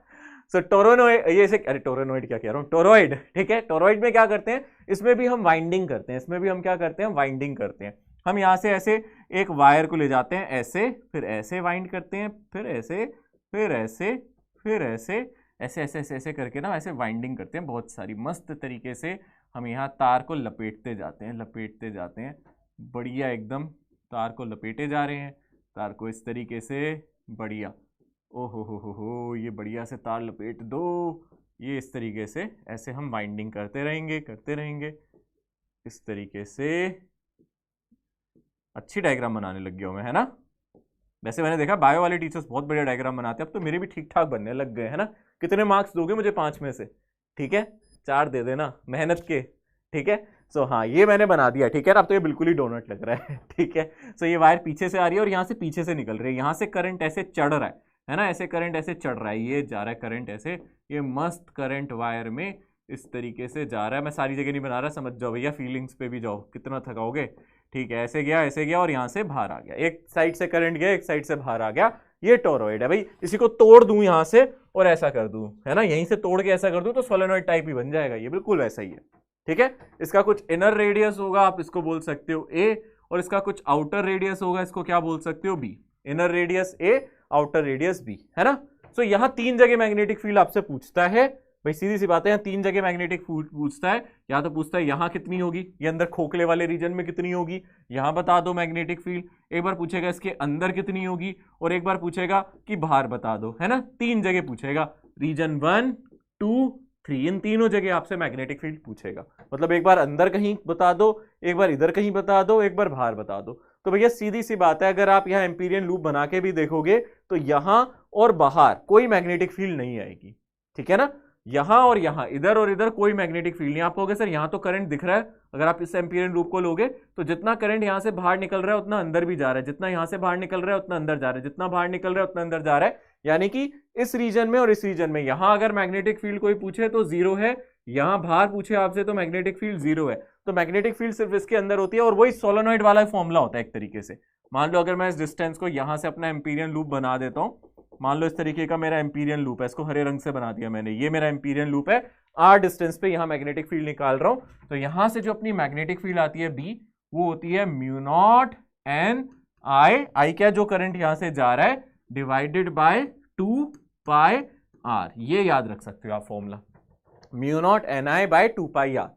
सो टोरोनोइड, ये से, अरे टोरोनोइड क्या कह रहा हूँ, टोरॉइड, ठीक है? टोरॉइड में क्या करते हैं, इसमें भी हम वाइंडिंग करते हैं, इसमें भी हम क्या करते हैं, वाइंडिंग करते हैं। हम यहाँ से ऐसे एक वायर को ले जाते हैं, ऐसे, फिर ऐसे वाइंड करते हैं, फिर ऐसे, फिर ऐसे, फिर ऐसे, ऐसे ऐसे ऐसे ऐसे करके ना ऐसे वाइंडिंग करते हैं बहुत सारी मस्त तरीके से। हम यहाँ तार को लपेटते जाते हैं, लपेटते जाते हैं, बढ़िया एकदम तार को लपेटे जा रहे हैं, तार को इस तरीके से, बढ़िया। ओ हो, ये बढ़िया से तार लपेट दो, ये इस तरीके से ऐसे हम वाइंडिंग करते रहेंगे इस तरीके से। अच्छी डायग्राम बनाने लग गया हूं मैं, है ना? वैसे मैंने देखा बायो वाले टीचर्स बहुत बढ़िया डायग्राम बनाते हैं, अब तो मेरे भी ठीक ठाक बनने लग गए, है ना? कितने मार्क्स दोगे मुझे 5 में से? ठीक है 4 दे देना मेहनत के, ठीक है? सो हाँ ये मैंने बना दिया, ठीक है ना? अब तो ये बिल्कुल ही डोनट लग रहा है, ठीक है? सो ये वायर पीछे से आ रही है और यहाँ से पीछे से निकल रही है, यहाँ से करंट ऐसे चढ़ रहा है ना? ऐसे करंट ऐसे चढ़ रहा है, ये जा रहा है करंट ऐसे, ये मस्त करंट वायर में इस तरीके से जा रहा है। मैं सारी जगह नहीं बना रहा, समझ जाओ भैया, फीलिंग्स पे भी जाओ, कितना थकाओगे, ठीक है? ऐसे गया और यहाँ से बाहर आ गया, एक साइड से करंट गया, एक साइड से बाहर आ गया। ये टोरॉइड है भाई। इसी को तोड़ दूं यहाँ से और ऐसा कर दूं, है ना? यहीं से तोड़ के ऐसा कर दूं तो सोलेनॉइड टाइप ही बन जाएगा, ये बिल्कुल वैसा ही है, ठीक है? इसका कुछ इनर रेडियस होगा, आप इसको बोल सकते हो ए, और इसका कुछ आउटर रेडियस होगा, इसको क्या बोल सकते हो? बी। इनर रेडियस ए, आउटर रेडियस बी, है ना? सो यहाँ 3 जगह मैग्नेटिक फील्ड आपसे पूछता है भाई, सीधी सी बात है, यहाँ 3 जगह मैग्नेटिक फील्ड पूछता है। या तो पूछता है यहाँ कितनी होगी, ये अंदर खोखले वाले रीजन में कितनी होगी, यहाँ बता दो मैग्नेटिक फील्ड। एक बार पूछेगा इसके अंदर कितनी होगी, और एक बार पूछेगा कि बाहर बता दो, है ना? 3 जगह पूछेगा, रीजन 1, 2, 3, इन तीनों जगह आपसे मैग्नेटिक फील्ड पूछेगा। मतलब एक बार अंदर कहीं बता दो, एक बार इधर कहीं बता दो, एक बार बाहर बता दो। तो भैया सीधी सी बात है, अगर आप यहाँ एम्पीरियन लूप बना के भी देखोगे तो यहाँ और बाहर कोई मैग्नेटिक फील्ड नहीं आएगी, ठीक है ना? यहां और यहां, इधर और इधर कोई मैग्नेटिक फील्ड नहीं। आप कहोगे सर यहां तो करंट दिख रहा है, अगर आप इस एम्पीरियन लूप को लोगे तो जितना करंट यहां से बाहर निकल रहा है उतना अंदर भी जा रहा है, जितना यहां से बाहर निकल रहा है उतना अंदर जा रहा है, जितना बाहर निकल रहा है उतना अंदर जा रहा है। यानी कि इस रीजन में और इस रीजन में, यहां अगर मैग्नेटिक फील्ड कोई पूछे तो 0 है, यहां बाहर पूछे आपसे तो मैग्नेटिक फील्ड 0 है। तो मैग्नेटिक फील्ड सिर्फ इसके अंदर होती है, और वही सोलेनॉइड वाला फॉर्मूला होता है एक तरीके से। मान लो अगर मैं इस डिस्टेंस को यहां से अपना एम्पीरियन लूप बना देता हूं, मान लो इस तरीके का मेरा एम्पीरियन लूप है, इसको हरे रंग से बना दिया मैंने, ये मेरा एम्पीरियन लूप है, r डिस्टेंस पे यहां मैग्नेटिक फील्ड निकाल रहा हूं, तो यहां से जो अपनी मैग्नेटिक फील्ड आती है B, वो होती है म्यू नॉट एन आई क्या, जो करंट यहां से जा रहा है, डिवाइडेड बाय 2 पाई r। ये याद रख सकते हो आप formula, mu naught N I by 2 pi r।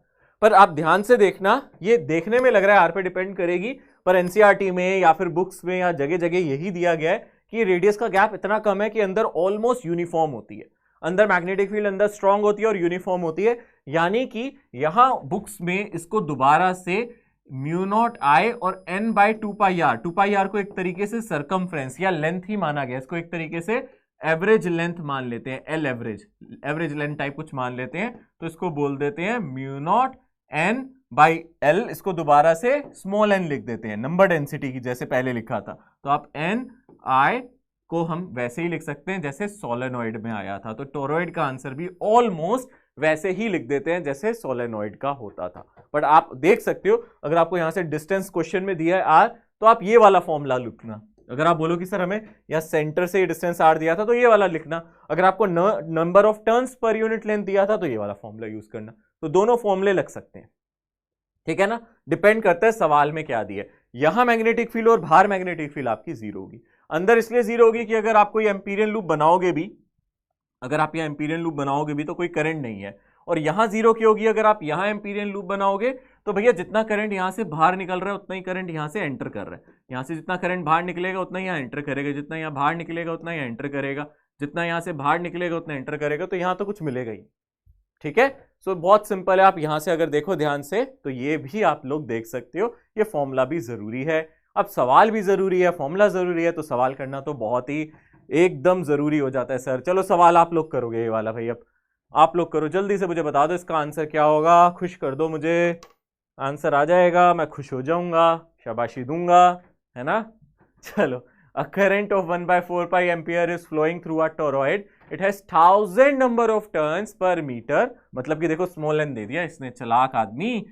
पर आप ध्यान से देखना, ये देखने में लग रहा है r पे डिपेंड करेगी, पर एनसीईआरटी में या फिर बुक्स में या जगह जगह यही दिया गया है कि रेडियस का गैप इतना कम है कि अंदर ऑलमोस्ट यूनिफॉर्म होती है, अंदर मैग्नेटिक फील्ड अंदर स्ट्रांग होती है और यूनिफॉर्म होती है। यानी कि यहां बुक्स में इसको दोबारा से म्यू नॉट आई और n by 2 pi r, 2 pi r को एक तरीके से सरकमफ्रेंस या लेंथ ही माना गया, इसको एक तरीके से एवरेज लेंथ मान लेते हैं, एल एवरेज लेंथ टाइप कुछ मान लेते हैं, तो इसको बोल देते हैं mu naught n by L, इसको दोबारा से स्मॉल n लिख देते हैं, नंबर डेंसिटी की जैसे पहले लिखा था, तो आप n i को हम वैसे ही लिख सकते हैं जैसे सोलेनॉइड में आया था, तो टोरॉइड का आंसर भी ऑलमोस्ट वैसे ही लिख देते हैं जैसे सोलेनॉइड का होता था। बट आप देख सकते हो, अगर आपको यहां से डिस्टेंस क्वेश्चन में दिया है आर, तो आप ये वाला फॉर्मूला लिखना। अगर आप बोलो कि सर हमें या सेंटर से डिस्टेंस आर दिया था तो ये वाला लिखना, अगर आपको number of turns per unit length दिया था तो ये वाला फॉर्मूला यूज करना। तो दोनों फॉर्मूले लग सकते हैं, ठीक है ना, डिपेंड करता है सवाल में क्या दिया है। यहां मैग्नेटिक फील्ड और बाहर मैग्नेटिक फील्ड आपकी जीरो होगी, अंदर इसलिए जीरो होगी कि अगर आप कोई एम्पीरियन लूप बनाओगे भी, अगर आप यहाँ एम्पीरियन लूप बनाओगे भी तो कोई करंट नहीं है, और यहां जीरो की होगी अगर आप यहां एम्पीरियन लूप बनाओगे, तो भैया जितना करंट यहां से बाहर निकल रहा है उतना ही करंट यहां से एंटर कर रहा है, यहां से जितना करंट बाहर निकलेगा उतना ही यहां एंटर करेगा, जितना यहां बाहर निकलेगा उतना ही एंटर करेगा, जितना यहां से बाहर निकलेगा उतना एंटर करेगा, तो यहां तो कुछ मिलेगा ही, ठीक है। सो बहुत सिंपल है, आप यहां से अगर देखो ध्यान से तो ये भी आप लोग देख सकते हो, ये फॉर्मूला भी जरूरी है। अब सवाल भी जरूरी है, फॉर्मूला जरूरी है, तो सवाल करना तो बहुत ही एकदम जरूरी हो जाता है। सर चलो सवाल आप लोग करोगे ये वाला, भाई अब आप लोग करो, जल्दी से मुझे बता दो इसका आंसर क्या होगा, खुश कर दो मुझे, आंसर आ जाएगा मैं खुश हो जाऊंगा, शाबाशी दूंगा, है ना। चलो, a current of 1/4 pi ampere is flowing through a toroid, it has 1000 number of turns per meter, मतलब कि देखो स्मॉल n दे दिया इसने, चलाक आदमी,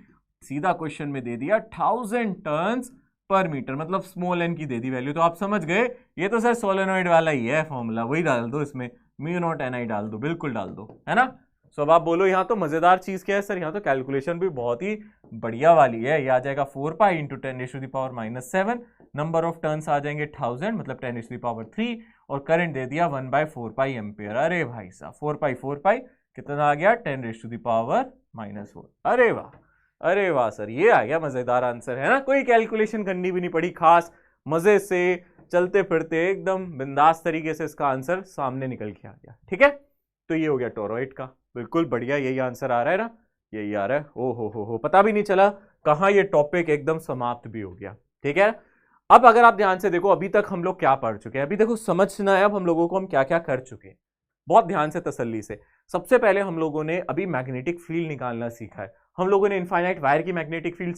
सीधा क्वेश्चन में दे दिया 1000 टर्न्स पर मीटर, मतलब स्मॉल n की दे दी वैल्यू, तो आप समझ गए ये तो सर सोलेनॉइड वाला ही है फॉर्मूला, वही डाल दो इसमें, म्यू नॉट एन आई डाल दो, बिल्कुल डाल दो, है ना। सो अब आप बोलो यहाँ तो मजेदार चीज क्या है सर, यहाँ तो कैलकुलेशन भी बहुत ही बढ़िया वाली है, ये आ जाएगा 4 pi into 10⁻⁻⁷, number of turns आ जाएंगे 1000 मतलब 10⁻3, और करंट दे दिया 1/4 पाई एम्पियर। अरे भाई साहब 4 पाई कितना आ गया 10⁻⁻⁴। अरे वाह, अरे वाह सर, ये आ गया मजेदार आंसर, है ना, कोई कैलकुलेशन करनी भी नहीं पड़ी खास, मजे से चलते फिरते एकदम बिंदास तरीके से इसका आंसर सामने निकल के आ गया, ठीक है। तो ये हो गया टोरॉइड का, बिल्कुल बढ़िया, यही आंसर आ रहा है ना, यही आ रहा है। ओ हो, पता भी नहीं चला कहाँ ये टॉपिक एकदम समाप्त भी हो गया, ठीक है। अब अगर आप ध्यान से देखो, अभी तक हम लोग क्या पढ़ चुके हैं, अभी देखो समझना है अब हम लोगों को हम क्या क्या कर चुके हैं, बहुत ध्यान से तसल्ली से। सबसे पहले हम लोगों ने अभी मैग्नेटिक फील्ड निकालना सीखा है, हम लोगों ने इनफाइनाइट वायर की मैग्नेटिक फील्ड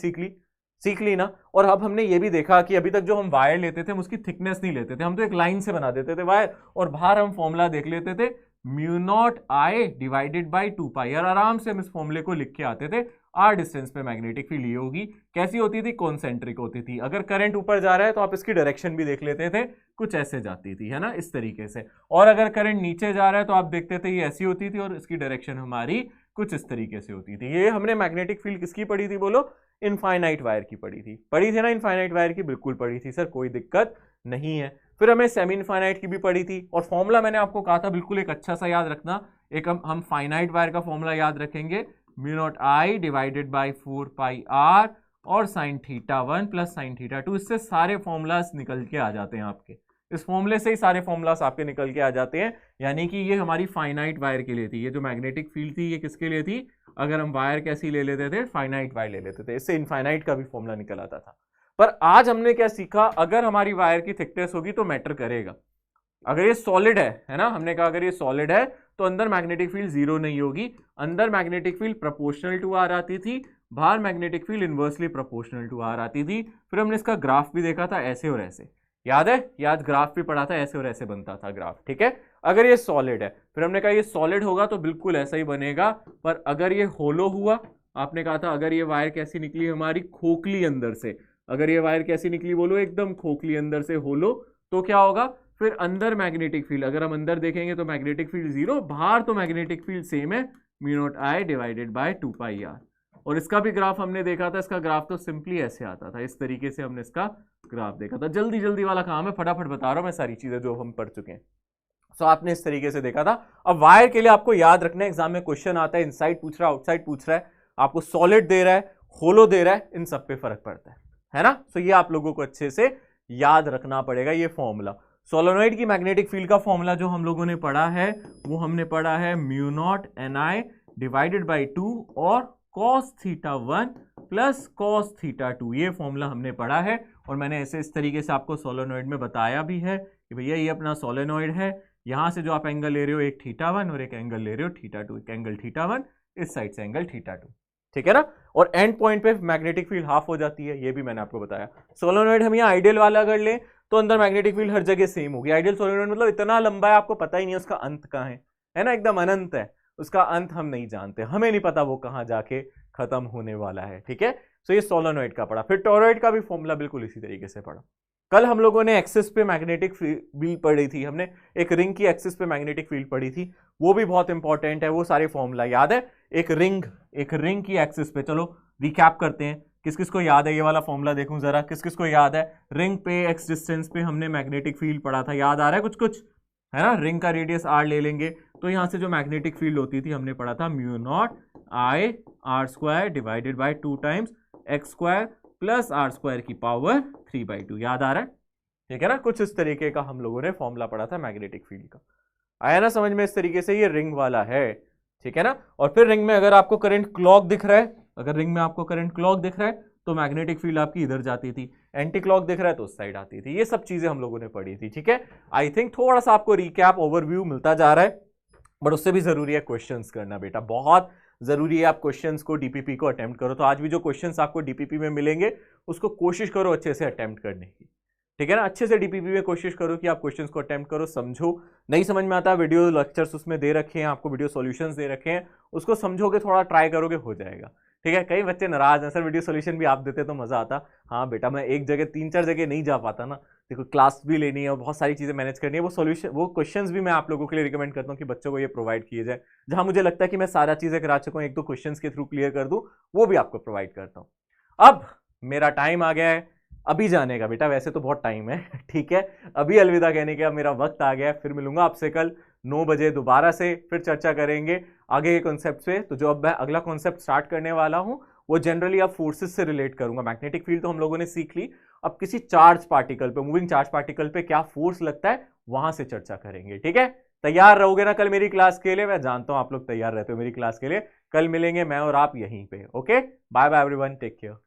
सीख ली ना, और अब हमने ये भी देखा कि अभी तक जो हम वायर लेते थे हम उसकी थिकनेस नहीं लेते थे, हम तो एक लाइन से बना देते थे वायर, और बाहर हम फॉर्मूला देख लेते थे mu naught I divided by 2 पाई, और आराम से हम इस फॉर्मूले को लिख के आते थे, आर डिस्टेंस पे मैग्नेटिक फील्ड ये होगी, कैसी होती थी, कॉन्सेंट्रिक होती थी, अगर करंट ऊपर जा रहा है तो आप इसकी डायरेक्शन भी देख लेते थे, कुछ ऐसे जाती थी, है ना, इस तरीके से, और अगर करंट नीचे जा रहा है तो आप देखते थे ये ऐसी होती थी और इसकी डायरेक्शन हमारी कुछ इस तरीके से होती थी। ये हमने मैग्नेटिक फील्ड किसकी पढ़ी थी बोलो, इनफाइनाइट वायर की पढ़ी थी ना, इनफाइनाइट वायर की बिल्कुल पढ़ी थी सर, कोई दिक्कत नहीं है। फिर हमें सेमी इनफाइनाइट की भी पढ़ी थी, और फॉर्मूला मैंने आपको कहा था बिल्कुल एक अच्छा सा याद रखना, एक हम फाइनाइट वायर का फॉर्मूला याद रखेंगे, mu naught I divided by 4 pi R और sine theta 1 plus sine theta 2, इससे सारे फॉर्मूलाज निकल के आ जाते हैं आपके, इस फॉर्मूले से ही सारे फॉर्मूलाज आपके निकल के आ जाते हैं। यानी कि ये हमारी फाइनाइट वायर के लिए थी, ये जो मैग्नेटिक फील्ड थी ये किसके लिए थी, अगर हम वायर कैसी ले लेते थे, फाइनाइट वायर ले लेते थे, इससे इनफाइनाइट का भी फॉर्मूला निकल आता था। पर आज हमने क्या सीखा, अगर हमारी वायर की थिकनेस होगी तो मैटर करेगा, अगर ये सॉलिड है ना, हमने कहा अगर ये सॉलिड है तो अंदर मैग्नेटिक फील्ड जीरो नहीं होगी, अंदर magnetic field proportional to R आती थी, बाहर magnetic field inversely proportional to R आती थी। फिर हमने इसका ग्राफ भी देखा था, ऐसे और ऐसे, याद है, याद ग्राफ भी पढ़ा था, ऐसे और ऐसे बनता था ग्राफ, ठीक है। अगर ये सॉलिड है, फिर हमने कहा ये सॉलिड होगा तो बिल्कुल ऐसा ही बनेगा, पर अगर ये होलो हुआ, आपने कहा था अगर ये वायर कैसी निकली हमारी, खोखली अंदर से, अगर ये वायर कैसी निकली बोलो, एकदम खोखली अंदर से होलो, तो क्या होगा, फिर अंदर मैग्नेटिक फील्ड, अगर हम अंदर देखेंगे तो मैग्नेटिक फील्ड 0, बाहर तो मैग्नेटिक फील्ड सेम है, mu naught I divided bye 2πr। और इसका भी ग्राफ हमने देखा था, इसका ग्राफ तो सिंपली ऐसे आता था, इस तरीके से हमने इसका ग्राफ देखा था। जल्दी जल्दी वाला काम है, फटाफट बता रहा हूं मैं सारी चीजें जो हम पढ़ चुके हैं। सो आपने इस तरीके से देखा था। अब वायर के लिए आपको याद रखना है, एग्जाम में क्वेश्चन आता है, इनसाइड पूछ रहा है, आउटसाइड पूछ रहा है, आपको सॉलिड दे रहा है, होलो दे रहा है, इन सब पे फर्क पड़ता है ना। सो ये आप लोगों को अच्छे से याद रखना पड़ेगा ये फॉर्मूला। सोलेनोइड की मैग्नेटिक फील्ड का फॉर्मूला जो हम लोगों ने पढ़ा है वो हमने पढ़ा है mu not ni divided by 2 और cos theta 1 plus cos theta 2, ये फॉर्मूला हमने पढ़ा है। और मैंने ऐसे इस तरीके से आपको सोलेनोइड में बताया भी है कि भैया ये अपना सोलेनोइड है, यहां से जो आप एंगल ले रहे हो एक थीटा 1 और एक एंगल ले रहे हो थीटा 2, एक एंगल थीटा 1, इस साइड से एंगल थीटा 2, ठीक है ना। और एंड पॉइंट पे मैग्नेटिक फील्ड हाफ हो जाती है, ये भी मैंने आपको बताया। सोलेनोइड हम यहाँ आइडियल वाला अगर लें तो अंदर मैग्नेटिक फील्ड हर जगह सेम होगी। आइडियल सोलेनोइड मतलब इतना लंबा है आपको पता ही नहीं है उसका अंत कहाँ है ना, एकदम अनंत है, उसका अंत हम नहीं जानते, हमें नहीं पता वो कहाँ जाके खत्म होने वाला है, ठीक है। सो ये सोलेनोइड का पढ़ा। फिर टोरॉइड का भी फॉर्मूला बिल्कुल इसी तरीके से पढ़ा। कल हम लोगों ने एक्सिस पे मैग्नेटिक फील्ड पढ़ी थी, हमने एक रिंग की एक्सिस पे मैग्नेटिक फील्ड पढ़ी थी, वो भी बहुत इंपॉर्टेंट है, वो सारे फॉर्मूला याद है। एक रिंग की एक्सिस पे, चलो रिकैप करते हैं, किस किस को याद है ये वाला फॉर्मूला, देखूं जरा किस किस को याद है। रिंग पे एक्स डिस्टेंस पे हमने मैग्नेटिक फील्ड पढ़ा था, याद आ रहा है कुछ कुछ, है ना। रिंग का रेडियस r ले लेंगे तो यहां से जो मैग्नेटिक फील्ड होती थी हमने पढ़ा था mu naught I R square divided by 2 times X square plus R square की पावर 3/2, याद आ रहा है, ठीक है ना। कुछ इस तरीके का हम लोगों ने फॉर्मूला पढ़ा था मैग्नेटिक फील्ड का, आया ना समझ में। इस तरीके से ये रिंग वाला है, ठीक है ना। और फिर रिंग में अगर आपको करंट क्लॉक दिख रहा है, अगर रिंग में आपको करंट क्लॉक दिख रहा है तो मैग्नेटिक फील्ड आपकी इधर जाती थी, एंटी क्लॉक दिख रहा है तो उस साइड आती थी। ये सब चीजें हम लोगों ने पढ़ी थी, ठीक है। आई थिंक थोड़ा सा आपको रिकैप ओवरव्यू मिलता जा रहा है, बट उससे भी जरूरी है क्वेश्चंस करना बेटा, बहुत जरूरी है। आप क्वेश्चंस को डीपीपी को अटेम्प्ट करो, तो आज भी जो क्वेश्चंस आपको डीपीपी में मिलेंगे उसको कोशिश करो अच्छे से अटेम्प्ट करने की, ठीक है ना। अच्छे से डीपीपी में कोशिश करो कि आप क्वेश्चंस को अटेम्प्ट करो, समझो। नहीं समझ में आता, वीडियो लेक्चर्स उसमें दे रखे हैं आपको, वीडियो सॉल्यूशंस दे रखे हैं, उसको समझोगे, थोड़ा ट्राई करोगे, हो जाएगा, ठीक है। कई बच्चे नाराज हैं, सर वीडियो सॉल्यूशन भी आप देते तो मजा आता। हाँ बेटा, मैं एक जगह 3-4 जगह नहीं जा पाता ना, देखो क्लास भी लेनी है और बहुत सारी चीजें मैनेज करनी है, वो सॉल्यूशन वो क्वेश्चंस भी मैं आप लोगों के लिए रिकमेंड करता हूँ कि बच्चों को ये प्रोवाइड किए जाए। जहां मुझे लगता है कि मैं सारा चीजें करा चुका हूँ, 1-2 क्वेश्चंस के थ्रू क्लियर कर दूं, वो भी आपको प्रोवाइड करता हूँ। अब मेरा टाइम आ गया है अभी जाने का बेटा, वैसे तो बहुत टाइम है, ठीक है। अभी अलविदा कहने का मेरा वक्त आ गया है, फिर मिलूंगा आपसे कल 9 बजे दोबारा से, फिर चर्चा करेंगे आगे के कॉन्सेप्ट पे। तो जो अब मैं अगला कॉन्सेप्ट स्टार्ट करने वाला हूं वो जनरली अब फोर्सेस से रिलेट करूंगा। मैग्नेटिक फील्ड तो हम लोगों ने सीख ली, अब किसी चार्ज पार्टिकल पे, मूविंग चार्ज पार्टिकल पे क्या फोर्स लगता है वहां से चर्चा करेंगे, ठीक है। तैयार रहोगे ना कल मेरी क्लास के लिए, मैं जानता हूं आप लोग तैयार रहते हो मेरी क्लास के लिए। कल मिलेंगे मैं और आप यहीं पे, okay. Bye bye everyone, take care.